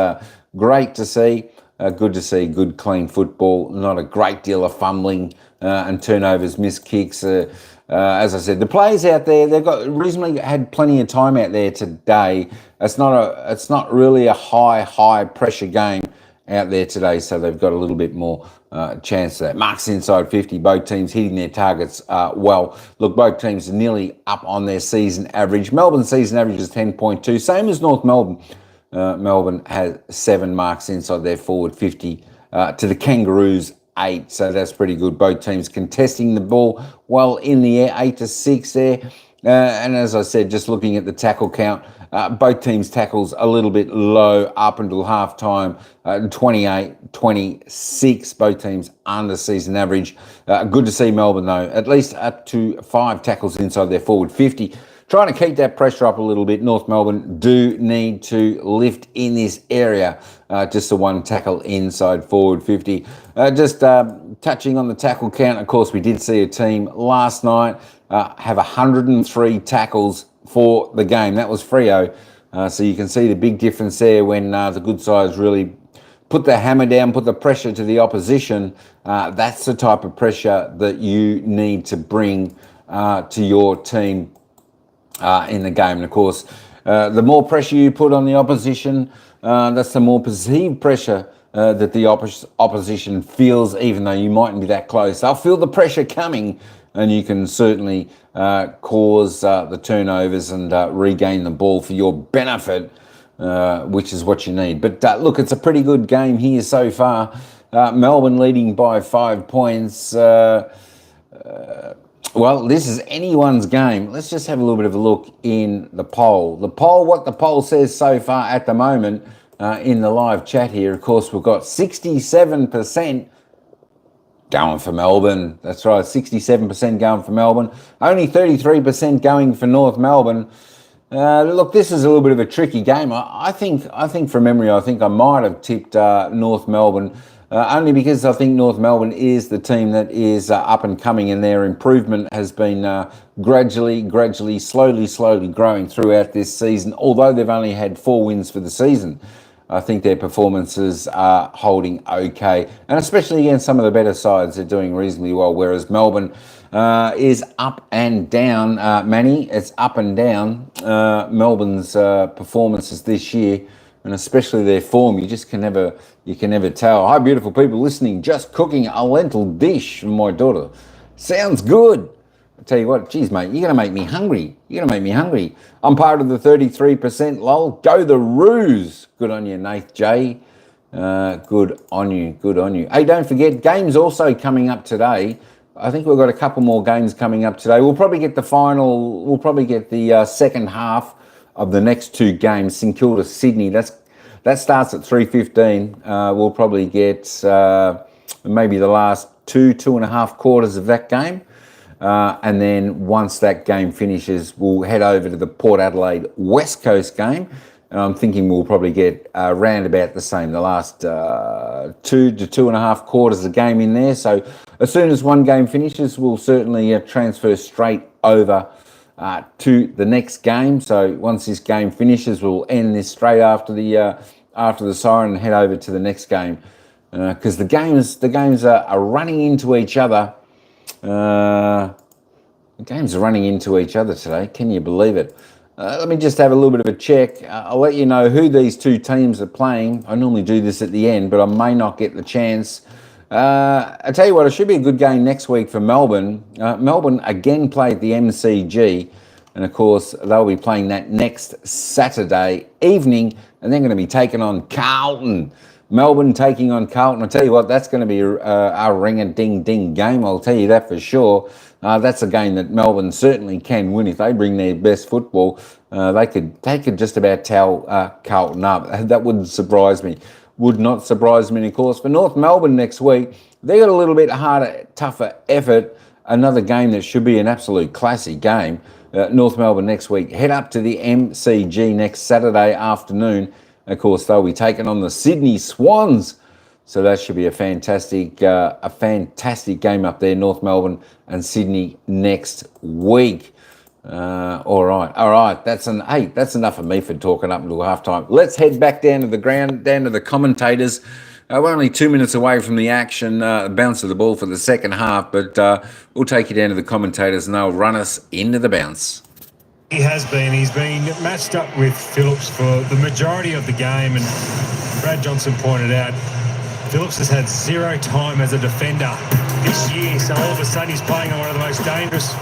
great to see. Good to see good, clean football. Not a great deal of fumbling and turnovers, missed kicks. As I said, the players out there, they've got reasonably had plenty of time out there today. It's not really a high pressure game out there today, so they've got a little bit more chance of that. Marks inside 50, both teams hitting their targets well. Look, both teams are nearly up on their season average. Melbourne's season average is 10.2, same as North Melbourne. Melbourne has 7 marks inside their forward 50 to the Kangaroos 8, so that's pretty good. Both teams contesting the ball well in the air, 8-6 there. And as I said, just looking at the tackle count, both teams' tackles a little bit low up until half time, 28-26. Both teams under season average. Good to see Melbourne, though, at least up to 5 tackles inside their forward 50. Trying to keep that pressure up a little bit. North Melbourne do need to lift in this area. Just the 1 tackle inside forward 50. Just touching on the tackle count, of course, we did see a team last night have 103 tackles for the game. That was Freo. So you can see the big difference there when the good sides really put the hammer down, put the pressure to the opposition. That's the type of pressure that you need to bring to your team in the game. And of course, the more pressure you put on the opposition, that's the more perceived pressure that the opposition feels, even though you mightn't be that close. They'll feel the pressure coming, and you can certainly cause the turnovers and regain the ball for your benefit, which is what you need. But look, it's a pretty good game here so far. Melbourne leading by 5 points. Well, this is anyone's game. Let's just have a little bit of a look in the poll. What the poll says so far at the moment in the live chat here, of course, we've got 67% going for Melbourne. That's right, 67% going for Melbourne. Only 33% going for North Melbourne. Look, this is a little bit of a tricky game. I think from memory, I think I might have tipped North Melbourne. Only because I think North Melbourne is the team that is up and coming, and their improvement has been gradually, slowly growing throughout this season. Although they've only had 4 wins for the season, I think their performances are holding okay. And especially against some of the better sides, they're doing reasonably well, whereas Melbourne is up and down. Manny, it's up and down. Melbourne's performances this year, and especially their form, you can never tell. Hi, beautiful people listening. Just cooking a lentil dish for my daughter. Sounds good. I tell you what, geez, mate, you're going to make me hungry. I'm part of the 33%, lol. Go the Roos. Good on you, Nath J. Good on you. Hey, don't forget, games also coming up today. I think we've got a couple more games coming up today. We'll probably get the second half of the next 2 games. St Kilda, Sydney. That starts at 3:15. We'll probably get maybe the last 2.5 quarters of that game. And then once that game finishes, we'll head over to the Port Adelaide West Coast game. And I'm thinking we'll probably get around about the same, the last 2 to 2.5 quarters of game in there. So as soon as one game finishes, we'll certainly transfer straight over to the next game. So once this game finishes, we'll end this straight after the siren and head over to the next game, because the games are running into each other. The games are running into each other today. Can you believe it? Let me just have a little bit of a check. I'll let you know who these 2 teams are playing. I normally do this at the end, but I may not get the chance. I tell you what, it should be a good game next week for Melbourne. Melbourne again play at the MCG, and of course they'll be playing that next Saturday evening, and they're going to be taking on Carlton. Melbourne taking on Carlton. I tell you what, that's going to be a ring-a-ding-ding game. I'll tell you that for sure. That's a game that Melbourne certainly can win if they bring their best football. They could just about towel Carlton up. That wouldn't surprise me. Would not surprise me, of course. For North Melbourne next week, they got a little bit harder, tougher effort. Another game that should be an absolute classic game. North Melbourne next week head up to the MCG next Saturday afternoon. Of course, they'll be taking on the Sydney Swans. So that should be a fantastic game up there, North Melbourne and Sydney next week. All right. That's enough of me for talking up until halftime. Let's head back down to the ground, down to the commentators. We're only 2 minutes away from the action, bounce of the ball for the second half, but we'll take you down to the commentators and they'll run us into the bounce. He's been matched up with Phillips for the majority of the game, and Brad Johnson pointed out Phillips has had zero time as a defender this year, so all of a sudden he's playing on one of the most dangerous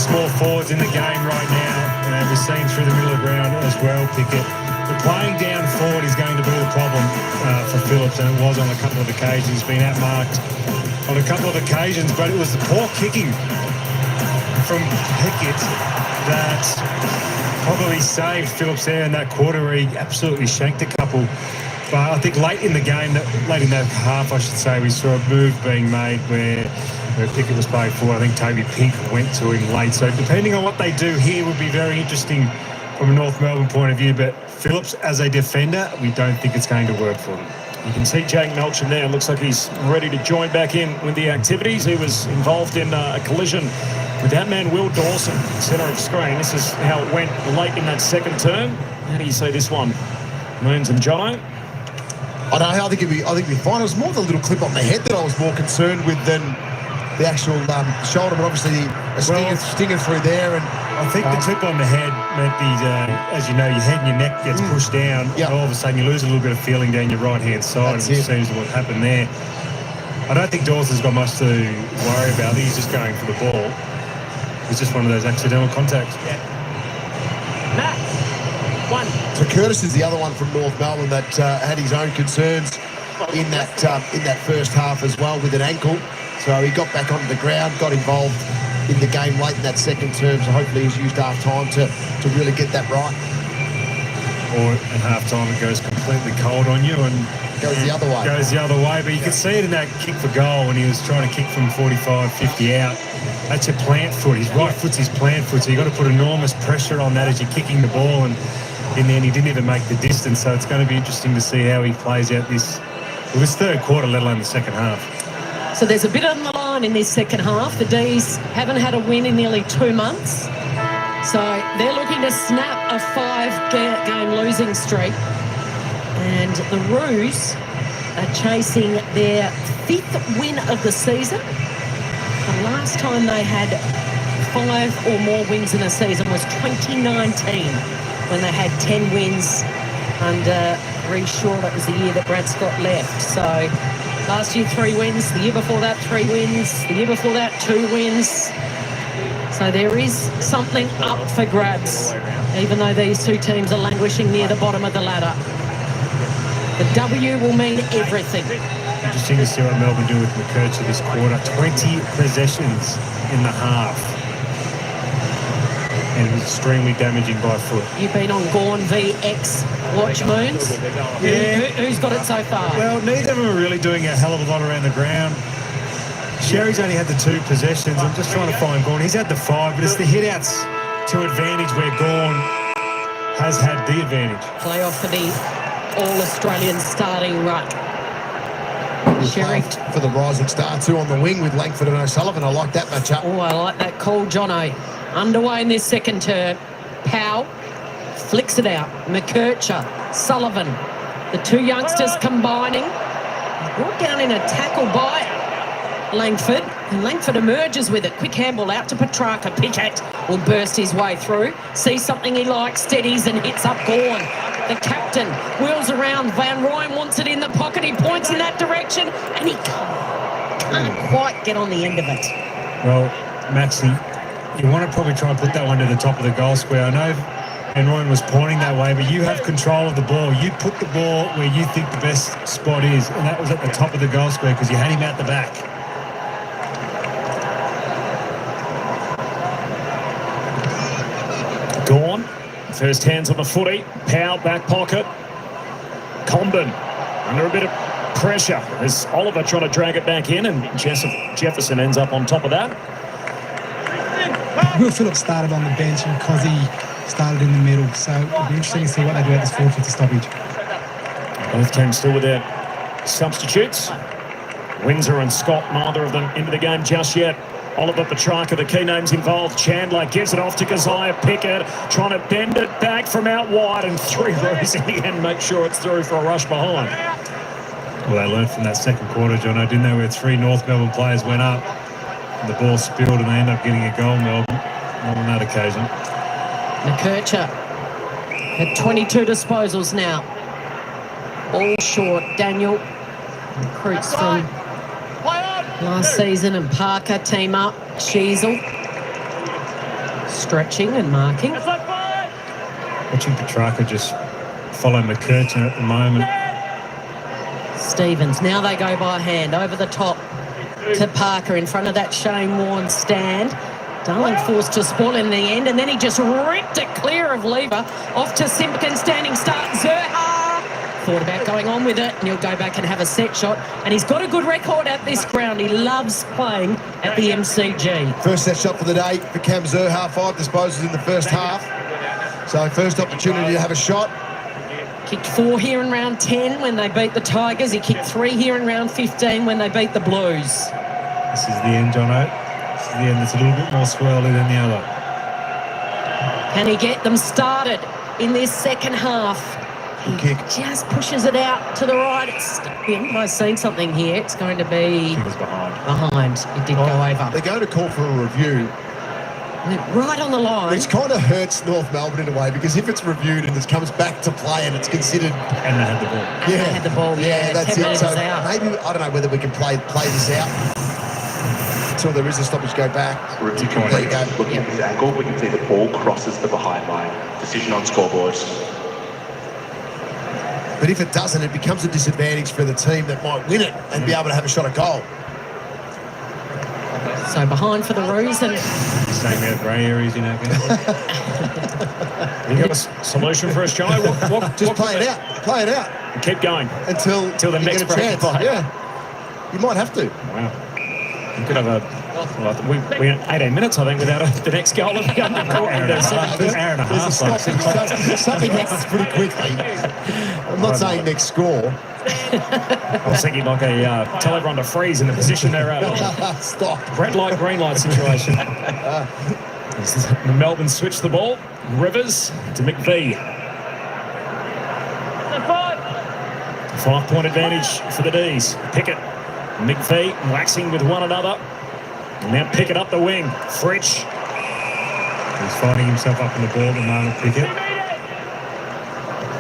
small forwards in the game right now, and we're seeing through the middle of the ground as well, Pickett. The playing down forward is going to be the problem for Phillips, and it was on a couple of occasions. He's been outmarked on a couple of occasions, but it was the poor kicking from Pickett that probably saved Phillips there in that quarter where he absolutely shanked a couple. But I think late in the game, late in that half, I should say, we saw a move being made where Pickett was playing forward. I think Toby Pink went to him late. So depending on what they do here would be very interesting from a North Melbourne point of view. But Phillips as a defender, we don't think it's going to work for them. You can see Jake Melchin there. Looks like he's ready to join back in with the activities. He was involved in a collision with that man, Will Dawson, centre of screen. This is how it went late in that second term. How do you see this one, Moons and Jono? I don't know. I think it'd be fine. It was more the little clip on the head that I was more concerned with than the actual shoulder, but obviously a stinger through there. And I think the clip on the head meant as you know, your head and your neck gets pushed down, and all of a sudden you lose a little bit of feeling down your right-hand side, and it seems to what happened there. I don't think Dawson's got much to worry about. He's just going for the ball. It's just one of those accidental contacts. Matt, one. So Curtis is the other one from North Melbourne that had his own concerns in that first half as well with an ankle. So he got back onto the ground, got involved in the game late in that second term. So hopefully he's used half time to really get that right. Or at half time it goes completely cold on you and goes the other way. But you could see it in that kick for goal when he was trying to kick from 45, 50 out. That's your plant foot. His right foot's his plant foot. So you've got to put enormous pressure on that as you're kicking the ball. And in the end, he didn't even make the distance. So it's going to be interesting to see how he plays out this third quarter, let alone the second half. So there's a bit on the line in this second half. The D's haven't had a win in nearly 2 months. So they're looking to snap a 5-game losing streak. And the Roos are chasing their 5th win of the season. The last time they had 5 or more wins in a season was 2019, when they had 10 wins under Reece Shaw. That was the year that Brad Scott left. So last year 3 wins, the year before that 3 wins, the year before that 2 wins. So there is something up for grabs, even though these two teams are languishing near the bottom of the ladder. The W will mean everything. Interesting to see what Melbourne do with McKercher this quarter. 20 possessions in the half. And extremely damaging by foot. You've been on Gorn v X watch, Moons. Yeah. Who's got it so far? Well, neither of them are really doing a hell of a lot around the ground. Sherry's only had the 2 possessions. I'm just trying to find Gorn. He's had the 5, but it's the hit-outs to advantage where Gorn has had the advantage. Playoff for the All-Australian starting ruck. Sherry. For the rising star too on the wing with Langford and O'Sullivan. I like that matchup. Oh, I like that call, Jono. Underway in this second term. Powell flicks it out. McKercher, Sullivan. The 2 youngsters combining. Brought down in a tackle by Langford. And Langford emerges with it. Quick handball out to Petrarca. Pickett will burst his way through. Sees something he likes, steadies and hits up Gorn. The captain wheels around. Van Rooyen wants it in the pocket. He points in that direction and he can't quite get on the end of it. Well, Maxie, you want to probably try and put that one to the top of the goal square. I know Van Rooyen was pointing that way, but you have control of the ball. You put the ball where you think the best spot is, and that was at the top of the goal square because you had him out the back. Gorn, first hands on the footy. Powell, back pocket. Comben under a bit of pressure as Oliver trying to drag it back in, and Jefferson ends up on top of that. Will Phillips started on the bench and Cozzy started in the middle, so it'll be interesting to see what they do at this 450 stoppage. Both teams still with their substitutes. Windsor and Scott, neither of them into the game just yet. Oliver Petrarca, the key names involved. Chandler gives it off to Keziah Pickett, trying to bend it back from out wide, and 3 rows in the end make sure it's through for a rush behind. Well, they learned from that second quarter, Jono, didn't they, where 3 North Melbourne players went up and the ball spilled and they end up getting a goal, Melbourne, not on that occasion. McKercher at 22 disposals now. All short. Daniel, recruits from last season, and Parker team up. Sheasel stretching and marking. Watching Petrarca just follow McKercher at the moment. Stevens, now they go by hand over the top to Parker in front of that Shane Warne stand. Darling forced to spoil in the end, and then he just ripped it clear of Lever. Off to Simpkin, standing start. Zerha thought about going on with it, and he'll go back and have a set shot. And he's got a good record at this ground. He loves playing at the MCG. First set shot for the day for Cam Zerha, 5 disposals in the first half. So first opportunity to have a shot. Kicked 4 here in round 10 when they beat the Tigers. He kicked 3 here in round 15 when they beat the Blues. This is the end, Jono. This is the end. It's a little bit more swirly than the other. Can he get them started in this second half? Good kick. Just pushes it out to the right. I've seen something here. It's going to be It was behind. behind. It did go over. They're going to call for a review, Went right on the line. which kind of hurts North Melbourne in a way, because if it's reviewed and it comes back to play and it's considered... And they had the ball. And they had the ball. Yeah, that's 10 it. metres So out. maybe, I don't know whether we can play this out until there is a stoppage, go back. Review complete. Looking at this angle, we can see the ball crosses the behind line. Decision on scoreboard. But if it doesn't, it becomes a disadvantage for the team that might win it and be able to have a shot at goal. So behind for the Roos, and Same out grey areas, you know. You got a solution for us, Joe? Just play it out. Play it out And keep going. until the you next get a break chance. play. Yeah, you might have to. Wow. You could have we went 18 minutes, I think, without the next goal. Hour and a half. There's a stoppage. Something happens pretty quickly. I'm not saying next score. I was thinking like a tell everyone to freeze in the position they're at. Stop. Red light, green light situation. Melbourne switched the ball. Rivers to McVee. 5-point advantage for the D's. Pickett, McVee waxing with one another. And now Pickett up the wing. Fritsch. He's finding himself up in the ball at the moment, Pickett.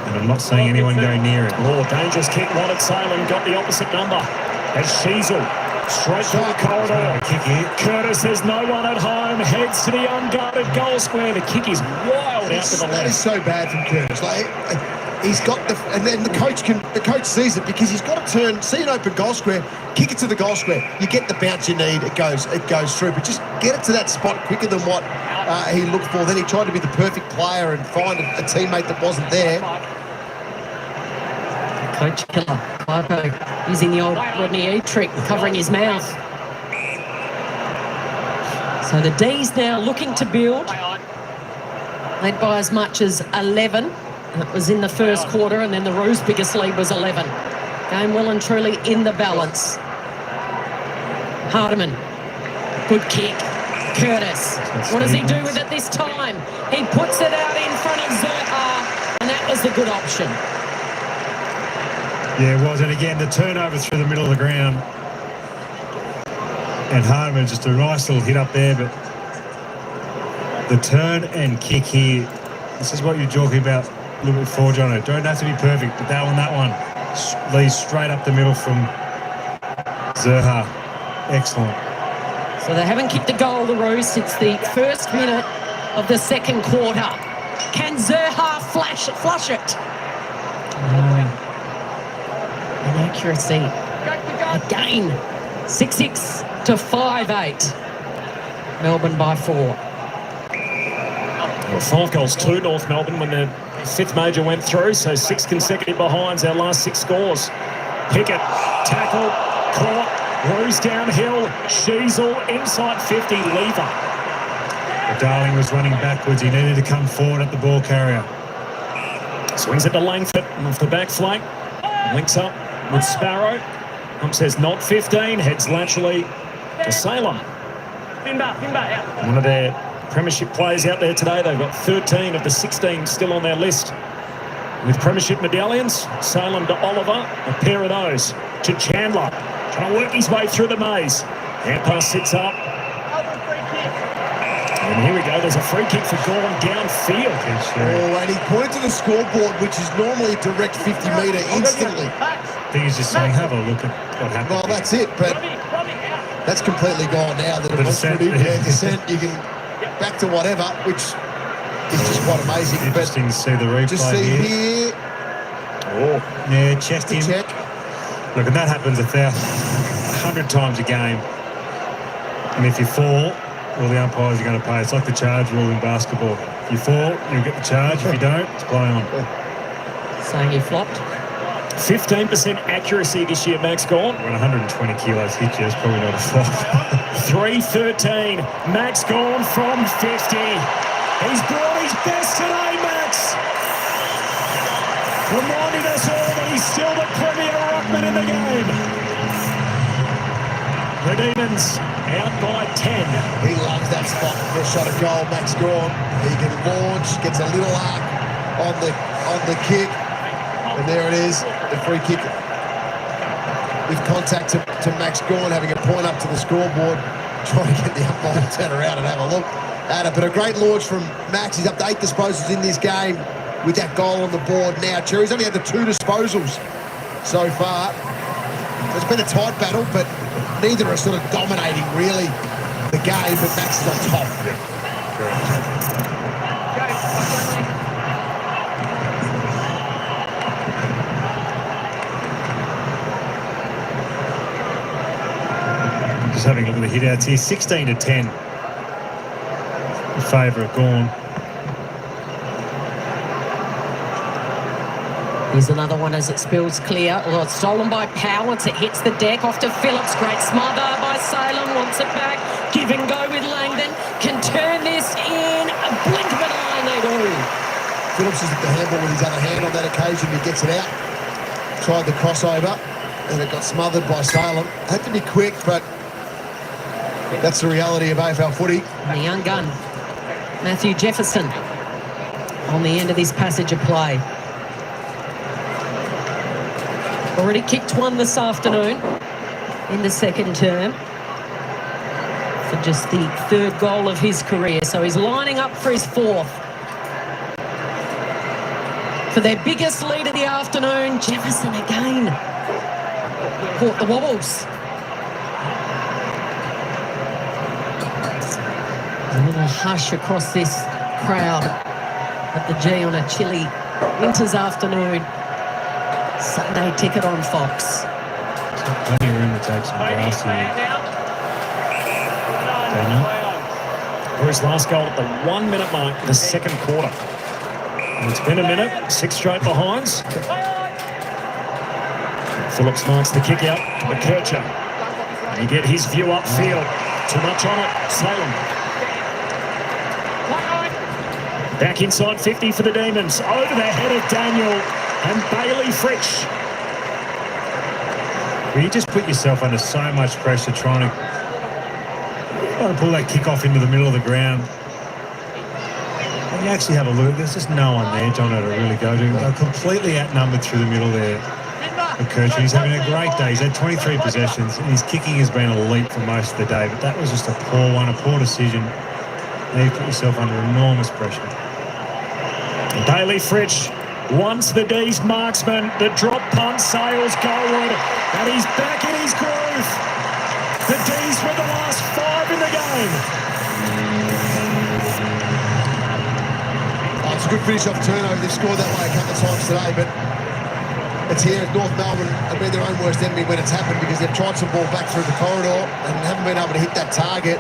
And I'm not seeing anyone go near it. Oh, dangerous kick. Wanted Salem. Got the opposite number. As Sheasel straight through the corridor. Kick here. Curtis, there's no one at home. Heads to the unguarded goal square. The kick is wild out to the That is left. so bad from Curtis. Like, he's got and then the coach sees it, because he's got to turn, see an open goal square, kick it to the goal square. You get the bounce you need. It goes through, but just get it to that spot quicker than what he looked for. Then he tried to be the perfect player and find a teammate that wasn't there. Coach Killer, Clarko, using the old Rodney E trick, covering his mouth. So the D's now looking to build, led by as much as 11. That was in the first quarter, and then the Roos' biggest lead was 11. Game well and truly in the balance. Hardiman, good kick. Curtis, what does he do with it this time? He puts it out in front of Zerha, and that was the good option. Yeah, it was. And again, the turnover through the middle of the ground. And Hardiman, just a nice little hit up there, but the turn and kick here, this is what you're talking about a little bit before, John. It don't have to be perfect, but that one leads straight up the middle from Zerha. Excellent. So they haven't kicked a goal, the Roos, since the first minute of the second quarter. Can Zerha flush it? Inaccuracy. Again. 6-6 to 5-8. Melbourne by 4. Well, 5 goals to North Melbourne when the 5th major went through, so 6 consecutive behinds, our last 6 scores. Pickett, tackle, caught, Roos downhill, Sheasel, inside 50, Lever. Darling was running backwards. He needed to come forward at the ball carrier. Swings it to Langford off the back flank. Links up with Sparrow. Says not 15, heads laterally to Salem. One of their premiership players out there today. They've got 13 of the 16 still on their list with premiership medallions. Salem to Oliver, a pair of those to Chandler, trying to work his way through the maze. Hand pass sits up. And here we go, there's a free kick for Gorn downfield. Oh, and he pointed to the scoreboard, which is normally a direct 50-metre instantly. I think he's just saying, have a look at what happened. Well, that's it, but that's completely gone now. That The descent. Descent, you can back to whatever, which is just quite amazing. Interesting to see the replay just see here. Oh, yeah, chest him. Check. Look, and that happens 100 times a game. And if you fall, all the umpires are going to pay. It's like the charge rule in basketball. If you fall, you'll get the charge. If you don't, it's play on. Saying he flopped. 15% accuracy this year, Max Gorn. When 120 kilos hit you, it's probably not a flop. 3-13. Max Gorn from 50. He's brought his best today, Max. Reminding us all that he's still the premier ruckman in the game. The Demons out by 10. He loves that spot for a shot of goal, Max Gorn. He can launch, gets a little arc on the kick. And there it is, the free kick with contact to Max Gorn, having a point up to the scoreboard, trying to get the umpire to turn around and have a look at it. But a great launch from Max. He's up to 8 disposals in this game with that goal on the board now. Cherry's only had the 2 disposals so far. It's been a tight battle, but neither are sort of dominating, really, the game, but Max is on top. Just having a look at the hit-outs here. 16-10 in favour of Gorn. Here's another one as it spills clear. Well, it's stolen by Powers. It hits the deck off to Phillips. Great smother by Salem. Wants it back. Give and go with Langdon. Can turn this in a blink of an eye. They do. Phillips is at the handball with his other hand on that occasion. He gets it out. Tried the crossover, and it got smothered by Salem. Had to be quick, but that's the reality of AFL footy. And the young gun, Matthew Jefferson, on the end of this passage of play. Already kicked one this afternoon in the second term for just the 3rd goal of his career. So he's lining up for his 4th. For their biggest lead of the afternoon, Jefferson again caught the wobbles. A little hush across this crowd at the G on a chilly winter's afternoon. Sunday ticket on Fox. Plenty of room to take some grass here. Daniel. Bruce last goal at the 1 minute mark, the second quarter. And it's been a minute, 6 straight behinds. Phillips marks the kick out, McKercher. You get his view upfield. Too much on it, Salem. Back inside 50 for the Demons. Over the head of Daniel and Bailey Fritsch. Well, you just put yourself under so much pressure trying to pull that kick off into the middle of the ground. And you actually have a look, there's just no one there, Jono, to really go to. They're completely outnumbered through the middle there. McKercher, he's having a great day. He's had 23 possessions, and his kicking has been elite for most of the day, but that was just a poor one, a poor decision. Now you put yourself under enormous pressure. Bailey Fritsch, once the D's marksman, the drop punt sails goalward, and he's back in his groove. The D's were the last 5 in the game. Oh, it's a good finish off turnover. They've scored that way a couple of times today, but it's here at North Melbourne. They've been their own worst enemy when it's happened because they've tried some ball back through the corridor and haven't been able to hit that target.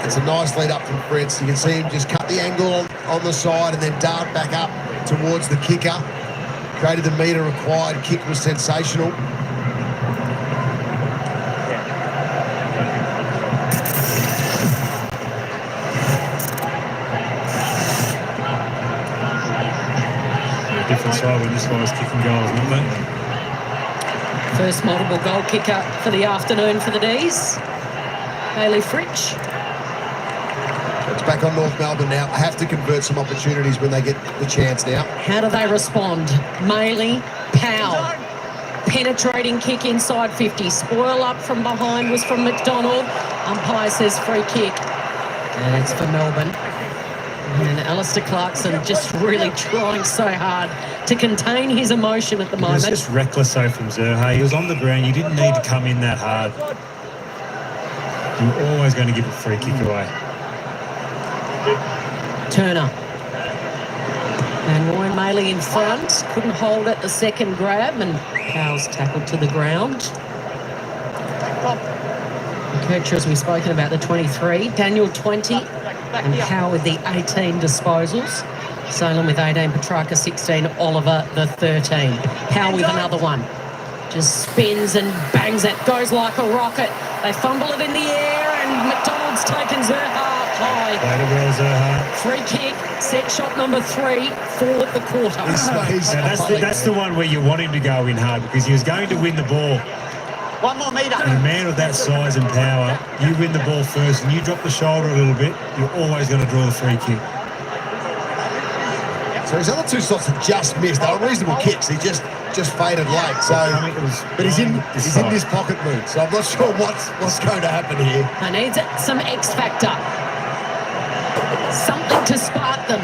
It's a nice lead up from Fritz. You can see him just cut the angle on the side and then dart back up towards the kicker. Created the metre required. Kick was sensational. left-hand side when this guy was kicking goals, weren't they? First multiple goal kicker for the afternoon for the D's. Bailey Fritsch. It's back on North Melbourne now. Have to convert some opportunities when they get the chance now. How do they respond? Maley, Powell. Penetrating kick inside 50. Spoil up from behind was from McDonald. Umpire says free kick. And it's for Melbourne. And Alistair Clarkson just really trying so hard to contain his emotion at the moment. It was just reckless though from Zerha. He was on the ground. You didn't need to come in that hard. You're always going to give a free kick away. Turner. And Roy Maley in front. Couldn't hold it the second grab. And Powell's tackled to the ground. Kircher, as we've spoken about, the 23. Daniel 20. And Powell with the 18 disposals. Salem with 18. Petrarca 16. Oliver the 13. Powell with another one. Just spins and bangs it. Goes like a rocket. They fumble it in the air. And McDonald's taken Zerha high. Played it well, Zerha. Free kick, set shot number 3 for the quarter. That's the one where you want him to go in hard because he was going to win the ball. 1 more metre. And a man of that size and power, you win the ball first and you drop the shoulder a little bit, you're always going to draw the free kick. So his other 2 shots have just missed. They were reasonable kicks. He just faded late. So, but he's in this pocket mood. So I'm not sure what's going to happen here. They need some X factor. Something to spark them.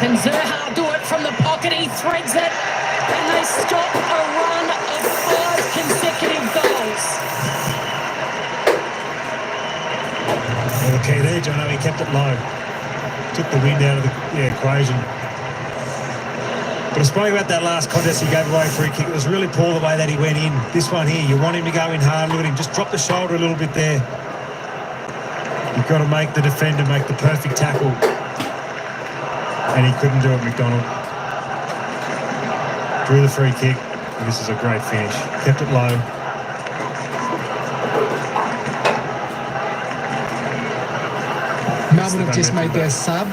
Can Zerha do it from the pocket? He threads it. And they stop a run of 5 consecutive goals. Well, the key there, John, he kept it low. Took the wind out of the equation. But I spoke about that last contest he gave away a free kick. It was really poor the way that he went in. This one here, you want him to go in hard. Look at him, just drop the shoulder a little bit there. You've got to make the defender make the perfect tackle. And he couldn't do it, McDonald. Drew the free kick. And this is a great finish. Kept it low. Melbourne have just made their sub.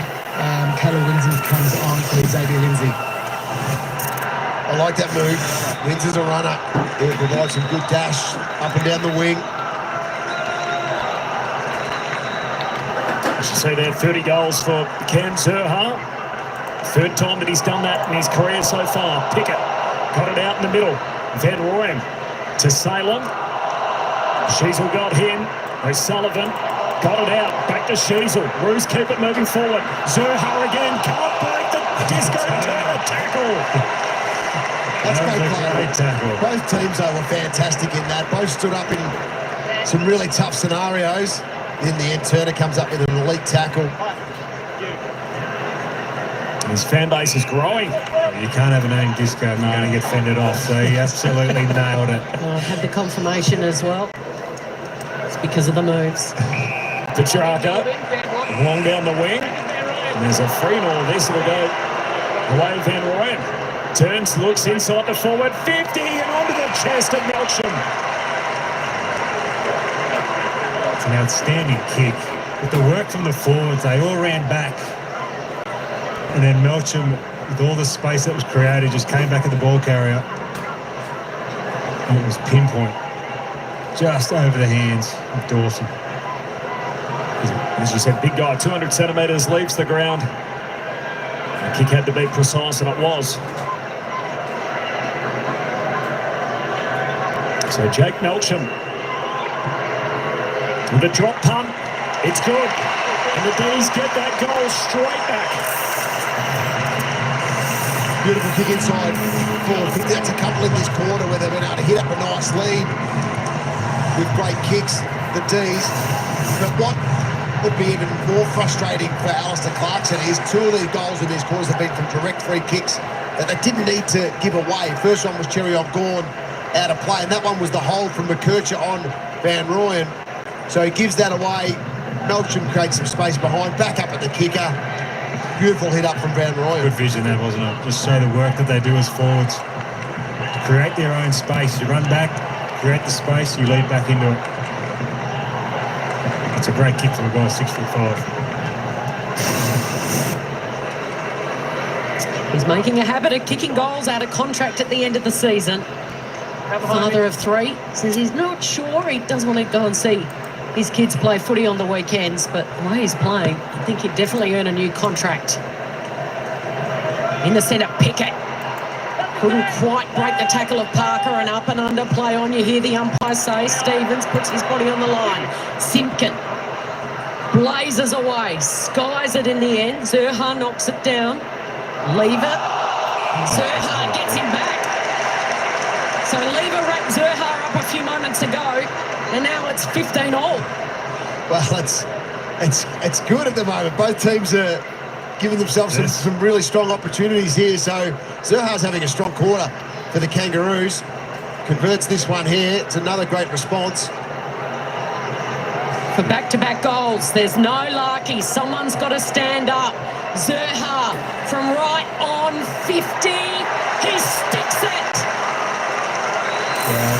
Caleb Lindsay comes on for Xavier Lindsay. I like that move. Wins as a runner. He'll provide some good dash up and down the wing. As you see there, 30 goals for Cam Zerha. Third time that he's done that in his career so far. Pickett got it out in the middle. Van Rooyen to Salem. Sheasel got him. O'Sullivan got it out. Back to Sheasel. Roos keep it moving forward. Zerha again. Can't break the disco Turner tackle. That's great tackle. Both teams, though, were fantastic in that. Both stood up in some really tough scenarios. In the end, Turner comes up with an elite tackle. His fan base is growing. You can't have a name disco if you're going to get fended off, so he absolutely nailed it. Well, I've had the confirmation as well. It's because of the moves. Petrarca, long down the wing. And there's a free ball. This will go away Van Rooyen. Turns, looks inside the forward 50 and onto the chest of Melcham. It's an outstanding kick. With the work from the forwards, they all ran back. And then Melcham, with all the space that was created, just came back at the ball carrier. And it was pinpoint. Just over the hands of Dawson. As you said, big guy, 200 centimetres, leaves the ground. The kick had to be precise, and it was. So Jake Melcham with a drop punt. It's good. And the D's get that goal straight back. Beautiful kick inside forward. I think that's a couple in this quarter where they've been able to hit up a nice lead with great kicks, the D's. But what would be even more frustrating for Alistair Clarkson is 2 of the goals in these quarters have been from direct free kicks that they didn't need to give away. First one was Cherry O'Gorn out of play, and that one was the hold from McKercher on Van Rooyen. So he gives that away. Melcham creates some space behind, back up at the kicker. Beautiful hit up from Van Rooyen. Good vision that, wasn't it? Just show the work that they do as forwards. To create their own space. You run back, create the space, you lead back into it. It's a great kick from a guy 6'5". He's making a habit of kicking goals out of contract at the end of the season. Father of 3 says he's not sure. He does want to go and see his kids play footy on the weekends, but the way he's playing, I think he'd definitely earn a new contract. In the centre, Pickett. Couldn't quite break the tackle of Parker, and up and under play on. You hear the umpire say. Stevens puts his body on the line. Simpkin blazes away, skies it in the end. Zurhaar knocks it down. Lever. Zurhaar gets him back. So Lever wrapped Zurhaar up a few moments ago, and now it's 15-all. Well, it's good at the moment. Both teams are giving themselves some really strong opportunities here. So Zurhaar's having a strong quarter for the Kangaroos. Converts this one here. It's another great response. For back-to-back goals, there's no Larky. Someone's got to stand up. Zurhaar from right on 50. He sticks it. Yeah.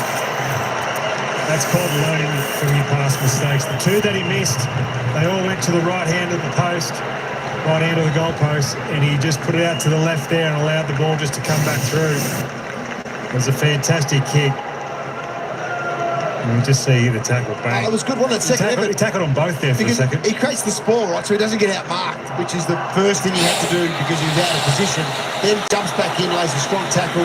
That's called learning from your past mistakes. The 2 that he missed, they all went to the right hand of the post, right hand of the goal post, and he just put it out to the left there and allowed the ball just to come back through. It was a fantastic kick. And we just see the tackle bang. Oh, it was good, wasn't it? Second he tackled on both there for a second. He creates the sprawl, right, so he doesn't get outmarked, which is the first thing he had to do because he was out of position. Then jumps back in, lays a strong tackle.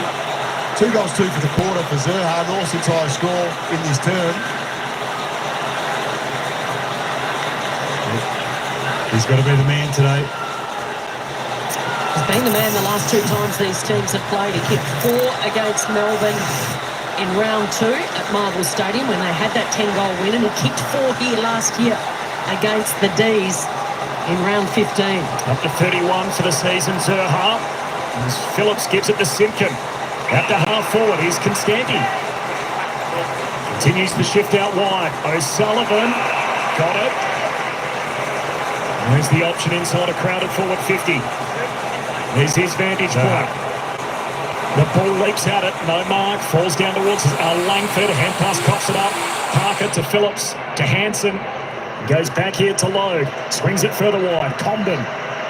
2 goals, 2 for the quarter for Zurhaar. North's entire score in this term. He's got to be the man today. He's been the man the last 2 times these teams have played. He kicked 4 against Melbourne in round 2 at Marvel Stadium when they had that 10-goal win, and he kicked 4 here last year against the D's in round 15. Up to 31 for the season, Zurhaar. As Phillips gives it to Simpkin. Out to half forward, here's Constanti. Continues the shift out wide. O'Sullivan got it. There's the option inside a crowded forward 50. There's his vantage point. The ball leaps at it, no mark, falls down towards Langford. Hand pass coughs it up. Parker to Phillips, to Hansen. Goes back here to Logue. Swings it further wide. Comben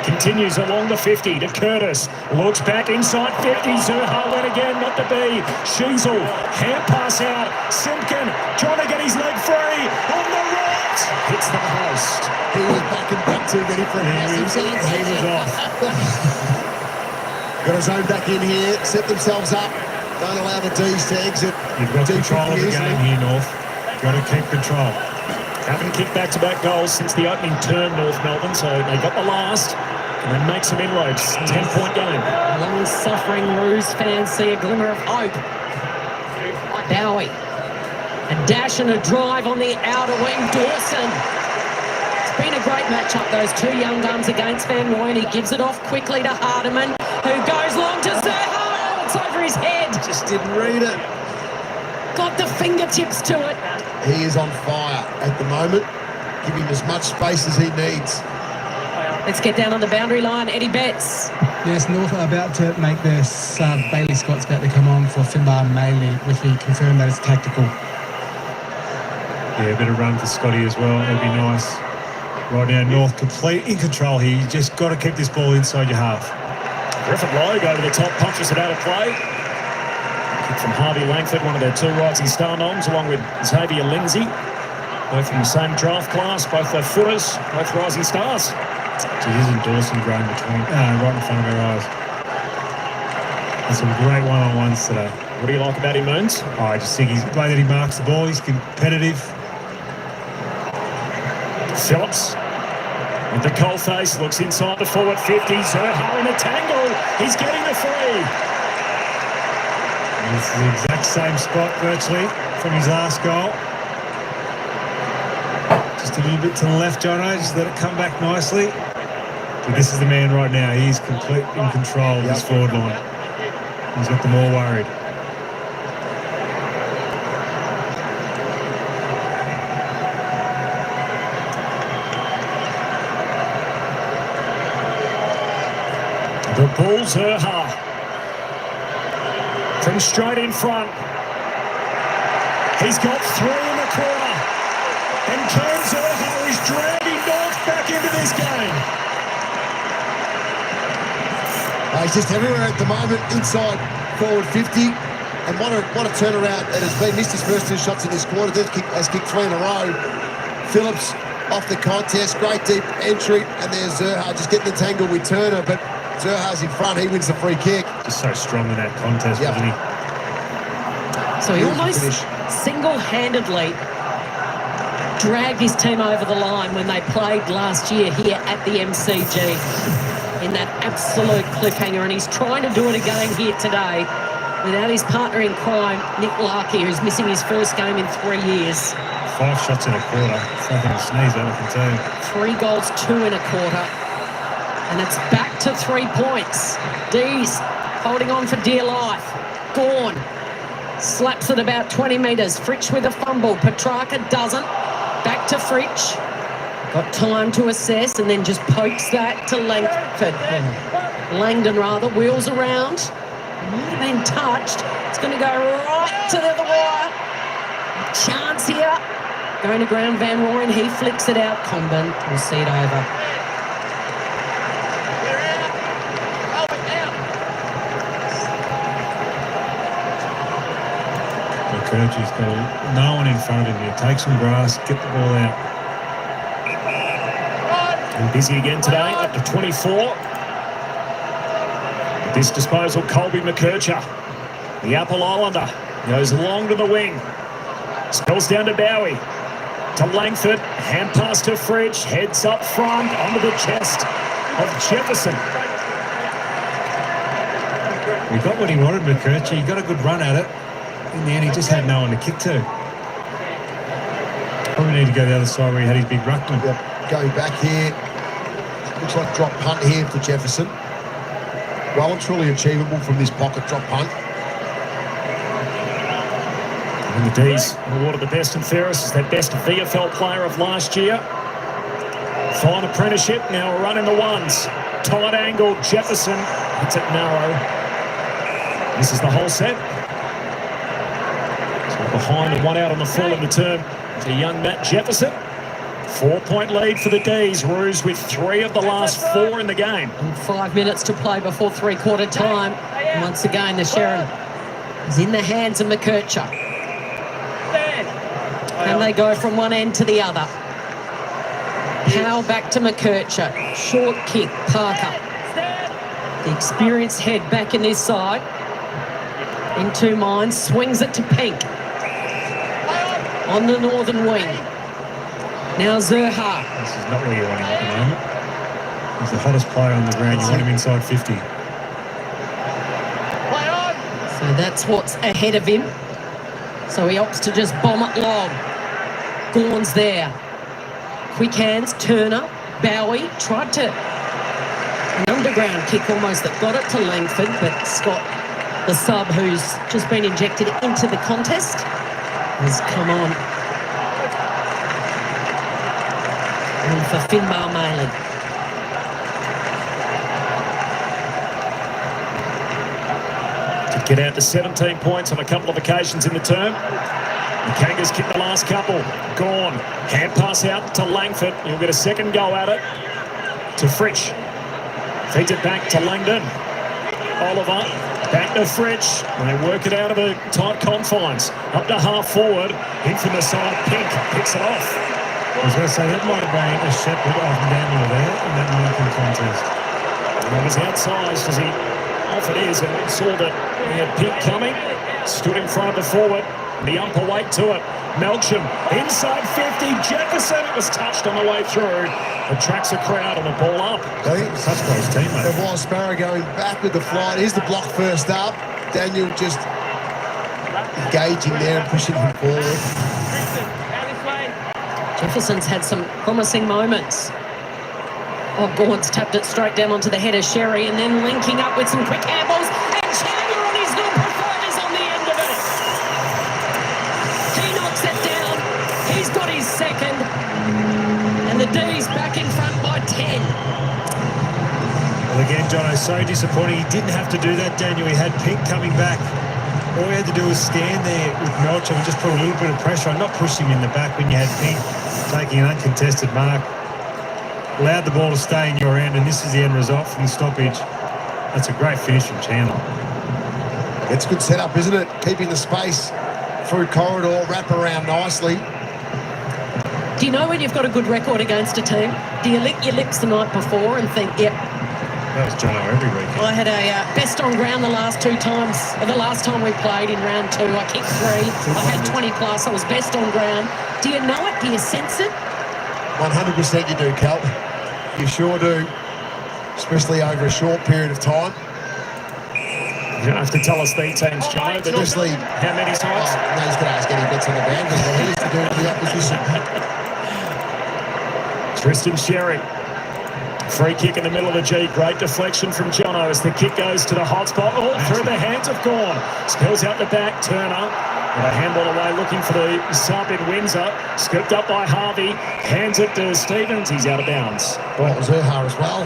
continues along the 50 to Curtis. Looks back inside 50. Zurhaar went again, not to be. Sheasel, hand pass out. Simpkin trying to get his leg free. On the right. Hits the post. He was back and back too many for him. He was off. Got to zone back in here, set themselves up. Don't allow the D's to exit. You've got control of the game here, North. Got to keep control. Haven't kicked back-to-back goals since the opening term, North Melbourne, so they got the last and then make some inroads. 10-point game. Long-suffering Roos fans see a glimmer of hope. Bowie. A dash and a drive on the outer wing. Dawson. It's been a great matchup, those 2 young guns against Van Rooyen. He gives it off quickly to Hardiman, who goes long to Zurhaar. It's over his head. Just didn't read it. Got the fingertips to it. He is on fire at the moment. Give him as much space as he needs. Let's get down on the boundary line. Eddie Betts. Yes, North are about to make their sub. Bailey Scott's about to come on for Finbar Maley, which we confirm that it's tactical. Yeah, a bit of run for Scotty as well. That'd be nice. Right now, North complete in control here. You just got to keep this ball inside your half. Griffin Logue over the top, punches it out of play. Kick from Harvey Langford, one of their 2 rising star noms, along with Xavier Lindsay. Both from the same draft class, both their footers, both rising stars. Gee, isn't Dawson growing right in front of our eyes? And some great one-on-ones today. What do you like about him, Moons? Oh, I just think he's the way that he marks the ball. He's competitive. Phillips with the cold face, looks inside the forward 50. Zurhaar in a tangle. He's getting the free. It's the exact same spot virtually from his last goal. Just a little bit to the left, Jono. Just let it come back nicely. But this is the man right now. He's complete in control of his forward line. He's got them all worried. The ball, Zurhaar. From straight in front. He's got 3 in the corner. And Cam Zurhaar is dragging North back into this game. he's just everywhere at the moment, inside forward 50. And what a turnaround it has been. Missed his first 2 shots in this quarter. Has kicked 3 in a row. Phillips off the contest. Great deep entry. And there's Zerha just getting entangled with Turner. But Zerha's in front. He wins the free kick. Just so strong in that contest, wasn't he? So he almost single-handedly dragged his team over the line when they played last year here at the MCG in that absolute cliffhanger. And he's trying to do it again here today without his partner in crime, Nick Larkey, who's missing his first game in 3 years. 5 shots in a quarter. It's nothing to sneeze at, I can tell you. 3 goals, 2 in a quarter. And it's back to 3 points. Dees holding on for dear life. Gawn slaps it about 20 metres. Fritsch with a fumble. Petrarca doesn't. Back to Fritsch. Got time to assess and then just pokes that to Langford. Langdon rather. Wheels around. Might have been touched. It's going to go right to the wire. Chance here. Going to ground Van Rooyen. He flicks it out. Comben will see it over. McCurchie's got no one in front of him here. Take some grass, get the ball out. And busy again today, up to 24. This disposal, Colby McKercher, the Apple Islander, goes long to the wing. Spills down to Bowie, to Langford, hand pass to Fritsch, heads up front, onto the chest of Jefferson. He got what he wanted, McCurchie. He got a good run at it. In the end, he just had no one to kick to. Probably need to go the other side where he had his big ruckman. Yep. Going back here. Looks like drop punt here for Jefferson. Well and truly achievable from this pocket drop punt. And the D's awarded the best and fairest as their best VFL player of last year. Fine apprenticeship, now a run in the ones. Tight angle, Jefferson hits it narrow. This is the whole set. So behind and 1 out on the full in the term to young Matt Jefferson. 4-point lead for the D's. Roos with 3 of the last 4 in the game. And 5 minutes to play before 3-quarter time. And once again, the Sharon is in the hands of McKercher. And they go from one end to the other. Powell back to McKercher. Short kick, Parker. The experienced head back in this side. In 2 minds, swings it to Pink. On the northern wing. Now Zerha. This is not where you want him at the moment. He's the hottest player on the ground. You want him inside 50. So that's what's ahead of him. So he opts to just bomb it long. Gawn's there. Quick hands, Turner, Bowie. Tried to... An underground kick almost that got it to Langford, but Scott, the sub who's just been injected into the contest, has come on. And for Finbar Malin. To get out to 17 points on a couple of occasions in the term. The Kangas kick the last couple. Gone. Hand pass out to Langford. He'll get a second go at it. To Fritsch. Feeds it back to Langdon. Oliver. Back to Fritsch. And they work it out of the tight confines. Up to half forward. In from the side. Pink picks it off. I was going to say, that might have been a Shepherd off Daniel there in that marking contest. And it was outsized as he offered his and saw that he had Pink coming. Stood in front of the forward. The umper weight to it. Melcham inside 50. Jefferson. It was touched on the way through. Attracts a crowd and the ball up. Touched by his teammate. It was Sparrow going back with the flight. Here's the block first up. Daniel just engaging there and pushing him forward. Jefferson's had some promising moments. Oh, Gawn's tapped it straight down onto the head of Sherry and then linking up with some quick handballs. And Chandler on his little preferred is on the end of it. He knocks it down. He's got his second. And the D's back in front by 10. Well, again, Jono, so disappointing. He didn't have to do that, Daniel. He had Pink coming back. All he had to do was stand there with Melcham and just put a little bit of pressure on, not push him in the back when you had Pink taking an uncontested mark. Allowed the ball to stay in your end, and this is the end result from the stoppage. That's a great finish from Chandler. It's good setup, isn't it? Keeping the space through corridor, wrap around nicely. Do you know when you've got a good record against a team? Do you lick your lips the night before and think, yep. That was Jono every weekend. I had a best on ground the last two times. The last time we played in round 2, I kicked 3. I had 20 plus. I was best on ground. Do you know it? Do you sense it? 100% you do, Cal. You sure do, especially over a short period of time. You don't have to tell us the teams, Jono, but Especially how many times? No, he's going to ask any bets on the band because what he used to do with the opposition. Tristan Sherry. Free kick in the middle of the G. Great deflection from Jono as the kick goes to the hot spot. Oh, through the hands of Gorn. Spills out the back. Turner with a handball away looking for the sub in Windsor. Scooped up by Harvey. Hands it to Stevens. He's out of bounds. Well, it was Erhar as well.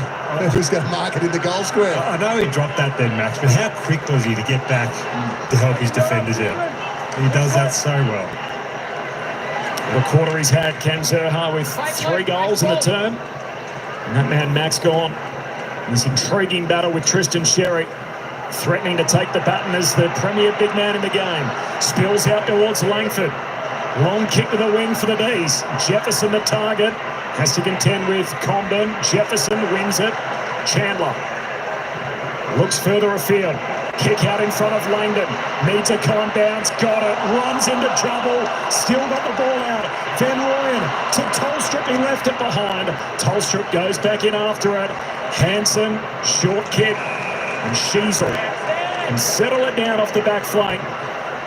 Who's going to mark it in the goal square? I know he dropped that then, Max, but how quick was he to get back to help his defenders out? He does that so well. The quarter he's had, Ken Zerha, with 3 goals in the term. And that man, Max, gone. This intriguing battle with Tristan Sherry, threatening to take the baton as the premier big man in the game. Spills out towards Langford. Long kick to the wing for the D's. Jefferson the target. Has to contend with Comben. Jefferson wins it. Chandler looks further afield. Kick out in front of Langdon. Needs a con bounce. Got it. Runs into trouble. Still got the ball out. Van Rooyen to Tolstrup. He left it behind. Tolstrup goes back in after it. Hansen, short kick. And Sheasel can settle it down off the back flank.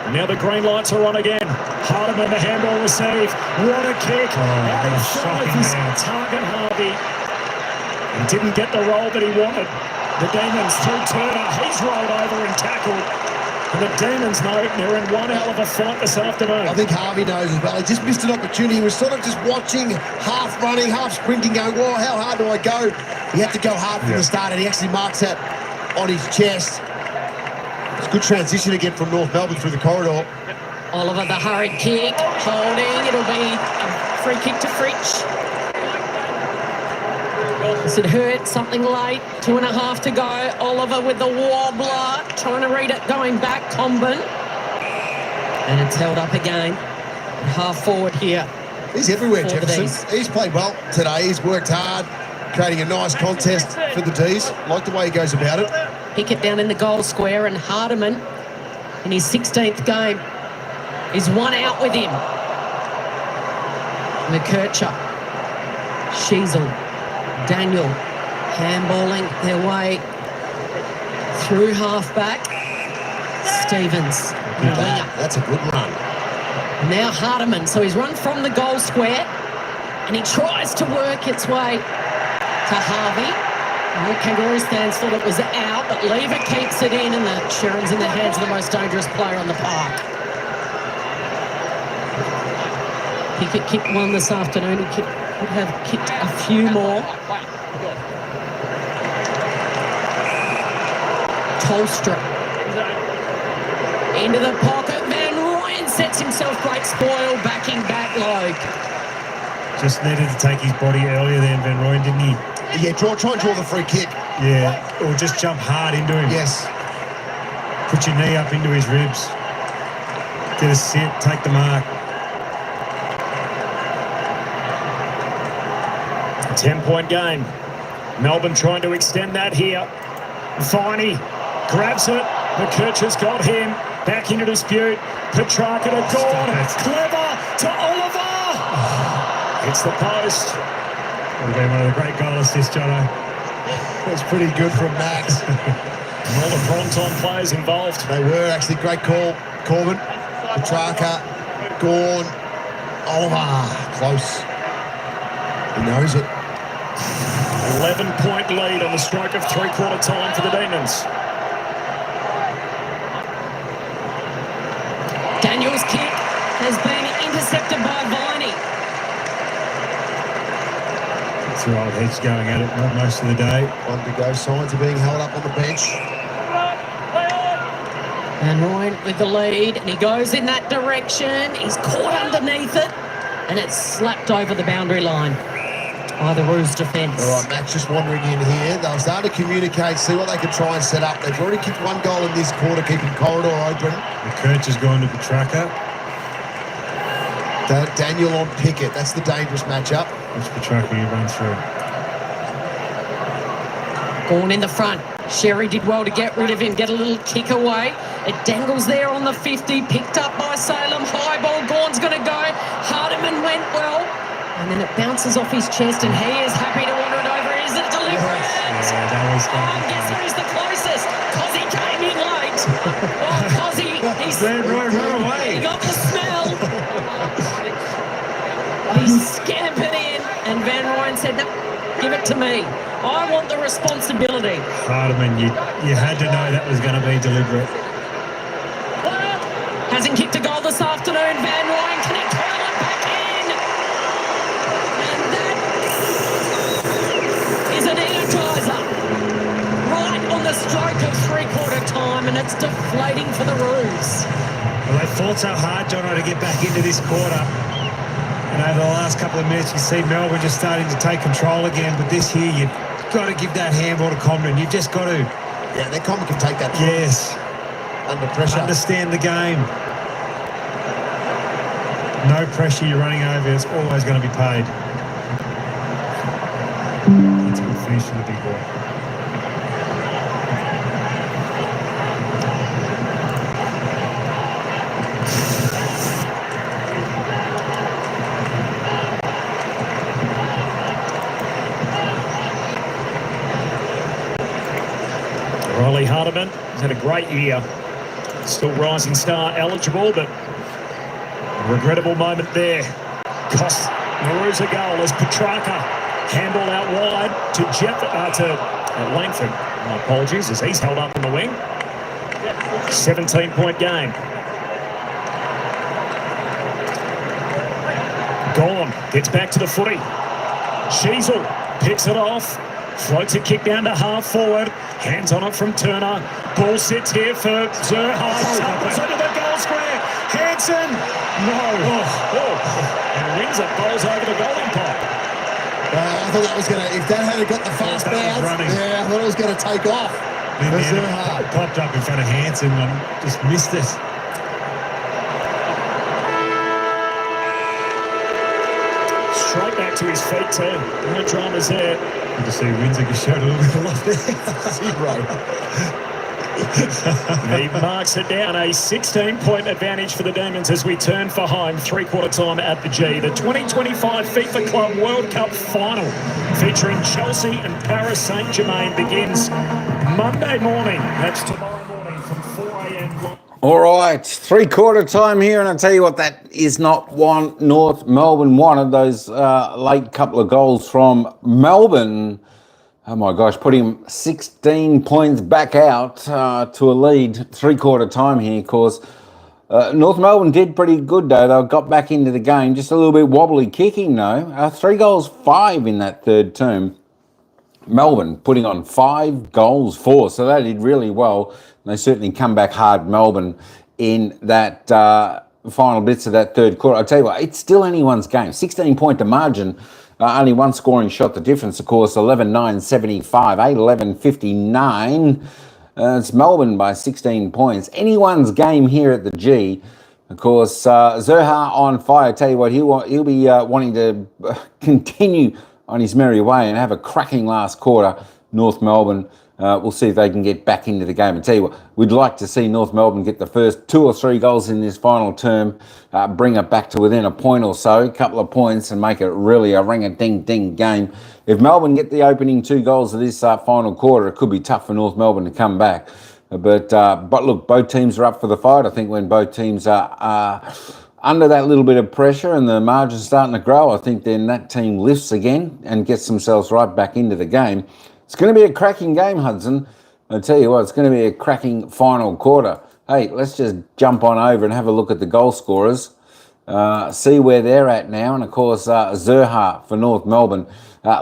And now the green lights are on again. Hardeman, the handball receive. What a kick. Out in front of his target, Harvey. He didn't get the roll that he wanted. The Demons through Turner. He's rolled over and tackled. And the Demons know they're in one hell of a fight this afternoon. I think Harvey knows as well. He just missed an opportunity. He was sort of just watching, half running, half sprinting, going, whoa, how hard do I go? He had to go hard from the start, and he actually marks that on his chest. It's a good transition again from North Melbourne through the corridor. Oliver, the hurried kick, holding. It'll be a free kick to Fritsch. Does it hurt? Something late. 2.5 to go. Oliver with the wobbler. Trying to read it. Going back. Comben. And it's held up again. Half forward here. He's everywhere, Jefferson. He's played well today. He's worked hard, creating a nice contest for the D's. Like the way he goes about it. Pick it down in the goal square, and Hardeman in his 16th game is one out with him. McKercher. Sheasel. Daniel handballing their way through half-back. Stevens. That's a good run. Now Hardeman. So he's run from the goal square and he tries to work its way to Harvey. The Kangaroo stands thought it was out, but Lever keeps it in, and the Sharon's in the hands of the most dangerous player on the park. Pickett kicked one this afternoon. He could have kicked a few more. Tolstrup. Into the pocket. Van Rooyen sets himself great spoil, backing back low. Just needed to take his body earlier than Van Rooyen, didn't he? Yeah, try and draw the free kick. Yeah, or just jump hard into him. Yes. Put your knee up into his ribs. Get a sit, take the mark. 10-point game. Melbourne trying to extend that here. Viney grabs it. McKercher's got him. Back into dispute. Petrarca to Gord. Clever to Oliver. Hits the post. Would have been one of the great goal assists, Jono. That's pretty good from Max. And all the Bronton players involved. They were actually great call. Corbin, Petrarca, Gorn, Oliver. Close. He knows it. 11-point lead on the stroke of three-quarter time for the Demons. Daniel's kick has been intercepted by Viney. That's the old heads going at it most of the day. One to go. Signs are being held up on the bench. And Ryan with the lead, and he goes in that direction. He's caught underneath it, and it's slapped over the boundary line. by the Roos defence. All right, Matt's just wandering in here. They'll start to communicate, see what they can try and set up. They've already kicked one goal in this quarter, keeping corridor open. The coach has gone to Petrarca. Daniel on Pickett. That's the dangerous matchup. That's Petrarca you run through. Gone in the front. Sherry did well to get rid of him, get a little kick away. It dangles there on the 50, picked up by Salem. High ball, Gorn's going to go. Hardiman went well. And then it bounces off his chest, and he is happy to wander it over. Is it deliberate? Yeah, that was Guess who's the closest? Cozzy came in late. Oh, Cozzy, he's away. He got the smell. He scampered in, and Van Ryan said, no, give it to me. I want the responsibility. Hardiman, you had to know that was going to be deliberate. Hasn't kicked a goal this afternoon. Van Ryan, can he curl it back in? And that is an energiser. Right on the stroke of three-quarter time, and it's deflating for the Roos. Well, they fought so hard, Jono, to get back into this quarter. And over the last couple of minutes, you see Melbourne just starting to take control again. But this here, you've got to give that handball to Comden. You've just got to. Yeah, that Comden can take that. Yes. Under pressure. Understand the game. No pressure you're running over. It's always going to be paid. That's a good finish for the big boy. Riley Hardiman has had a great year. Still Rising Star eligible, but a regrettable moment there. Cost Maroons a goal as Petrarca handball out wide to Langford. My apologies, as he's held up on the wing. 17-point game. Gone, gets back to the footy. Sheasel picks it off. Floats a kick down to half forward. Hands on it from Turner. Ball sits here for Zerha. Tumbles into the goal square. Hansen. No. And wins it. Bowls over the goal umpire. I thought that was going to, if that had got the fast bounce, yeah, I thought it was going to take off. It popped up in front of Hansen and just missed it. Straight back to his feet too. No dramas there. Good to see Windsor showed a little bit of love there. He marks it down. A 16-point advantage for the Demons as we turn for home. Three-quarter time at the G. The 2025 FIFA Club World Cup final featuring Chelsea and Paris Saint-Germain begins Monday morning. That's tomorrow morning from 4 a.m. All right, three-quarter time here, and I tell you what, that is not one North Melbourne wanted. Those late couple of goals from Melbourne, oh my gosh, putting them 16 points back out to a lead. Three-quarter time here, of course. North Melbourne did pretty good, though. They got back into the game, just a little bit wobbly kicking, though. 3 goals, 5 in that third term. Melbourne putting on 5 goals, 4, so they did really well. And they certainly come back hard, Melbourne, in that final bits of that third quarter. I'll tell you what, it's still anyone's game. 16-point to margin, only one scoring shot. The difference, of course, 11-9-75, 8-11-59. It's Melbourne by 16 points. Anyone's game here at the G. Of course, Zerha on fire. I tell you what, he'll be wanting to continue on his merry way and have a cracking last quarter. North Melbourne, we'll see if they can get back into the game. I tell you what, we'd like to see North Melbourne get the first 2 or 3 goals in this final term, bring it back to within a point or so, a couple of points, and make it really a ring-a-ding-ding game. If Melbourne get the opening 2 goals of this final quarter, it could be tough for North Melbourne to come back. But look, both teams are up for the fight. I think when both teams are under that little bit of pressure and the margin's starting to grow, I think then that team lifts again and gets themselves right back into the game. It's going to be a cracking game, Hudson. I tell you what, it's going to be a cracking final quarter. Hey, let's just jump on over and have a look at the goal scorers, see where they're at now. And, of course, Zerha for North Melbourne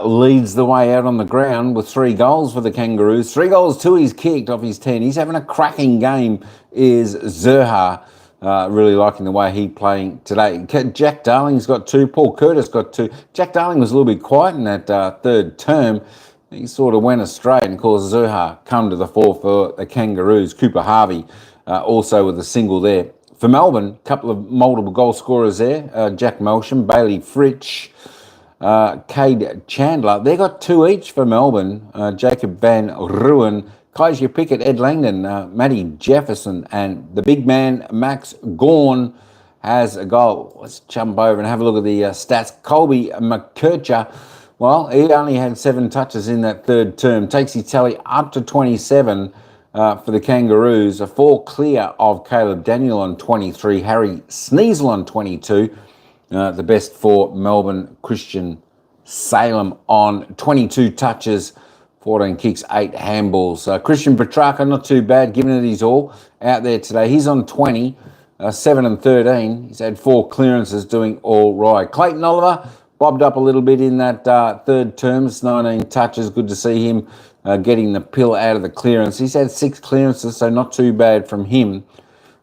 leads the way out on the ground with 3 goals for the Kangaroos. 3 goals, 2 he's kicked off his 10. He's having a cracking game, is Zerha. Really liking the way he playing today. Jack Darling's got 2. Paul Curtis got 2. Jack Darling was a little bit quiet in that third term. He sort of went astray, and of course Zurha come to the fore for the Kangaroos. Cooper Harvey also with a single there. For Melbourne, a couple of multiple goal scorers there. Jack Melsham, Bailey Fritsch, Cade Chandler. They got 2 each for Melbourne. Jacob Van Ruin, Kaiser Pickett, Ed Langdon, Matty Jefferson, and the big man Max Gawn has a goal. Let's jump over and have a look at the stats. Colby McKercher, well, he only had 7 touches in that third term. Takes his tally up to 27 for the Kangaroos. A 4 clear of Caleb Daniel on 23, Harry Sneasel on 22. The best for Melbourne, Christian Salem on 22 touches, 14 kicks, 8 handballs. Christian Petrarca, not too bad, given it his all out there today. He's on 20, 7 and 13. He's had 4 clearances, doing all right. Clayton Oliver bobbed up a little bit in that third term. It's 19 touches. Good to see him getting the pill out of the clearance. He's had 6 clearances, so not too bad from him.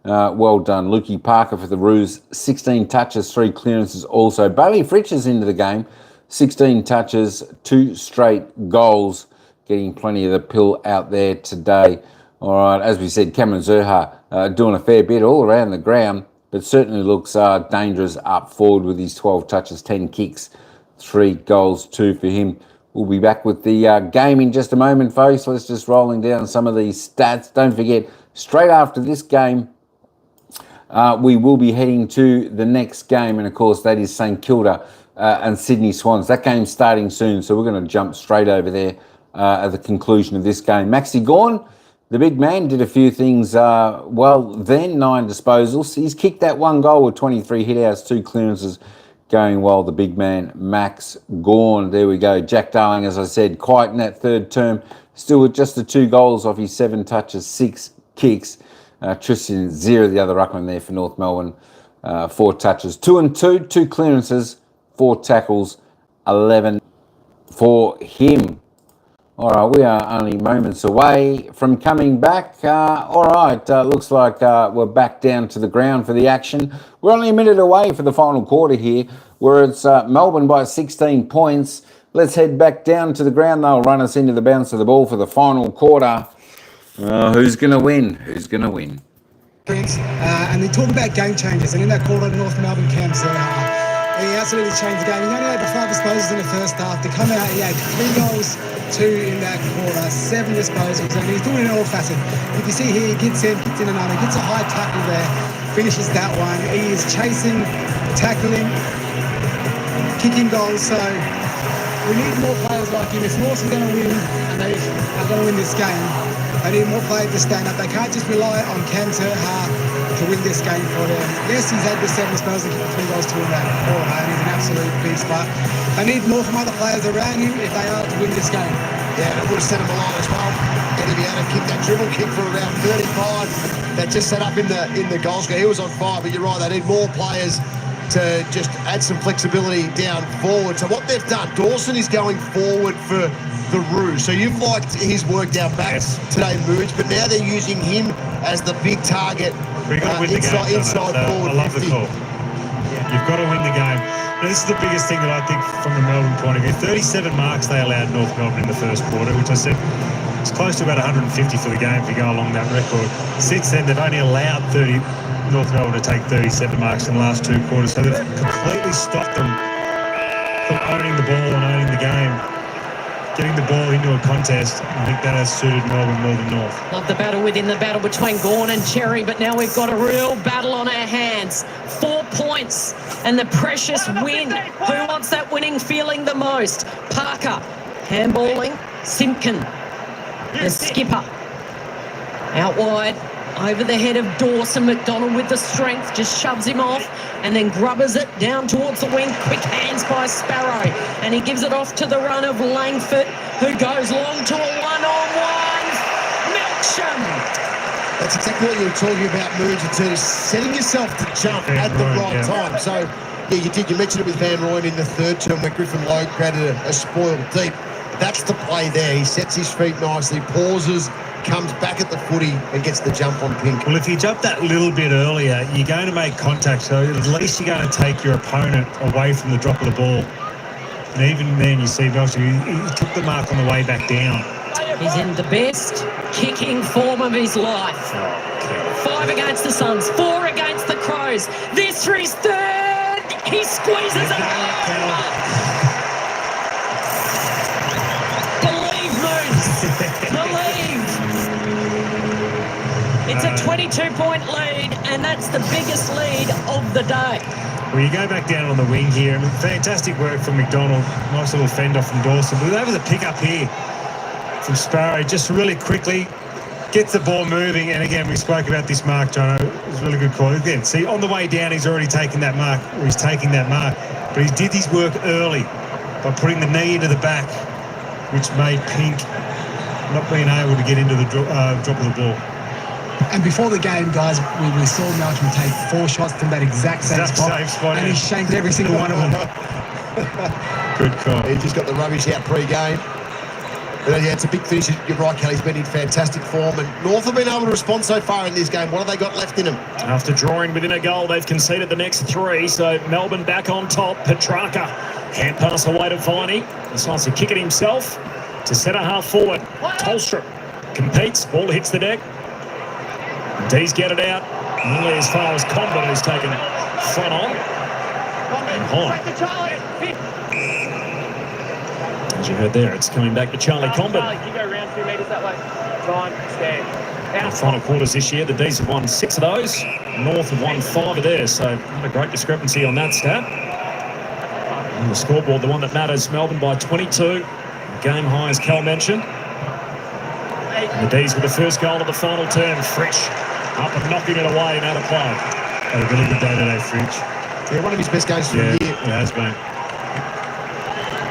Well done. Lukey Parker for the Roos, 16 touches, 3 clearances also. Bailey Fritsch is into the game, 16 touches, 2 straight goals, getting plenty of the pill out there today. All right, as we said, Cameron Zurha doing a fair bit all around the ground, but certainly looks dangerous up forward with his 12 touches, 10 kicks, 3 goals, 2 for him. We'll be back with the game in just a moment, folks. Let's just rolling down some of these stats. Don't forget, straight after this game, we will be heading to the next game, and of course that is St Kilda and Sydney Swans. That game's starting soon, so we're going to jump straight over there at the conclusion of this game. Maxi Gawn, the big man, did a few things well then, 9 disposals. He's kicked that 1 goal with 23 hit-outs, 2 clearances, going well, the big man, Max Gawn. There we go. Jack Darling, as I said, quiet in that third term, still with just the 2 goals off his 7 touches, 6 kicks. Tristan Zera, the other ruckman there for North Melbourne, 4 touches, 2 and 2, 2 clearances, 4 tackles, 11 for him. All right, we are only moments away from coming back. All right, looks like we're back down to the ground for the action. We're only a minute away for the final quarter here, where it's Melbourne by 16 points. Let's head back down to the ground. They'll run us into the bounce of the ball for the final quarter. Who's going to win? Who's going to win? And they talk about game changers, and in that quarter, North Melbourne camps, he absolutely changed the game. He only had 5 disposals in the first half. To come out, he had 3 goals, 2 in that quarter, 7 disposals, and he's doing it in all facets. You can see here, he gets in another, gets a high tackle there, finishes that one. He is chasing, tackling, kicking goals. So we need more players like him. If North are going to win, and they are going to win this game, they need more players to stand up. They can't just rely on Cam Zurha to win this game for them. Yes, he's had the 7 disposals and 3 goals to win that quarter, and he's an absolute beast. But they need more from other players around him if they are to win this game. Yeah, it would have set him alight as well. And if he had to kick that dribble kick for around 35, that just set up in the goal score. He was on fire, but you're right, they need more players to just add some flexibility down forward. So what they've done, Dawson is going forward for the Roos. So you've liked his work down back today, Moods, but now they're using him as the big target inside forward. I love the call. You've got to win the game. Now, this is the biggest thing that I think from the Melbourne point of view. 37 marks they allowed North Melbourne in the first quarter, which I said it's close to about 150 for the game if you go along that record. Since then, they've only allowed North Melbourne to take 37 marks in the last 2 quarters. So they've completely stopped them from owning the ball and owning the game. Getting the ball into a contest, I think that has suited Melbourne more than North. Love the battle within the battle between Gawn and Cherry, but now we've got a real battle on our hands. 4 points and the precious win. Who wants that winning feeling the most? Parker, handballing, Simpkin, the skipper. Out wide, over the head of Dawson. McDonald with the strength, just shoves him off and then grubbers it down towards the wing. Quick hands by Sparrow, and he gives it off to the run of Langford, who goes long to a one-on-one. Milksham. That's exactly what you were talking about, Moods, in terms of setting yourself to jump at the right time. So, yeah, you did. You mentioned it with Van Rooyen in the third term where Griffin Logue created a spoiled deep. That's the play there. He sets his feet nicely, pauses, comes back at the footy and gets the jump on Pink. Well, if you jump that little bit earlier, you're going to make contact, so at least you're going to take your opponent away from the drop of the ball. And even then, you see Melcher, he took the mark on the way back down. He's in the best kicking form of his life. 5 against the Suns, 4 against the Crows. This for his third. He squeezes it home. Believe, Moose. Believe. It's a 22-point lead, and that's the biggest lead of the day. Well, you go back down on the wing here, and fantastic work from McDonald. Nice little fend off from Dawson. But over the pick up here from Sparrow, just really quickly gets the ball moving. And again, we spoke about this mark, Jono. It was a really good call. Again, see, on the way down, he's already taken that mark, or he's taking that mark. But he did his work early by putting the knee into the back, which made Pink not being able to get into the drop of the ball. And before the game, guys, we saw Melton take 4 shots from that exact same spot, and he shanked every single one of them. Good call. He just got the rubbish out pre-game. But yeah, it's a big finish. You're right, Kelly's been in fantastic form, and North have been able to respond so far in this game. What have they got left in them? After drawing within a goal, they've conceded the next 3, so Melbourne back on top. Petrarca, hand pass away to Viney. Decides to kick it himself to centre half forward. Tolstrup competes, ball hits the deck. D's get it out, nearly as far as Condon, who's taken front on and high. As you heard there, it's coming back to Charlie Condon. You go around 2 metres that way. Time, stand. In the final quarters this year, the D's have won 6 of those. North have won 5 of theirs, so not a great discrepancy on that stat. On the scoreboard, the one that matters, Melbourne by 22. Game high, as Cal mentioned. And the D's with the first goal of the final term. Fritsch up and knocking it away and out of play. Had a really good day today, Fritsch. Yeah, one of his best games for the year. It has been.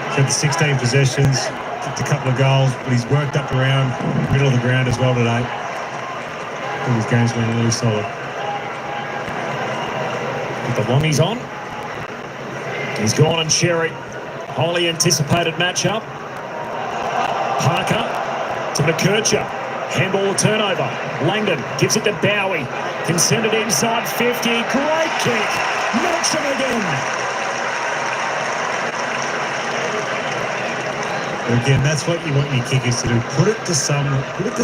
He's had the 16 possessions, kicked a couple of goals, but he's worked up around the middle of the ground as well today. I think his game's been really solid. With the longies on. He's gone and Sherry. Highly anticipated matchup. Parker to McKercher. Handball turnover. Langdon gives it to Bowie. Can send it inside 50. Great kick. Melksham again. Again, that's what you want your kickers to do. Put it to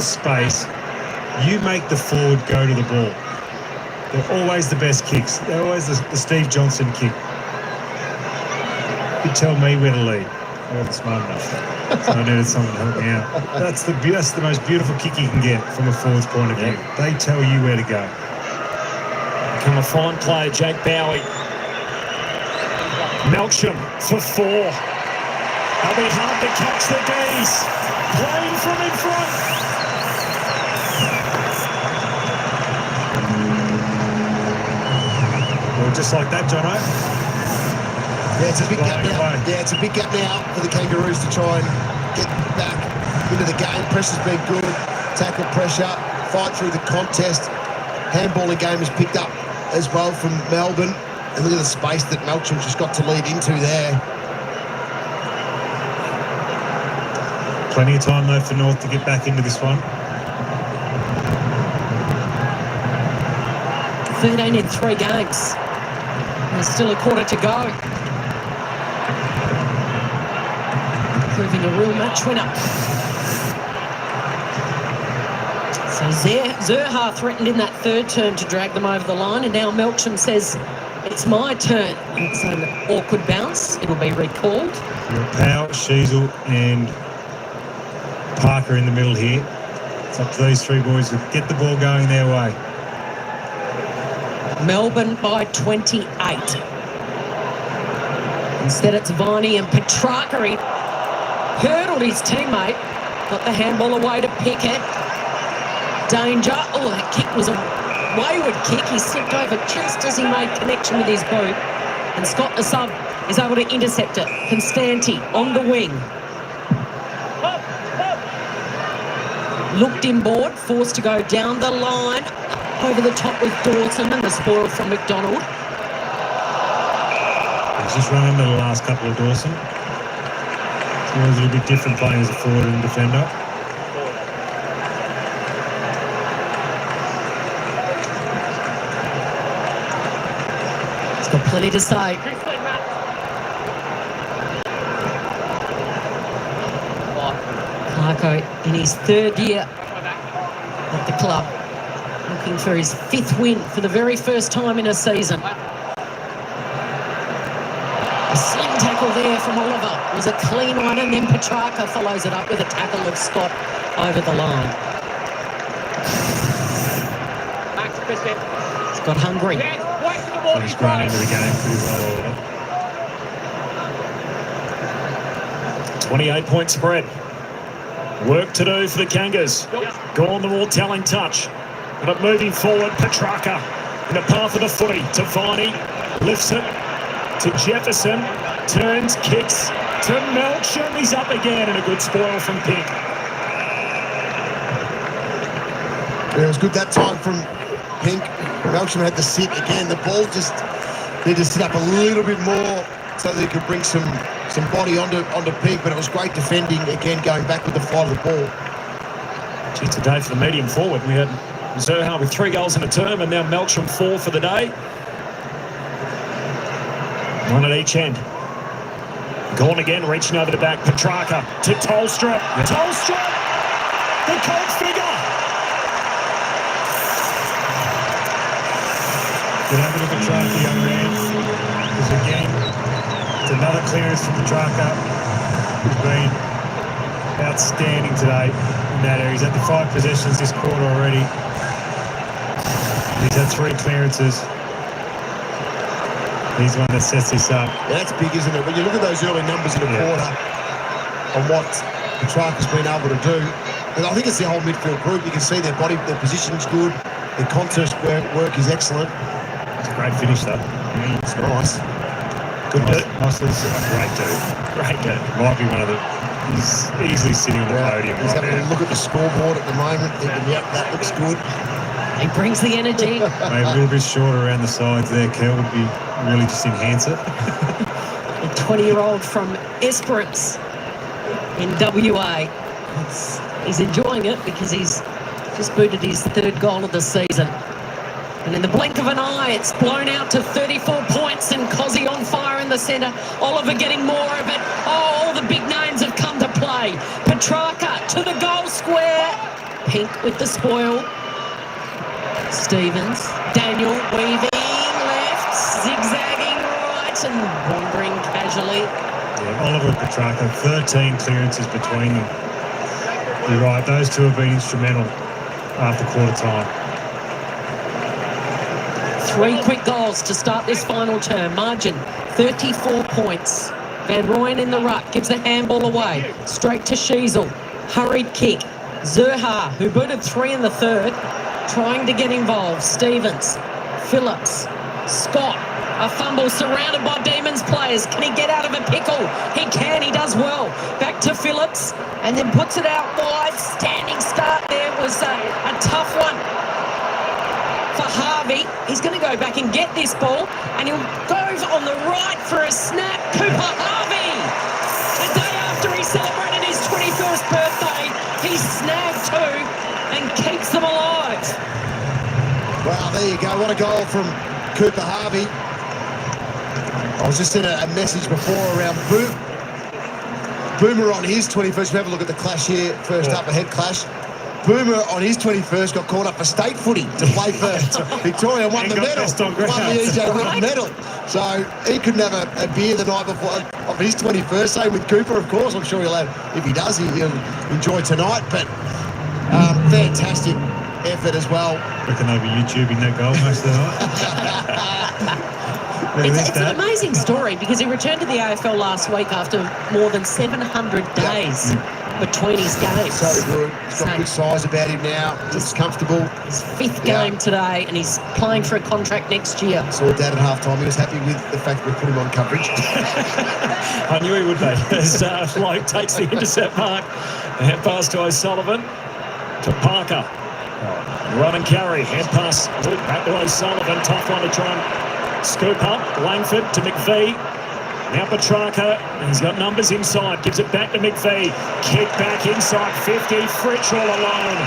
space. You make the forward go to the ball. They're always the best kicks. They're always the Steve Johnson kick. You tell me where to lead. I wasn't smart enough. So I needed someone to help me out. That's the most beautiful kick you can get from a forward's point of view. They tell you where to go. Become a fine player, Jake Bowie. Melksham for 4. They'll be hard to catch the D's. Playing from in front. Well, just like that, Jono. Yeah, it's a big gap now. Yeah, it's a big gap now for the Kangaroos to try and get back into the game. Pressure's been good. Tackle pressure. Fight through the contest. Handballing game has picked up as well from Melbourne. And look at the space that Melcham's just got to lead into there. Plenty of time, though, for North to get back into this one. 13 in 3 games. There's still a quarter to go. Proving a real match winner. So Zerha threatened in that third turn to drag them over the line, and now Melksham says, it's my turn. It's an awkward bounce. It'll be recalled. Powell, Sheasel and Parker in the middle here. It's up to these 3 boys to get the ball going their way. Melbourne by 28. Instead it's Viney and Petrarca. He hurdled his teammate. Got the handball away to Pickett. Danger. Oh, that kick was a wayward kick. He slipped over just as he made connection with his boot. And Scott, the sub, is able to intercept it. Constanti on the wing. Looked inboard, forced to go down the line. Over the top with Dawson and the spoil from McDonald. He's just run into the last couple of Dawson. Or is it a bit different playing as a forward and defender? He's got plenty to say. Clarko in his third year at the club, looking for his 5th win for the very first time in a season. A slim tackle there from Oliver was a clean one, and then Petrarca follows it up with a tackle of Scott over the line. Scott hungry. He's grown into the game pretty well, Oliver. 28-point spread. Work to do for the Kangas. Gone the more telling touch. But moving forward, Petrarca in the path of the footy to Viney. Lifts it to Jefferson. Turns, kicks to Melcham. He's up again, and a good spoil from Pink. Yeah, it was good that time from Pink. Melcham had to sit again. The ball just needed to sit up a little bit more so that he could bring some body onto Pink, but it was great defending again, going back with the flight of the ball. Gee, today for the medium forward, we had Zerha with 3 goals in a term, and now Melcham 4 for the day. 1 at each end. Gone again, reaching over the back. Petrarca to Tolstrup. Tolstrup, the coach figure. Good over to Petrarca, young man. Because again, it's another clearance from Petrarca. He's been outstanding today in that area. He's had the 5 possessions this quarter already. He's had 3 clearances. He's one that sets this up. Yeah, that's big, isn't it? When you look at those early numbers in the quarter on what Petrarca's been able to do, and I think it's the whole midfield group. You can see their body, their positioning's good, their contest work is excellent. It's a great finish, though. It's nice. Good dude. Nicely set. Great dude. Great dude. Might be one of the... He's easily sitting on the podium. He's right having now. a look at the scoreboard at the moment, thinking, yep, that looks good. He brings the energy. Maybe a little bit shorter around the sides there, Kel, would be really just enhance it. The 20-year-old from Esperance in WA. He's enjoying it because he's just booted his 3rd goal of the season. And in the blink of an eye, it's blown out to 34 points, and Cozzy on fire in the centre. Oliver getting more of it. Oh, all the big names have come to play. Petrarca to the goal square. Pink with the spoil. Stevens, Daniel weaving left, zigzagging right, and wandering casually. Yeah, Oliver and Petrarca, 13 clearances between them. You're right, those two have been instrumental after quarter time. 3 quick goals to start this final term. Margin, 34 points. Van Rooyen in the ruck, gives the handball away. Straight to Sheasel. Hurried kick. Zerha, who booted 3 in the 3rd, trying to get involved. Stevens, Phillips, Scott, a fumble surrounded by Demons players. Can he get out of a pickle? He can, he does well. Back to Phillips, and then puts it out wide. Standing start there was a tough one for Harvey. He's going to go back and get this ball, and he'll go on the right for a snap. Cooper Harvey, the day after he celebrated his 21st birthday, he snagged 2 and keeps them alive. Wow, there you go. What a goal from Cooper Harvey. I was just in a message before around Boomer on his 21st. We have a look at the clash here. First up, a head clash. Boomer on his 21st got called up for state footy to play for Victoria and won the medal. Won the EJ Whip medal. So he couldn't have a beer the night before of his 21st. Same with Cooper, of course. I'm sure he'll have, if he does, he'll enjoy tonight. But fantastic effort as well. Reckon they'll be YouTubing that goal most of the night. It's an amazing story because he returned to the AFL last week after more than 700 days between his games. So good. He's got good size about him now. He's comfortable. His 5th game today, and he's playing for a contract next year. Saw Dad at half-time. He was happy with the fact we put him on coverage. I knew he would be. As Loke takes the intercept mark. Hand pass to O'Sullivan. To Parker. Run and carry. Hand pass back to O'Sullivan. Tough one to try and scoop up. Langford to McVee. Now Petrarca, he's got numbers inside, gives it back to McVie. Kick back inside 50, Fritsch all alone.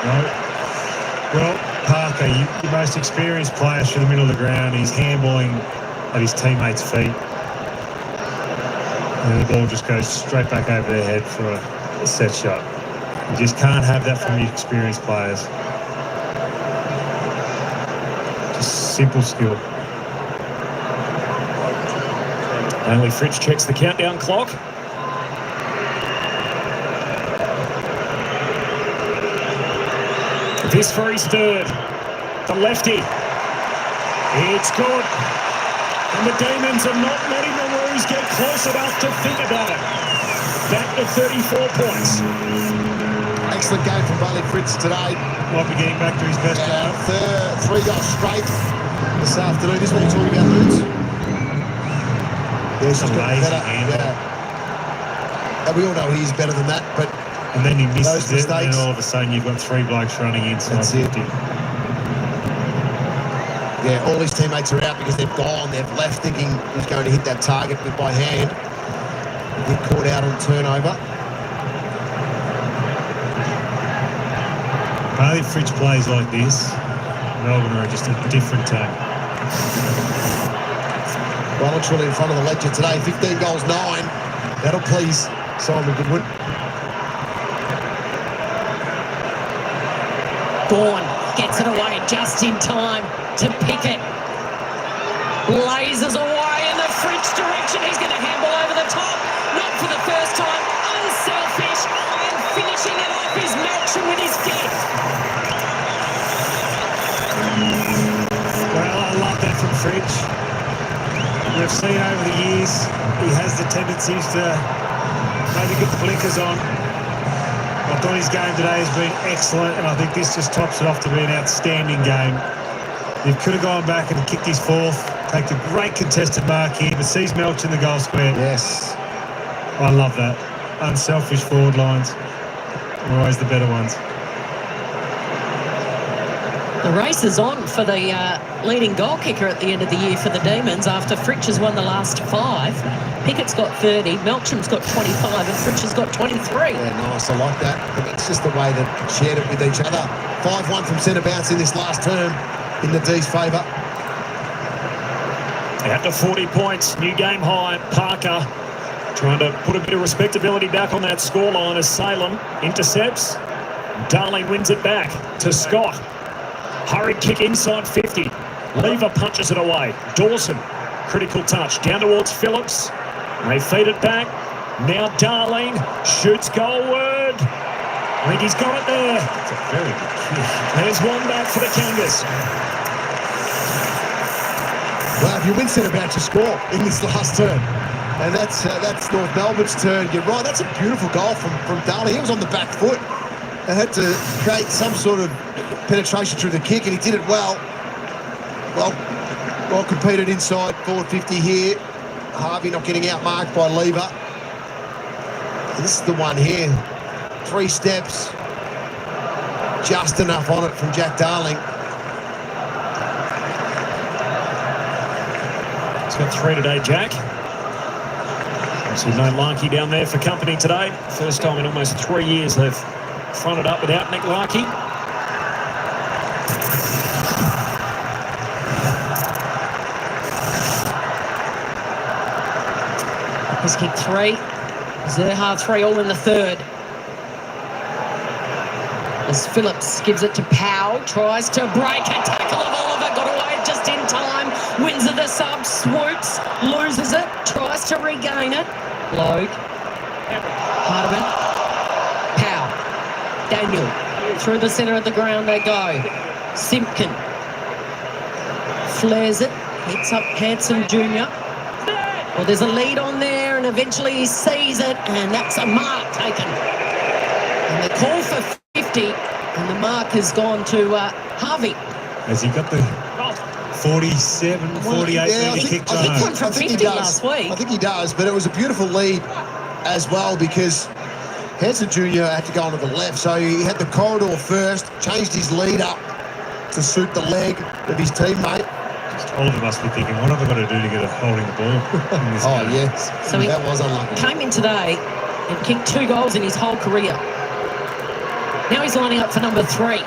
No. Well, Parker, your most experienced player through the middle of the ground. He's handballing at his teammates' feet. And the ball just goes straight back over their head for a set shot. You just can't have that from your experienced players. Just simple skill. Only Fritsch checks the countdown clock. This for his third. The lefty. It's good. And the Demons are not letting the Roos get close enough to think about it. Back to 34 points. Excellent game from Bailey Fritz today. Might be getting back to his best game. 3 goals straight this afternoon. This is what you're talking about, Ludes. Yeah, she's got better. Yeah. And we all know he's better than that, but and then he misses those it, and mistakes. then all of a sudden you've got 3 blokes running inside 50. Yeah, all his teammates are out because they've gone. They've left thinking he's going to hit that target, but by hand, he get caught out on turnover. Bailey Fritsch plays like this. Melbourne are just a different team. Well and truly in front of the ledger today. 15 goals, 9. That'll please Simon Goodwin. Bourne gets it away just in time to Pickett. Lasers away in the Fritsch direction. He's going to handball over the top. Not for the first time. Unselfish. And finishing it off is Melcham with his fifth. Well, I love that from Fritsch. We've seen over the years he has the tendencies to maybe get the blinkers on. I thought his game today has been excellent, and I think this just tops it off to be an outstanding game. He could have gone back and kicked his fourth, take a great contested mark here, but sees Melch in the goal square. Yes. I love that. Unselfish forward lines. Always the better ones. The race is on for the leading goal kicker at the end of the year for the Demons after Fritsch has won the last 5. Pickett's got 30, Melcham's got 25 and Fritsch has got 23. Yeah, nice. I like that. And it's just the way they've shared it with each other. 5-1 from centre bounce in this last term in the D's favour. Out to 40 points, new game high. Parker trying to put a bit of respectability back on that scoreline as Salem intercepts. Darling wins it back to Scott. Hurried kick inside 50. Lever punches it away. Dawson, critical touch down towards Phillips. They feed it back. Now Darling shoots goalward. I think he's got it there. It's a very good kick. There's one back for the Kangas. Well, if you win centre bounce, you score in this last term. And that's North Melbourne's turn. You're right, that's a beautiful goal from Darling. He was on the back foot and had to create some sort of penetration through the kick, and he did it well. Well competed inside forward 50 here. Harvey not getting outmarked by Lever. And this is the one here. 3 steps. Just enough on it from Jack Darling. He's got 3 today, Jack. So no Larkey down there for company today. First time in almost 3 years they've fronted up without Nick Larkey. He's kicked 3. Zerha 3, all in the third. As Phillips gives it to Powell, tries to break a tackle of Oliver, got away just in time. Wins of the sub, swoops, loses it, tries to regain it. Logue, Hardiman, Powell, Daniel, through the centre of the ground they go. Simpkin flares it, hits up Hanson Jr. Well, there's a lead on there, and eventually he sees it, and that's a mark taken. And the call for 50, and the mark has gone to Harvey. Has he got the 47, 48 metre kick I think time? one from 50 last week. I think he does, but it was a beautiful lead as well because Hanson Jr. had to go onto the left, so he had the corridor first, changed his lead up to suit the leg of his teammate, Oliver must be thinking, what have I got to do to get a holding the ball in this Oh, game? yes. So he that was unlucky. came in today and kicked 2 goals in his whole career. Now he's lining up for number 3.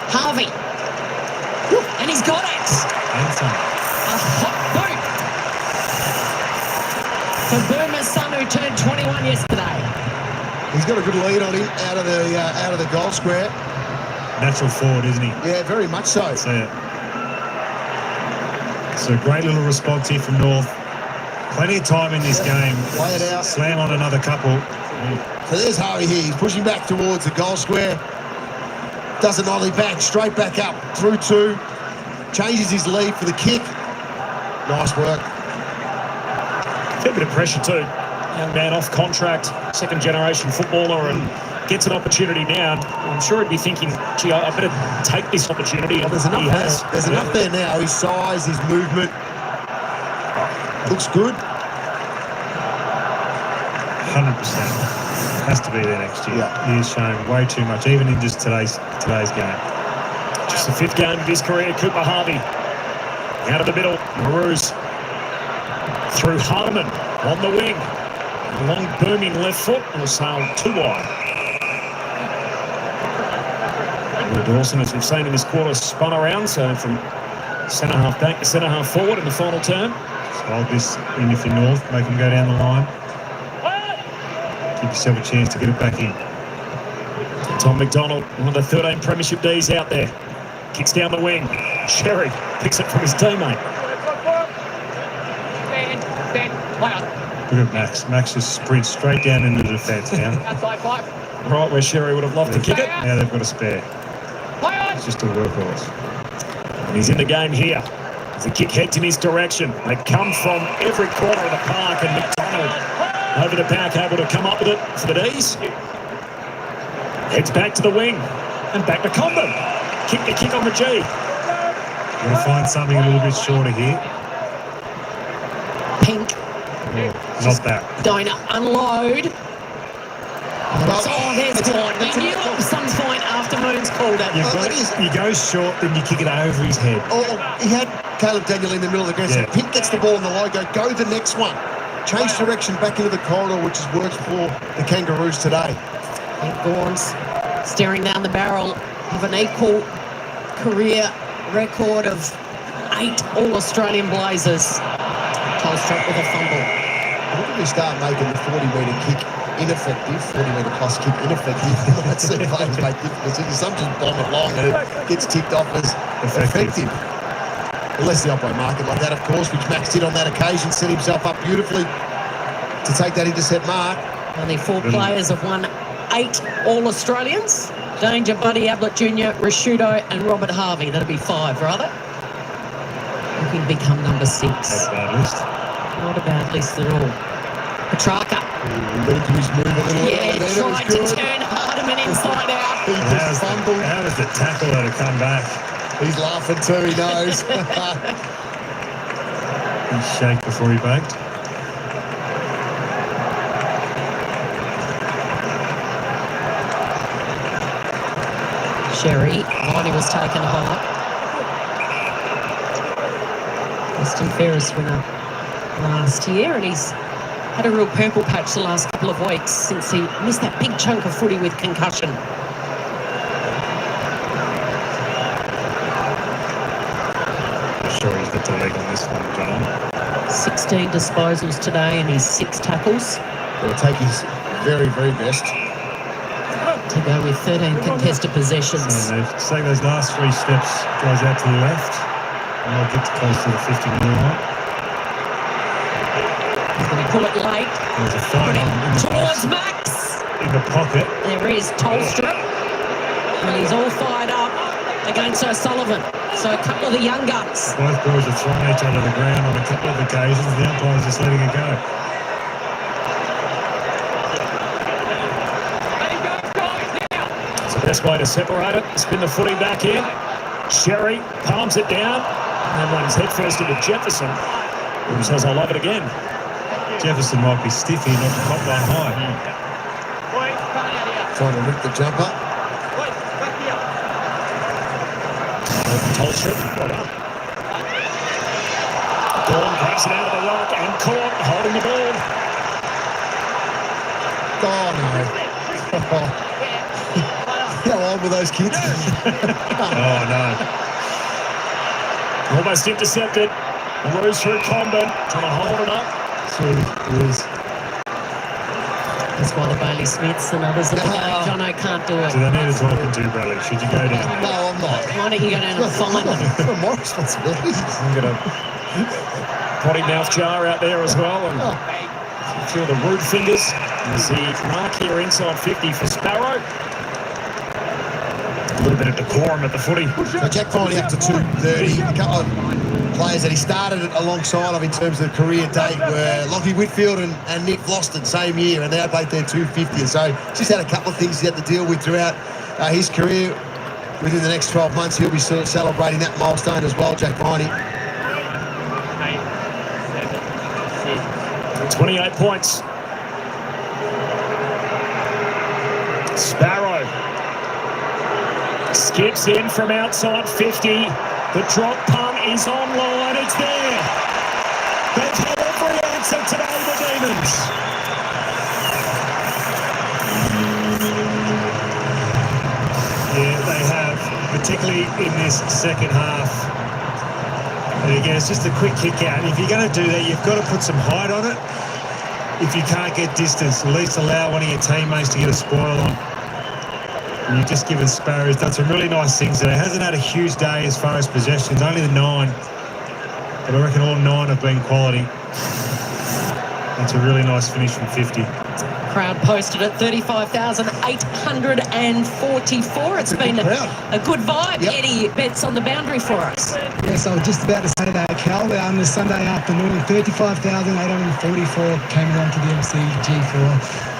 Harvey. And he's got it. And some. A hot boot for Boomer's son, who turned 21 yesterday. He's got a good lead on him out of the goal square. Natural forward, isn't he? Yeah, very much so. That's it. So a great little response here from North. Plenty of time in this game. Play it out. Slam on another couple. So there's Harvey here. He's pushing back towards the goal square. Does an ollie back, straight back up, through 2. Changes his lead for the kick. Nice work. Fair bit of pressure too. Young man off contract, second generation footballer, and gets an opportunity now. I'm sure he'd be thinking, gee, I better take this opportunity. Well, there's enough there. There's enough there now. His size, his movement. Looks good. 100%. Has to be there next year. Yeah. He has shown way too much, even in just today's game. Just the 5th game of his career, Cooper Harvey. Out of the middle, Maroons. Through Hardiman on the wing. Long booming left foot and sailed 2 wide. Will Dawson, as we've seen in this quarter, spun around, so from centre half back to centre half forward in the final term. So hold this in if you're North, make him go down the line. Give yourself a chance to get it back in. Tom McDonald, one of the 13 premiership Ds out there. Kicks down the wing. Sherry picks it from his teammate. Look at Max. Max just sprints straight down into the defence now. Right where Sherry would have loved to kick it. Now they've got a spare. It's just a workhorse. And he's in the game here. As the kick heads in his direction. They come from every corner of the park, and McDonald over the back, able to come up with it for the Ds. Heads back to the wing and back to Condon. Kick the kick on the G. We'll find something a little bit shorter here. Pink Not that. going to unload. Oh, there's Gordon. He knew at some point after Moon's called it. You go short, then you kick it over his head. Oh, he had Caleb Daniel in the middle of the ground. Yeah. So Pink gets the ball in the logo. Go the next one. Change direction back into the corridor, which has worked for the Kangaroos today. And Gauns staring down the barrel of an equal career record of 8 All-Australian Blazers. Tolstrup with a fumble. When did we start making the 40-metre kick ineffective, 40-metre plus kick ineffective? You might see players make different decisions. Some just bomb it long and it gets ticked off as effective. Unless the oppo market like that, of course, which Max did on that occasion, set himself up beautifully to take that intercept mark. Only 4 players have won 8 All-Australians. Danger, Buddy Ablett Jr., Rashudo and Robert Harvey. That'll be 5, rather. Looking to become number 6. Not a bad list. Not a bad list at all. Petrarca. Into his move a little Yeah, earlier. tried to turn Hardiman inside out. He just fumbled. How does the tackler to come back? He's laughing too, he knows. He shake before he baked. Sherry, Lonnie was taken apart. Western Ferris winner last year, and he's had a real purple patch the last couple of weeks since he missed that big chunk of footy with concussion. I'm sure he's got the leg on this one, John. 16 disposals today and his 6 tackles He'll take his very, very best. to go with 13 contested possessions. So they've taken those last 3 steps, goes out to the left, and they'll get close to the 50-metre line. He's going to pull it late. There's a fight on in the Towards box, Max. in the pocket. There is Tolstrup. And he's all fired up against O'Sullivan. So a couple of the young guns. Both boys have thrown each other to the ground on a couple of occasions. The umpire's just letting it go. It's the best way to separate it. Spin the footy back in. Sherry palms it down and then runs headfirst into Jefferson, who says, "I love it again." Jefferson might be stiff here, not to pop one high. Trying to rip the jumper. Tolstrup, well done. Grabs it out of the ruck and caught, holding the ball. Oh, no. How old were those kids? Oh, no. Almost intercepted. Rose through combat, trying to hold it up. That's why the Bailey Smiths and others of the game, Jono, can't do it. Do they need to talk to, Bradley? Should you go down? No, I'm not. Why don't you go down and find them? It's not my responsibility. I'm going to potty mouth jar out there as well. And a few of the rude fingers. As the mark here inside 50 for Sparrow. A little bit of decorum at the footy. So Jack finally up to 230. A couple of players that he started alongside of in terms of career date were Lockie Whitfield and Nick Vlauston, same year, and they both their 250. So just had a couple of things he had to deal with throughout his career. Within the next 12 months, he'll be celebrating that milestone as well, Jack Viney. 28 points. Sparrow skips in from outside 50. The drop punt is online. It's there. They've had every answer today, the Demons. Yeah, they have, particularly in this second half. And again, it's just a quick kick out. And if you're going to do that, you've got to put some height on it. If you can't get distance, at least allow one of your teammates to get a spoil on. And you've just given Sparrow, he's done some really nice things there. Hasn't had a huge day as far as possessions, only the 9. But I reckon all 9 have been quality. That's a really nice finish from 50. Crowd posted at 35,844. It's been a good vibe. Yep. Eddie bets on the boundary for us. Yes, I was just about to say that, Cal. On the Sunday afternoon, 35,844 came along to the MCG for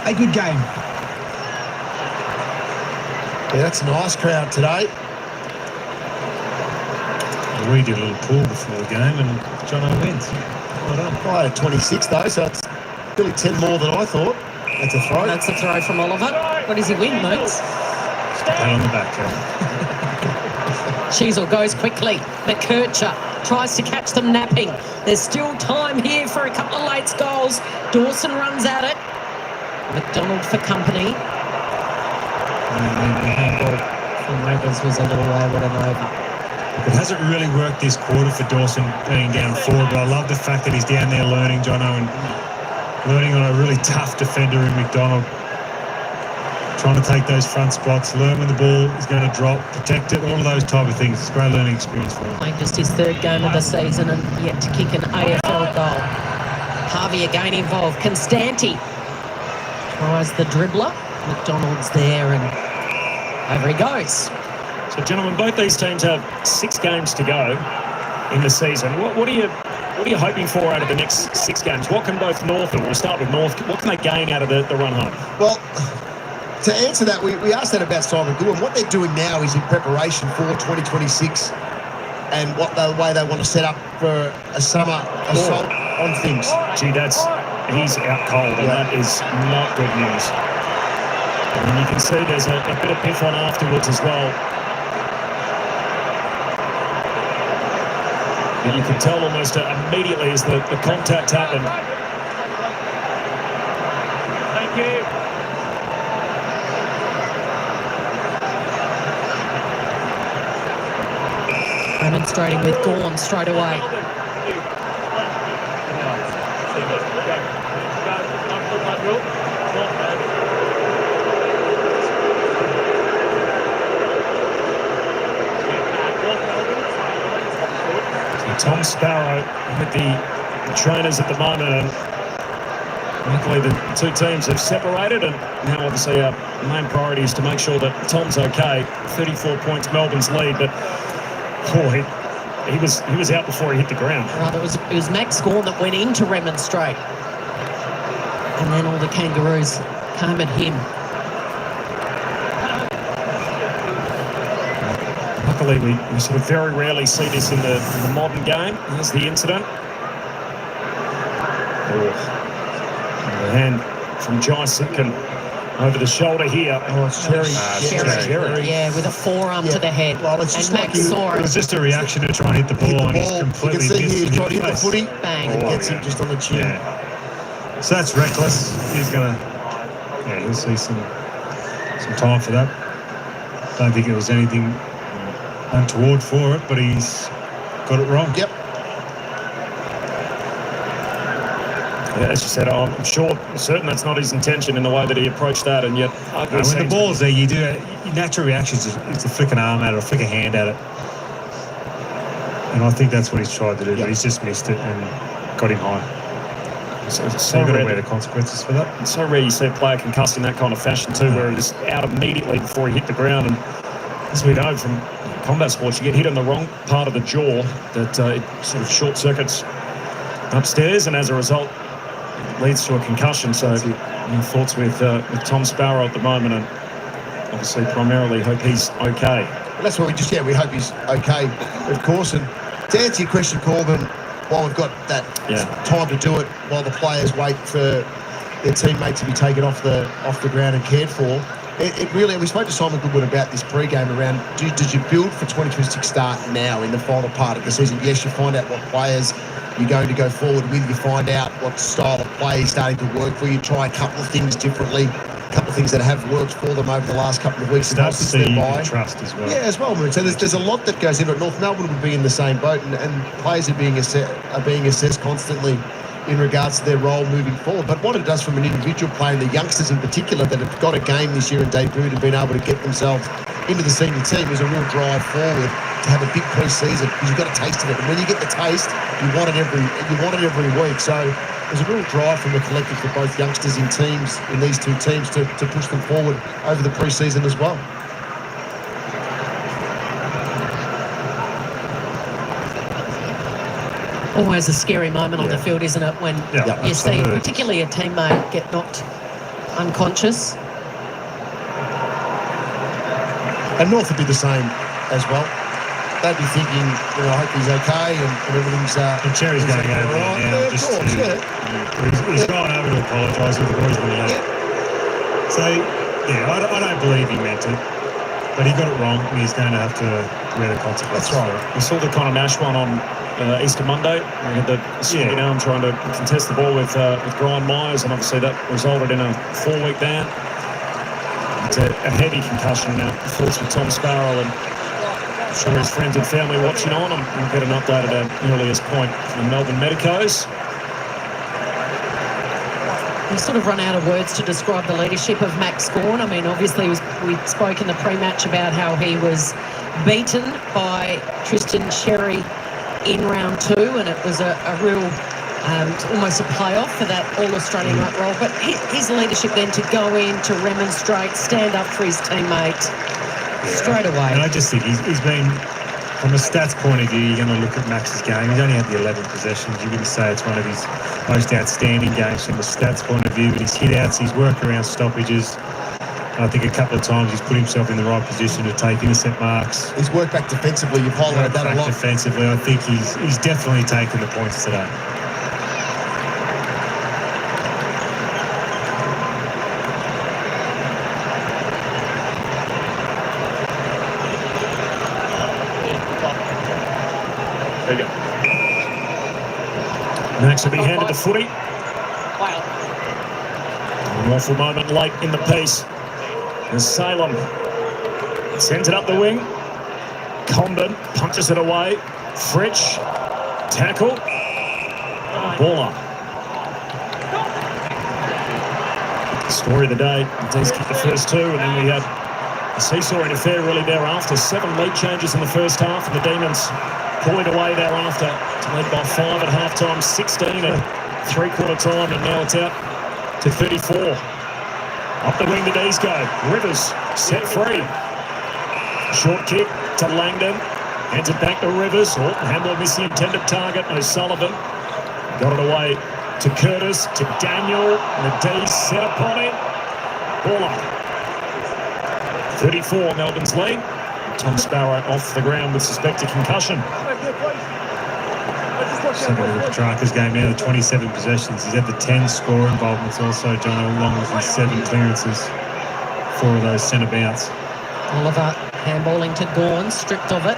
a good game. Yeah, that's a nice crowd today. We did a little pool before the game and Jono wins. Well done. I had 26 though, so it's really 10 more than I thought. That's a throw. That's a throw from Oliver. What does he win, Moots? Pat on the back, Cal. Sheasel goes quickly. McKercher tries to catch them napping. There's still time here for a couple of late goals. Dawson runs at it. McDonald for company. The handball from Rebels was a little wayward and over. It hasn't really worked this quarter for Dawson being down forward, but I love the fact that he's down there learning, Jono, and learning on a really tough defender in McDonald. Trying to take those front spots, learn when the ball is going to drop, protect it, all of those type of things. It's a great learning experience for him. Playing just his 3rd game of the season and yet to kick an AFL goal. Harvey again involved. Constanti tries the dribbler. McDonald's there and over he goes. So, gentlemen, both these teams have 6 games to go in the season. What are you hoping for out of the next 6 games? What can both North, and we'll start with North, what can they gain out of the run home? Well, to answer that, we asked that about Simon Goodwin. What they're doing now is in preparation for 2026 and what the way they want to set up for a summer assault on things. Gee, he's out cold, and that is not good news. And you can see there's a bit of piff on afterwards as well. And you can tell almost immediately as the contact happened. Thank you. Demonstrating with Gorn straight away. Tom Sparrow with the trainers at the moment, and luckily the 2 teams have separated, and now obviously our main priority is to make sure that Tom's okay. 34 points Melbourne's lead, but he was out before he hit the ground. Right, it was Max Gorn that went in to remonstrate, and then all the Kangaroos came at him. Luckily, we sort of very rarely see this in the modern game. There's the incident. The hand from Jai Simpkin Over the shoulder here. Oh, it's Cherry. Cherry. Yeah, with a forearm to the head. Well, it's and just Max like saw It it. was just a reaction to try and hit the ball, and he's You completely can see missed here, it trying to in hit the face. footy. Bang. And it gets him just on the chin. Yeah. So that's reckless. He's gonna, he'll see some time for that. Don't think it was anything untoward for it, but he's got it wrong. Yep. Yeah, as you said, I'm certain that's not his intention in the way that he approached that, and yet When the ball's there, you do your natural reaction is to flick an arm at it or flick a hand at it. And I think that's what he's tried to do, but he's just missed it and got him high. So you've got to wear the consequences for that. It's so rare you see a player concussed in that kind of fashion too, where he's out immediately before he hit the ground. And as we know from combat sports, you get hit on the wrong part of the jaw, that it sort of short circuits upstairs, and as a result, it leads to a concussion. So thoughts with Tom Sparrow at the moment, and obviously primarily hope he's okay. Well, that's what we hope he's okay, of course. And to answer your question, Corbin, while we've got that time to do it, while the players wait for their teammate to be taken off the ground and cared for, it really, we spoke to Simon Goodwin about this pre-game around, did you build for 2026 start now in the final part of the season? Yes, you find out what players you're going to go forward with, you find out what style of play is starting to work for you, try a couple of things differently, a couple of things that have worked for them over the last couple of weeks. Start to see the trust as well. Yeah, as well, Moon. So there's a lot that goes into it. North Melbourne would be in the same boat, and players are being assessed constantly in regards to their role moving forward. But what it does from an individual player, and the youngsters in particular that have got a game this year and debuted and been able to get themselves into the senior team, is a real drive forward to have a big pre-season, because you've got a taste of it. And when you get the taste, you want it every week. So there's a real drive from the collective for both youngsters in teams, in these two teams, to push them forward over the pre-season as well. Always a scary moment on the field, isn't it, when you see particularly a teammate get knocked unconscious. And North would be the same as well. They'd be thinking, I hope he's okay and everything's... And Cherry's going over right. there now. Of course, He's gone over to apologise with the boys in the end. So, I don't believe he meant it, but he got it wrong, and he's going to have to wear the consequences. That's right. We saw the Connor Nash one on Easter Monday. We had the swinging arm trying to contest the ball with Brian Myers, and obviously that resulted in a 4-week ban. It's a heavy concussion now. Thoughts with Tom Sparrow, and I'm sure his friends and family watching on, and we'll get an update at our earliest point from Melbourne Medicos. We've sort of run out of words to describe the leadership of Max Gawn. I mean, obviously we spoke in the pre-match about how he was beaten by Tristan Sherry in round 2, and it was a real almost a playoff for that All-Australian ruck role. But his leadership then to go in, to remonstrate, stand up for his teammate straight away. And I just think he's been, from a stats point of view, you're going to look at Max's game. He's only had the 11 possessions. You wouldn't say it's one of his most outstanding games from a stats point of view, but his hit-outs, his work around stoppages, I think a couple of times he's put himself in the right position to take intercept marks. His work back defensively, you've highlighted that a lot. Defensively, I think he's definitely taken the points today. There you go. Max will be handed the footy. An awful moment late in the piece as Salem sends it up the wing. Condon punches it away. Fritsch, tackle. Ball up. Story of the day. D's kicked the first 2, and then we had a seesawing affair really thereafter. 7 lead changes in the first half, and the Demons pulling away thereafter. Led by 5 at halftime, 16 at three-quarter time, and now it's out to 34. Up the wing the D's go. Rivers set free. Short kick to Langdon. Hands it back to Rivers. Oh, Hamill missed the intended target. O'Sullivan got it away to Curtis, to Daniel. And the D's set upon it. Ball up. 34, Melbourne's lead. Tom Sparrow off the ground with suspected concussion. Similar to Petrarca's game now, the 27 possessions. He's had the 10 score involvements also, John, along with his 7 clearances. 4 of those centre bounce. Oliver handballing to Gawn, stripped of it.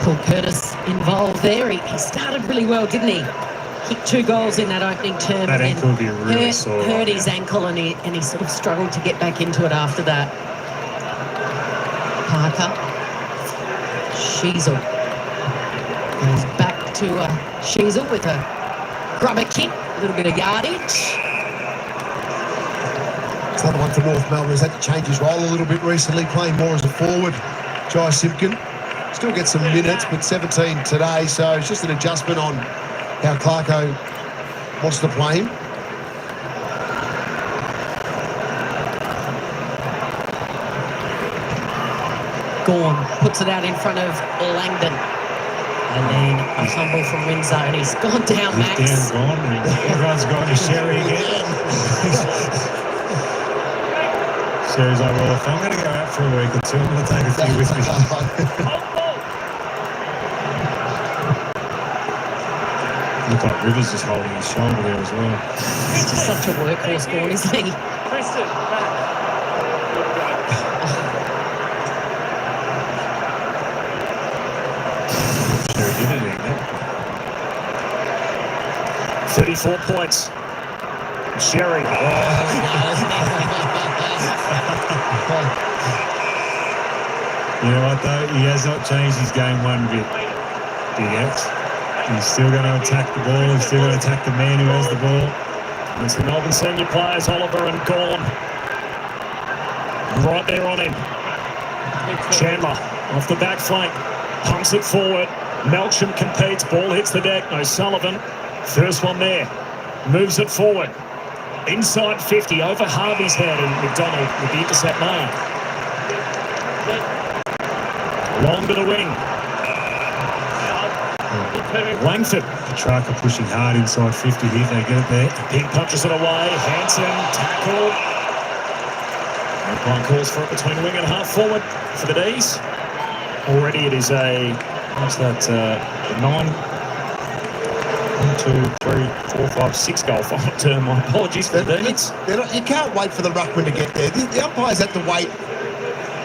Paul Curtis involved there. He started really well, didn't he? Kicked 2 goals in that opening term. That ankle would be really sore. Hurt his ankle and he sort of struggled to get back into it after that. Parker. Sheasel. Goes back to Sheasel with a grubber kick. A little bit of yardage. It's another one for North Melbourne. He's had to change his role a little bit recently, playing more as a forward. Jai Simpkin still gets some minutes, but 17 today, so it's just an adjustment on how Clarko wants to play him. Gawn puts it out in front of Langdon. And then a fumble from Windsor, and he's gone down, Max. He's down, gone, and everyone's gone to Sherry again. Sherry's like, well, if I'm going to go out for a week or two, I'm going to take a few with me. Look like Rivers just holding his shoulder there as well. He's just such a workhorse, Gawn, isn't he? Preston, Sherry did it again. 34 points. Sherry. You know what, though? He has not changed his game one bit. Big X. He's still going to attack the ball. He's still going to attack the man who has the ball. It's the Melbourne senior players, Oliver and Gawn. Right there on him. Chandler off the back flank. Pumps it forward. Melksham competes. Ball hits the deck. O'Sullivan. First one there. Moves it forward. Inside 50 over Harvey's head, and McDonald with the intercept mark. Long to the wing. Langford. Petrarca pushing hard inside 50 here. They get it there. Pink punches it away. Hanson tackle. Umpire calls for it between wing and half forward for the D's. Already it is a, what's that, 6 goal final term. My apologies for the D's. You can't wait for the ruckman to get there. The umpires have to wait,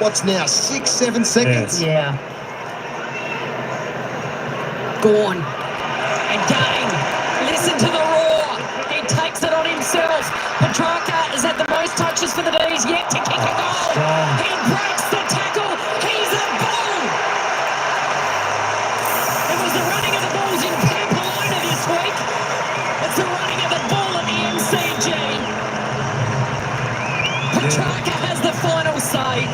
what's now, 6-7 seconds? Yeah. Gawn. Again. Listen to the roar. He takes it on himself. Petrarca has had the most touches for the D's yet to kick a goal. He breaks the tackle. He's a bull. It was the running of the bulls in Pamplona this week. It's the running of the bull at the MCG. Petrarca has the final say.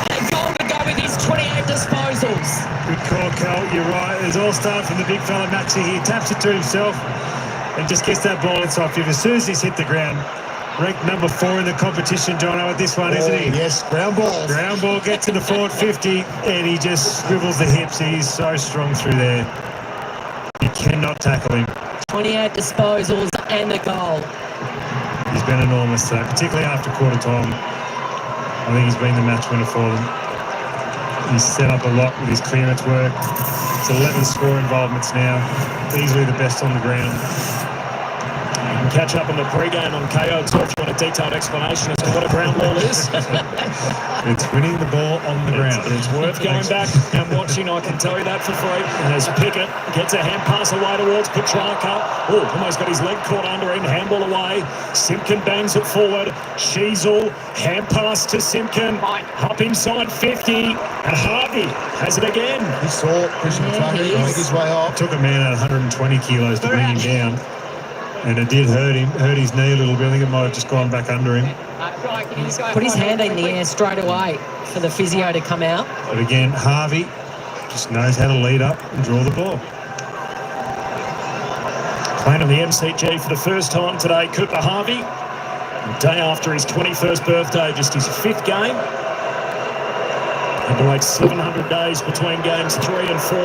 And a goal to go with his 28 disposals. Good call, Cal. You're right. It's all starting from the big fella, Maxie. He taps it to himself and just gets that ball inside 50. As soon as he's hit the ground, ranked number 4 in the competition, Jono, at this one, isn't he? Yes, ground ball. Ground ball gets to the forward 50, and he just scribbles the hips. He's so strong through there. You cannot tackle him. 28 disposals and a goal. He's been enormous today, particularly after quarter time. I think he's been the match winner for them. He's set up a lot with his clearance work. It's 11 score involvements now. Easily the best on the ground. You can catch up on the pregame on KO Talk if you want a detailed explanation as to what a ground ball is. It's winning the ball on the ground. It's worth going back and watching, I can tell you that for free. As Pickett gets a hand pass away towards Petrarca. Oh, almost got his leg caught under him. Handball away. Simpkin bangs it forward. Sheasel, hand pass to Simpkin. Up inside 50. And Harvey has it again. He saw Christian Petrarca make his way off. Took a man at 120 kilos to bring him down. And it did hurt him, hurt his knee a little bit. I think it might have just gone back under him. He's put his hand in the air straight away for the physio to come out. But again, Harvey just knows how to lead up and draw the ball. Playing on the MCG for the first time today, Cooper Harvey. The day after his 21st birthday, just his 5th game. Had to wait 700 days between games 3 and 4.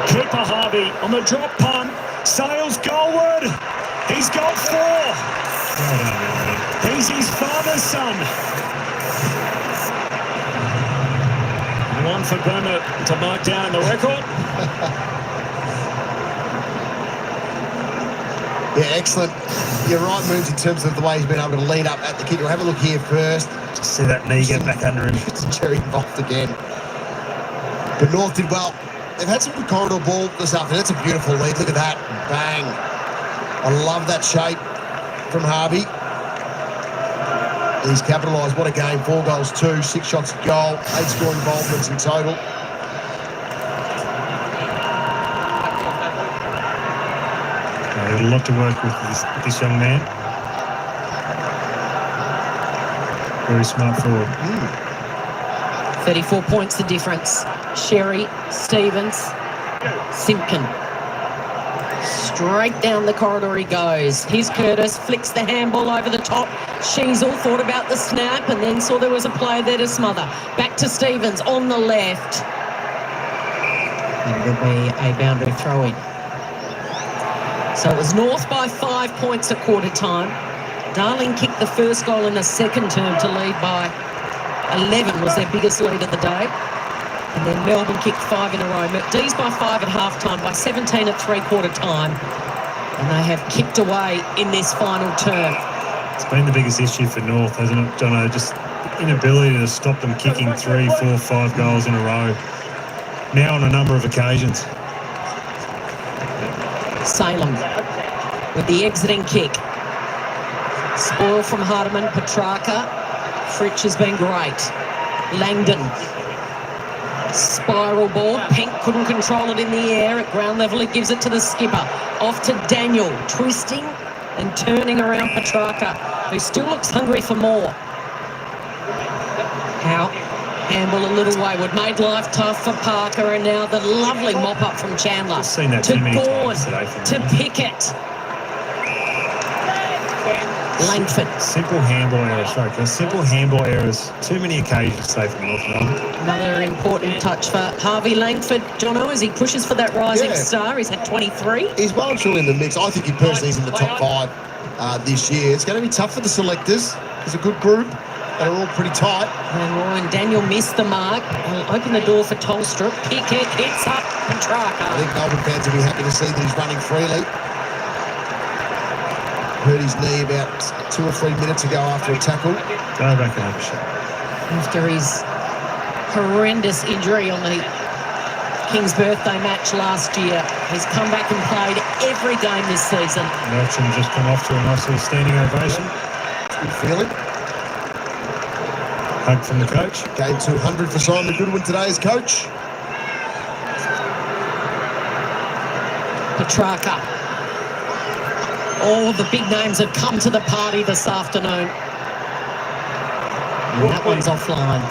Cooper Harvey on the drop punt. Sails goalward. He's got 4. He's his father's son. One for Bremer to mark down in the record. Yeah, excellent. You're right, Moons, in terms of the way he's been able to lead up at the kick. We'll have a look here first. Just see that knee get back under him. Jerry involved again. But North did well. They've had some good corridor ball this afternoon. That's a beautiful lead. Look at that. Bang. I love that shape from Harvey. He's capitalised. What a game. 4 goals, 2, 6 shots at goal, 8 scoring involvements in total. There's a lot to work with this young man. Very smart forward. 34 points the difference. Sherry, Stevens, Simpkin. Straight down the corridor he goes. Here's Curtis, flicks the handball over the top. She's all thought about the snap and then saw there was a play there to smother. Back to Stevens on the left. And there'll be a boundary throw-in. So it was North by 5 points at quarter time. Darling kicked the first goal in the second term to lead by 11, was their biggest lead of the day. And then Melbourne kicked 5 in a row. D's by 5 at half-time, by 17 at three-quarter time. And they have kicked away in this final term. It's been the biggest issue for North, hasn't it, Jono? Just the inability to stop them kicking 3, 4, 5 goals in a row. Now on a number of occasions. Salem with the exiting kick. Spoil from Hardiman, Petrarca. Fritsch has been great. Langdon. Spiral ball. Pink couldn't control it in the air. At ground level, it gives it to the skipper. Off to Daniel. Twisting and turning around Petrarca, who still looks hungry for more. How? Handball a little wayward. Made life tough for Parker, and now the lovely mop-up from Chandler. I've seen that to too many Bourne, times today from to Pickett. Langford. Simple handball errors, sorry, Chris. Simple handball errors. Too many occasions today from North Melbourne. Another important touch for Harvey Langford, Jono, as he pushes for that rising star. He's had 23. He's well and truly in the mix. I think he personally is in the top 5 this year. It's going to be tough for the selectors. There's a good group. They're all pretty tight. And Ryan Daniel missed the mark. He'll open the door for Tolstrup. Pickett hits up Petrarca. I think Melbourne fans will be happy to see that he's running freely. Hurt his knee about 2 or 3 minutes ago after a tackle. Go back and have a shot. After his horrendous injury on the King's birthday match last year, he's come back and played every game this season. Watch him just come off to a nice little standing ovation. Good feeling. Hug from the coach. Game 200 for Simon Goodwin today as coach. Petrarca. All the big names have come to the party this afternoon. And that one's offline.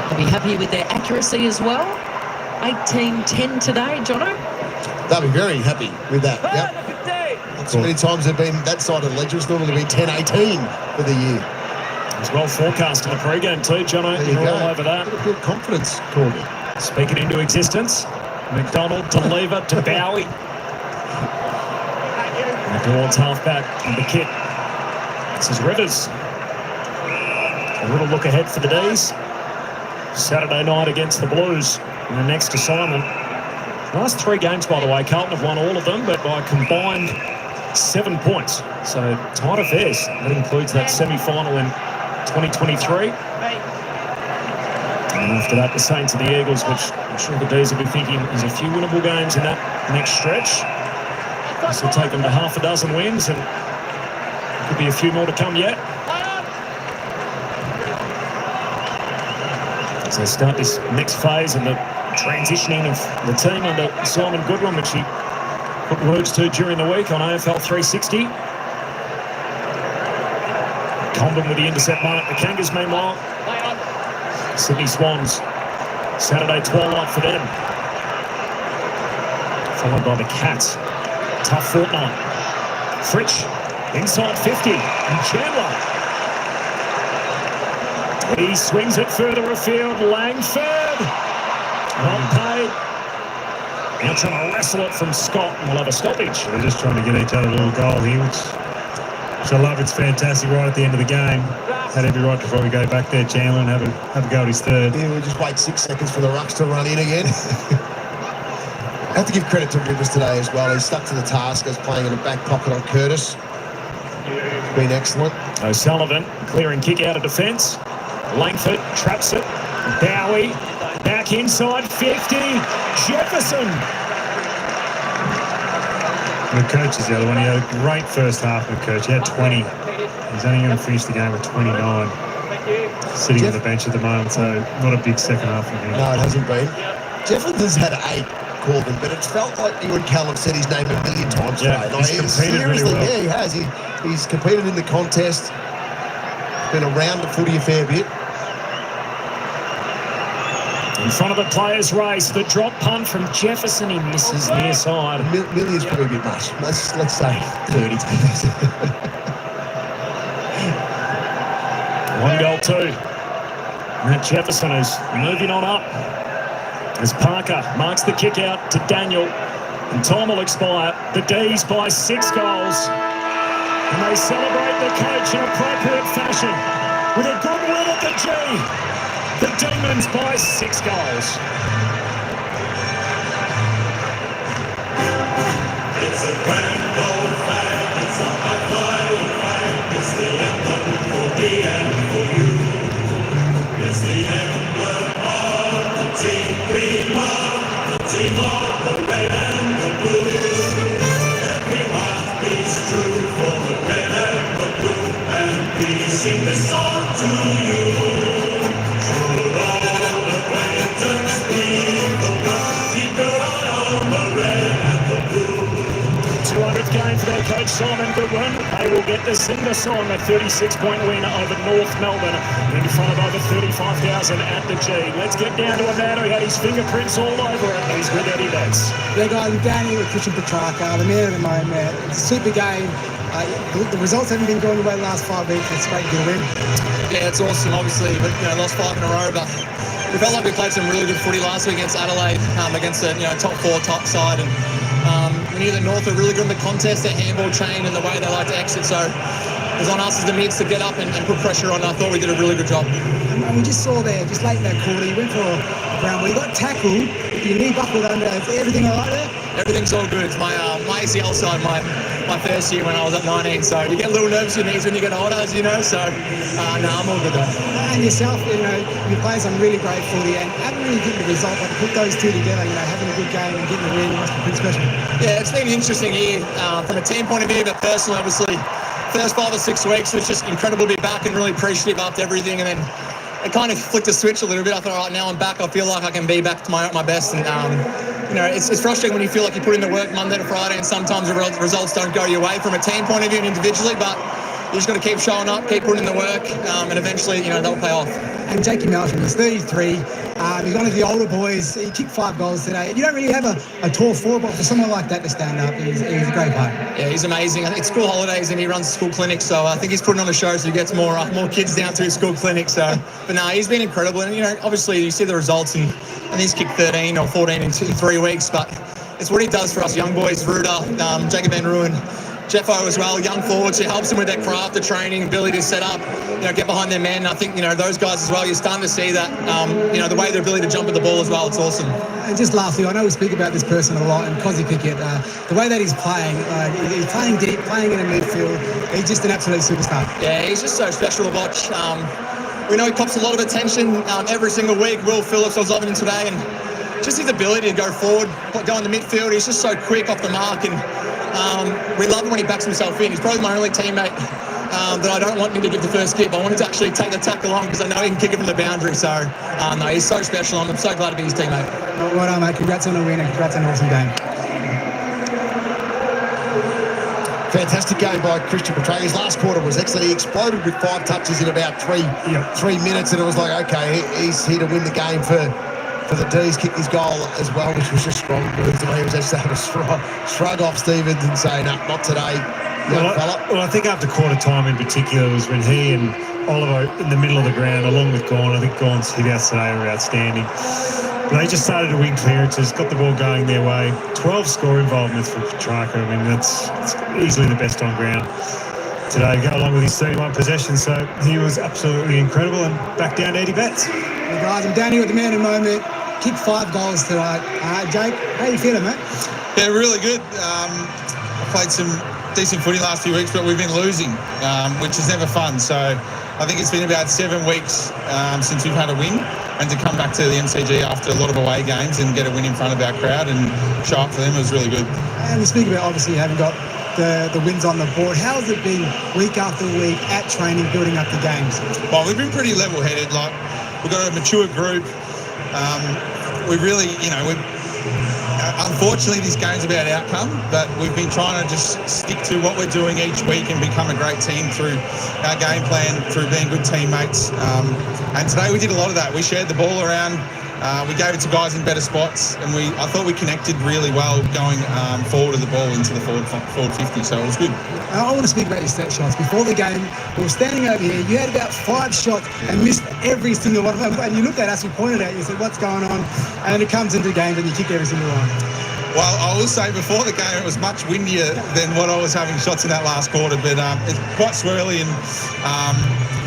They'll be happy with their accuracy as well. 18-10 today, Jono. They'll be very happy with that. Yep. Not so many times they've been that side of the ledger. It's normally been 10-18 for the year. It's well forecast in the pre-game too, Jono. You're all over that. Good confidence, Corbin. Speak it into existence. McDonald to Lever to Bowie. McDonald's halfback in the kit. This is Rivers. A little look ahead for the D's. Saturday night against the Blues. And the next assignment. Last 3 games, by the way, Carlton have won all of them, but by combined 7 points. So tight affairs. That includes that semi-final in 2023. And after that, the Saints and the Eagles, which I'm sure the D's will be thinking is a few winnable games in that next stretch. This will take them to half a dozen wins, and could be a few more to come yet. As they start this next phase and the transitioning of the team under Simon Goodwin, which he put words to during the week on AFL 360. Condon with the intercept mark. The Kangas, meanwhile, Sydney Swans, Saturday twilight for them. Followed by the Cats. Tough fortnight. Fritsch, inside 50. And Chandler. He swings it further afield. Langford. Not paid. Now trying to wrestle it from Scott. And we'll have a stoppage. They're just trying to get each other a little goal here, which I love. It's fantastic right at the end of the game. Had every right to probably go back there, Chandler, and have a go at his third. Yeah, we'll just wait 6 seconds for the rucks to run in again. have to give credit to Rivers today as well. He's stuck to the task as playing in the back pocket on Curtis. It's been excellent. O'Sullivan clearing kick out of defence. Langford traps it. Bowie back inside 50. Jefferson. McCurch is the other one. He had a great first half, McCurch. He had 20. He's only going to finish the game with 29. Sitting on the bench at the moment, so not a big second half for him. No, it hasn't been. Jefferson's had 8, Corbin, but it's felt like you and Callum said his name a million times Yeah, today. he's competed really well. Yeah, he has. He's competed in the contest. Been around the footy a fair bit. In front of the players' race, the drop punt from Jefferson. He misses near side. Million's probably a bit much. Let's say 30. 1 goal 2. Matt Jefferson is moving on up as Parker marks the kick out to Daniel. And time will expire. The D's by 6 goals. And they celebrate the coach in appropriate fashion with a good win at the G. The Demons by 6 goals. It's a grand old flag, it's a high-flying flag, it's the anthem for me and for you. It's the emblem of the team we love, the team of the red and the blue. Every heart beats true for the red and the blue, and we sing this song to you. Through all acquaintance we the blood, keep your eye on the red and the blue. 200th game for their coach Simon Goodwin. They will get to sing the song, a 36-point win over North Melbourne in front of over 35,000 at the G. Let's get down to a man who had his fingerprints all over it. He's with Eddie Betts. Yeah, guys, I'm down here with Christian Petrarca, the man of the moment. It's a super game. The results haven't been going the way the last 5 weeks. It's great to get a win. Yeah, it's awesome, obviously, but lost 5 in a row, but we felt like we played some really good footy last week against Adelaide, against the top 4 top side, and we knew that North were really good in the contest, their handball chain and the way they like to exit, so it was on us as the mids to get up and put pressure on. I thought we did a really good job. And we just saw there, just late in that quarter, you went for a round where you got tackled, your knee buckled under. Is everything all right there? Everything's all good. It's my ACL side, my first year when I was at 19, so you get a little nervous in your knees when you get older, as you know, so no, I'm all good though. And yourself, you play some really great footy and haven't really getting the result, but put those two together, having a good game and getting the win must be pretty special. Yeah, it's been an interesting year from a team point of view, but personally, obviously, first 5 or 6 weeks was just incredible to be back and really appreciative after everything, and then it kind of flicked a switch a little bit. I thought, all right, now I'm back. I feel like I can be back to my best, and it's frustrating when you feel like you put in the work Monday to Friday, and sometimes the results don't go your way from a team point of view and individually, but you just got to keep showing up, keep putting in the work, and eventually, they'll pay off. And Jakey Melton, he's 33. He's one of the older boys. He kicked 5 goals today. You don't really have a tall forward, but for someone like that to stand up, he's a great player. Yeah, he's amazing. I think it's school holidays and he runs school clinics, so I think he's putting on a show so he gets more kids down to his school clinic. So, but no, he's been incredible. And obviously you see the results, and he's kicked 13 or 14 in 3 weeks. But it's what he does for us young boys. Ruda, Jacob Benro and Jeffo as well, young forwards. It helps them with their craft, the training, ability to set up, get behind their men. I think, those guys as well, you're starting to see that, the way their ability to jump at the ball as well, it's awesome. And just lastly, I know we speak about this person a lot, and Cozzy Pickett, the way that he's playing deep, playing in a midfield, he's just an absolute superstar. Yeah, he's just so special to watch. We know he cops a lot of attention every single week. Will Phillips, I was loving him today, and just his ability to go forward, go in the midfield, he's just so quick off the mark, and we love him when he backs himself in. He's probably my only teammate that I don't want him to give the first kick. I want him to actually take the tackle on because I know he can kick it from the boundary. So, no, he's so special, and I'm so glad to be his teammate. Well done, mate. Congrats on the win and congrats on an awesome game. Fantastic game by Christian Petrarca. His last quarter was excellent. He exploded with 5 touches in about 3 minutes, and it was like, okay, he's here to win the game for the D's. Kicked his goal as well, which was just strong. He was just able to shrug off Stevens and say, no, not today, young fella. Well, I think after quarter time in particular was when he and Oliver in the middle of the ground, along with Gawn. I think Gawn's hit outs today were outstanding. But they just started to win clearances, got the ball going their way. 12 score involvements for Petrarca. I mean, that's easily the best on ground today, go along with his 31 possessions. So he was absolutely incredible, and back down to Eddie Betts. Hey guys, I'm down here with the man of the moment. kicked 5 goals tonight. Jake, how you feeling, mate? Yeah, really good. I played some decent footy last few weeks, but we've been losing, which is never fun. So I think it's been about 7 weeks since we've had a win, and to come back to the MCG after a lot of away games and get a win in front of our crowd and show up for them was really good. And speaking about, obviously, you haven't got the wins on the board. How has it been week after week at training, building up the games? Well, we've been pretty level-headed. Like, we've got a mature group. We really, unfortunately, this game's about outcome, but we've been trying to just stick to what we're doing each week and become a great team through our game plan, through being good teammates. And today we did a lot of that. We shared the ball around. We gave it to guys in better spots, and I thought we connected really well going forward of the ball into the forward 50, so it was good. I want to speak about your set shots. Before the game, we were standing over here. You had about 5 shots and missed every single one of them. And you looked at us, we pointed at you, said, what's going on? And it comes into games and you kick every single one. Well, I will say before the game it was much windier than what I was having shots in that last quarter, but it's quite swirly and,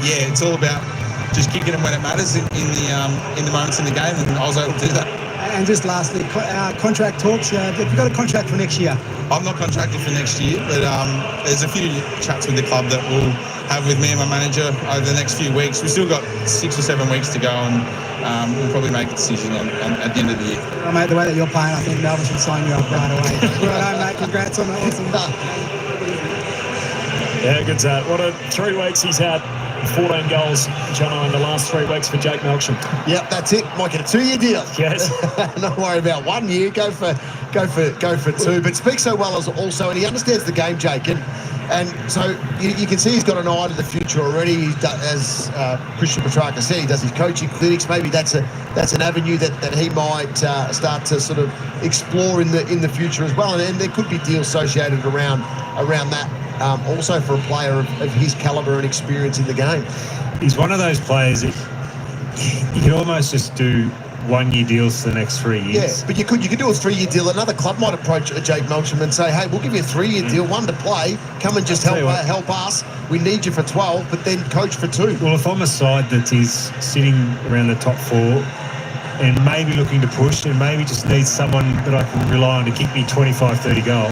it's all about just kicking them when it matters in the moments in the game, and I was able to do that. And just lastly, contract talks. Have you got a contract for next year? I'm not contracted for next year, but there's a few chats with the club that we'll have with me and my manager over the next few weeks. We've still got 6 or 7 weeks to go, and we'll probably make a decision at the end of the year. Well, mate, the way that you're playing, I think Melbourne should sign you up right away. Well done, mate. Congrats on that. Awesome. Yeah, good Zach. What a 3 weeks he's had. 14 goals, Jono, in the last 3 weeks for Jake Melksham. Yep, that's it. Might get a 2-year deal. Yes. Not worry about 1 year. Go for 2. But speaks so well as also, and he understands the game, Jake. And so you can see he's got an eye to the future already. He's done, as Christian Petrarca said, he does his coaching clinics. Maybe that's an avenue that he might start to sort of explore in the future as well. And there could be deals associated around that. Also for a player of his calibre and experience in the game. He's one of those players that you can almost just do 1-year deals for the next 3 years. Yeah, but you could do a 3-year deal. Another club might approach Jake Melksham and say, hey, we'll give you a 3-year deal, 1 to play. Come and just help us. We need you for 12, but then coach for 2. Well, if I'm a side that is sitting around the top 4 and maybe looking to push and maybe just needs someone that I can rely on to kick me 25, 30 goals,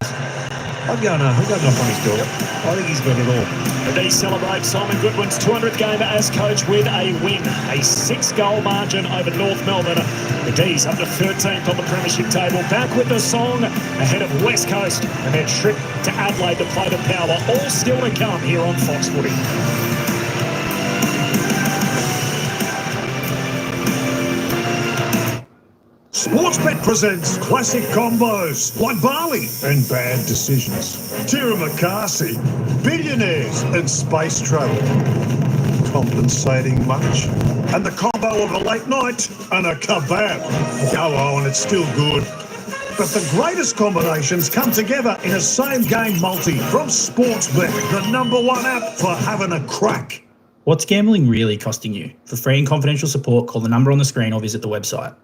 I'd go knock on his door. I think he's got it all. The D's celebrate Simon Goodwin's 200th game as coach with a win. A 6-goal margin over North Melbourne. The D's up to 13th on the premiership table. Back with the song ahead of West Coast and their trip to Adelaide to play the Power. All still to come here on Fox Footy. Sportsbet presents classic combos like barley and bad decisions. Tira McCarthy, billionaires and space travel. Compensating much? And the combo of a late night and a kebab. Go on, it's still good. But the greatest combinations come together in a same-game multi from Sportsbet, the #1 app for having a crack. What's gambling really costing you? For free and confidential support, call the number on the screen or visit the website.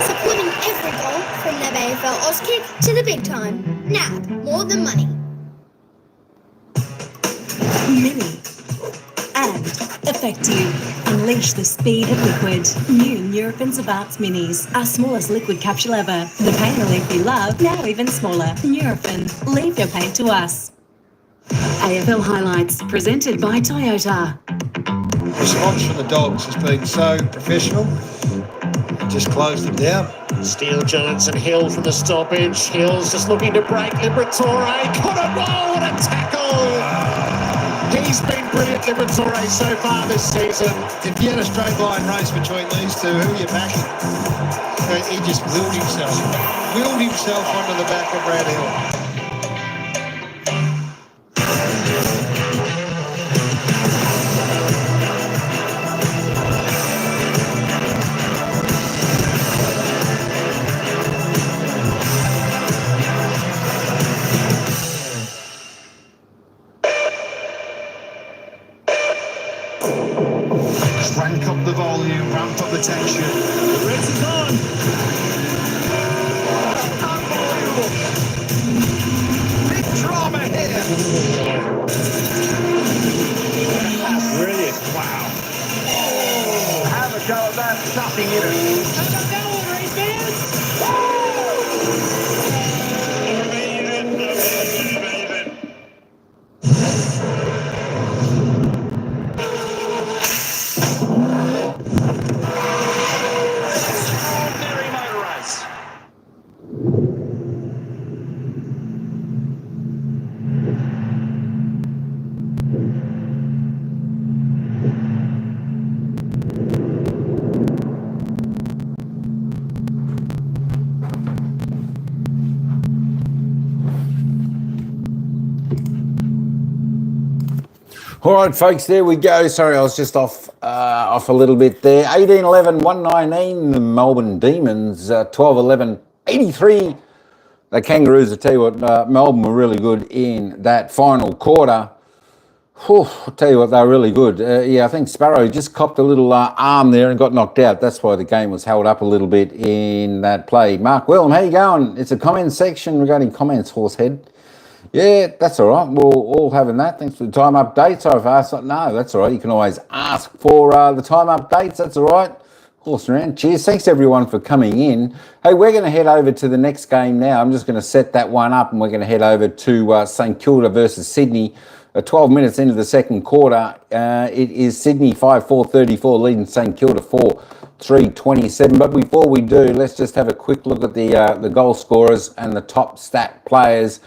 Supporting every goal from NAB AFL Auskick to the big time. NAB, more than money. Mini and effective. Unleash the speed of liquid. New Nurofen Advanced Minis, our smallest liquid capsule ever. The pain relief you love, now even smaller. Nurofen, leave your pain to us. AFL highlights presented by Toyota. Response from the Dogs has been so professional. Just closed them down. Steele, Johnson, Hill from the stoppage. Hill's just looking to break Liberatore. Could it roll? What a tackle! He's been brilliant, Liberatore, so far this season. If you had a straight line race between these two, who are you backing? He just willed himself onto the back of Brad Hill. protection. The race is on. Unbelievable. Big drama here. Brilliant. Wow. Oh, have a go at that. Nothing in it. Have a go at race Extraordinary motor race. All right, folks, there we go. Sorry, I was just off a little bit there. 18-11, 119, the Melbourne Demons. 12-11, 83. The Kangaroos, I tell you what, Melbourne were really good in that final quarter. Whew, I'll tell you what, they were really good. Yeah, I think Sparrow just copped a little arm there and got knocked out. That's why the game was held up a little bit in that play. Mark Willem, how you going? It's a comment section regarding comments, Horsehead. Yeah, that's all right. We're all having that. Thanks for the time updates. Sorry if I asked. No, that's all right. You can always ask for the time updates. That's all right. Horse around. Cheers. Thanks, everyone, for coming in. Hey, we're going to head over to the next game now. I'm just going to set that one up, and we're going to head over to St Kilda versus Sydney. 12 minutes into the second quarter, it is Sydney 5-4-34 leading St Kilda 4-3-27. But before we do, let's just have a quick look at the goal scorers and the top stat players.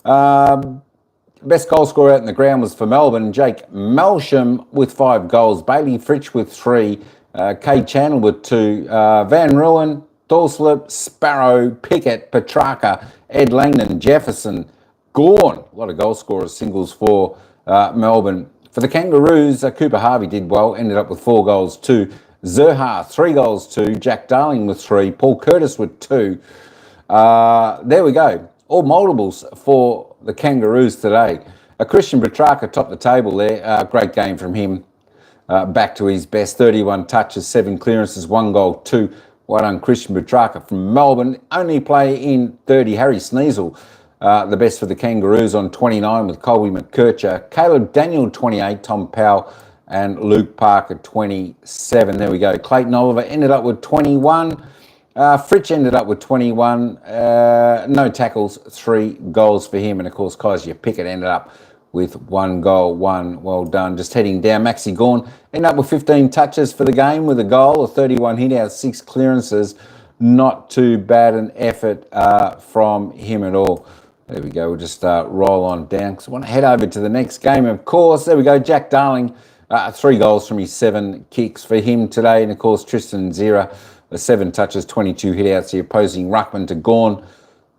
Best goal scorer out in the ground was for Melbourne, Jake Melsham with 5 goals, Bailey Fritsch with 3, Kay Channel with 2, Van Ruin, Dorslip, Sparrow, Pickett, Petrarca, Ed Langdon, Jefferson, Gawn. A lot of goal scorers, singles for Melbourne. For the Kangaroos, Cooper Harvey did well, ended up with 4 goals too. Zerha, 3 goals too. Jack Darling with 3, Paul Curtis with 2. There we go. All multiples for the Kangaroos today. Christian Petrarca topped the table there. Great game from him. Back to his best. 31 touches, 7 clearances, 1 goal, 2. Well done, Christian Petrarca from Melbourne. Only play in 30. Harry Sneasel, the best for the Kangaroos on 29 with Colby McKercher. Caleb Daniel, 28. Tom Powell and Luke Parker, 27. There we go. Clayton Oliver ended up with 21. Fritsch ended up with 21, no tackles, 3 goals for him. And, of course, Kaiser Pickett ended up with 1 goal, 1. Well done. Just heading down, Maxi Gawn ended up with 15 touches for the game with a goal, a 31 hit-out, 6 clearances. Not too bad an effort from him at all. There we go. We'll just roll on down because I want to head over to the next game, of course. There we go. Jack Darling, 3 goals from his 7 kicks for him today. And, of course, Tristan Zera, 7 touches, 22 hit-outs. The opposing ruckman to Gawn,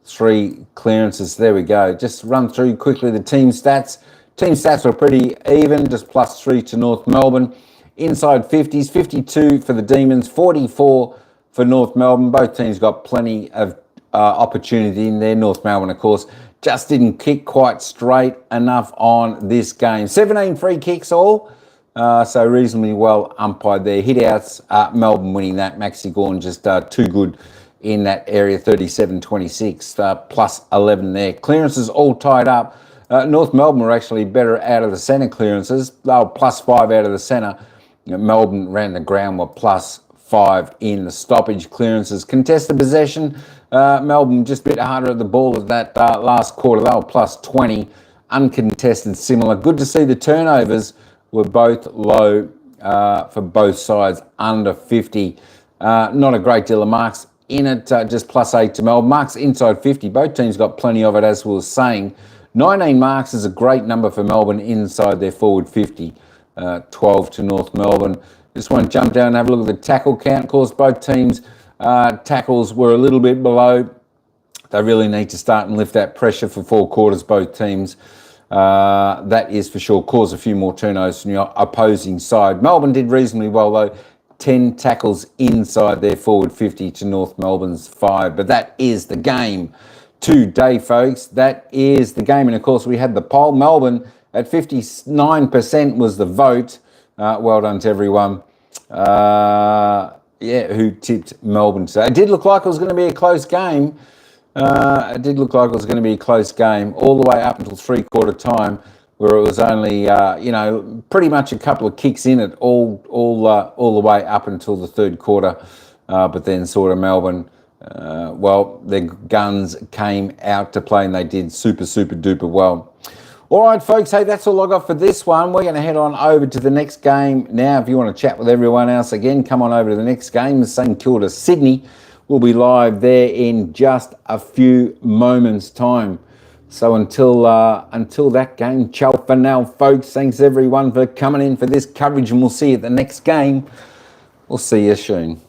3 clearances. There we go. Just run through quickly the team stats. Team stats were pretty even, just +3 to North Melbourne. Inside 50s, 52 for the Demons, 44 for North Melbourne. Both teams got plenty of opportunity in there. North Melbourne, of course, just didn't kick quite straight enough on this game. 17 free kicks all. So reasonably well umpired there. Hit-outs, Melbourne winning that. Maxi Gawn just too good in that area, 37-26, +11 there. Clearances all tied up. North Melbourne were actually better out of the centre clearances. They were +5 out of the centre. Melbourne ran the ground, were +5 in the stoppage clearances. Contested possession, Melbourne just a bit harder at the ball at that last quarter. They were +20. Uncontested, similar. Good to see the turnovers were both low for both sides, under 50. Not a great deal of marks in it, just +8 to Melbourne. Marks inside 50, both teams got plenty of it, as we were saying. 19 marks is a great number for Melbourne inside their forward 50, 12 to North Melbourne. Just want to jump down and have a look at the tackle count. Of course, both teams' tackles were a little bit below. They really need to start and lift that pressure for 4 quarters, both teams. That is for sure. Cause a few more turnovers from your opposing side. Melbourne did reasonably well, though. 10 tackles inside their forward 50 to North Melbourne's 5. But that is the game today, folks. That is the game. And, of course, we had the poll. Melbourne at 59% was the vote. Well done to everyone. Yeah, who tipped Melbourne today. It did look like it was going to be a close game. It did look like it was going to be a close game all the way up until three-quarter time, where it was only, pretty much a couple of kicks in it all the way up until the third quarter. But then sort of Melbourne, their guns came out to play and they did super, super duper well. All right, folks, hey, that's all I got for this one. We're going to head on over to the next game now. If you want to chat with everyone else again, come on over to the next game, St Kilda Sydney. We'll be live there in just a few moments' time. So until that game, ciao for now, folks. Thanks, everyone, for coming in for this coverage, and we'll see you at the next game. We'll see you soon.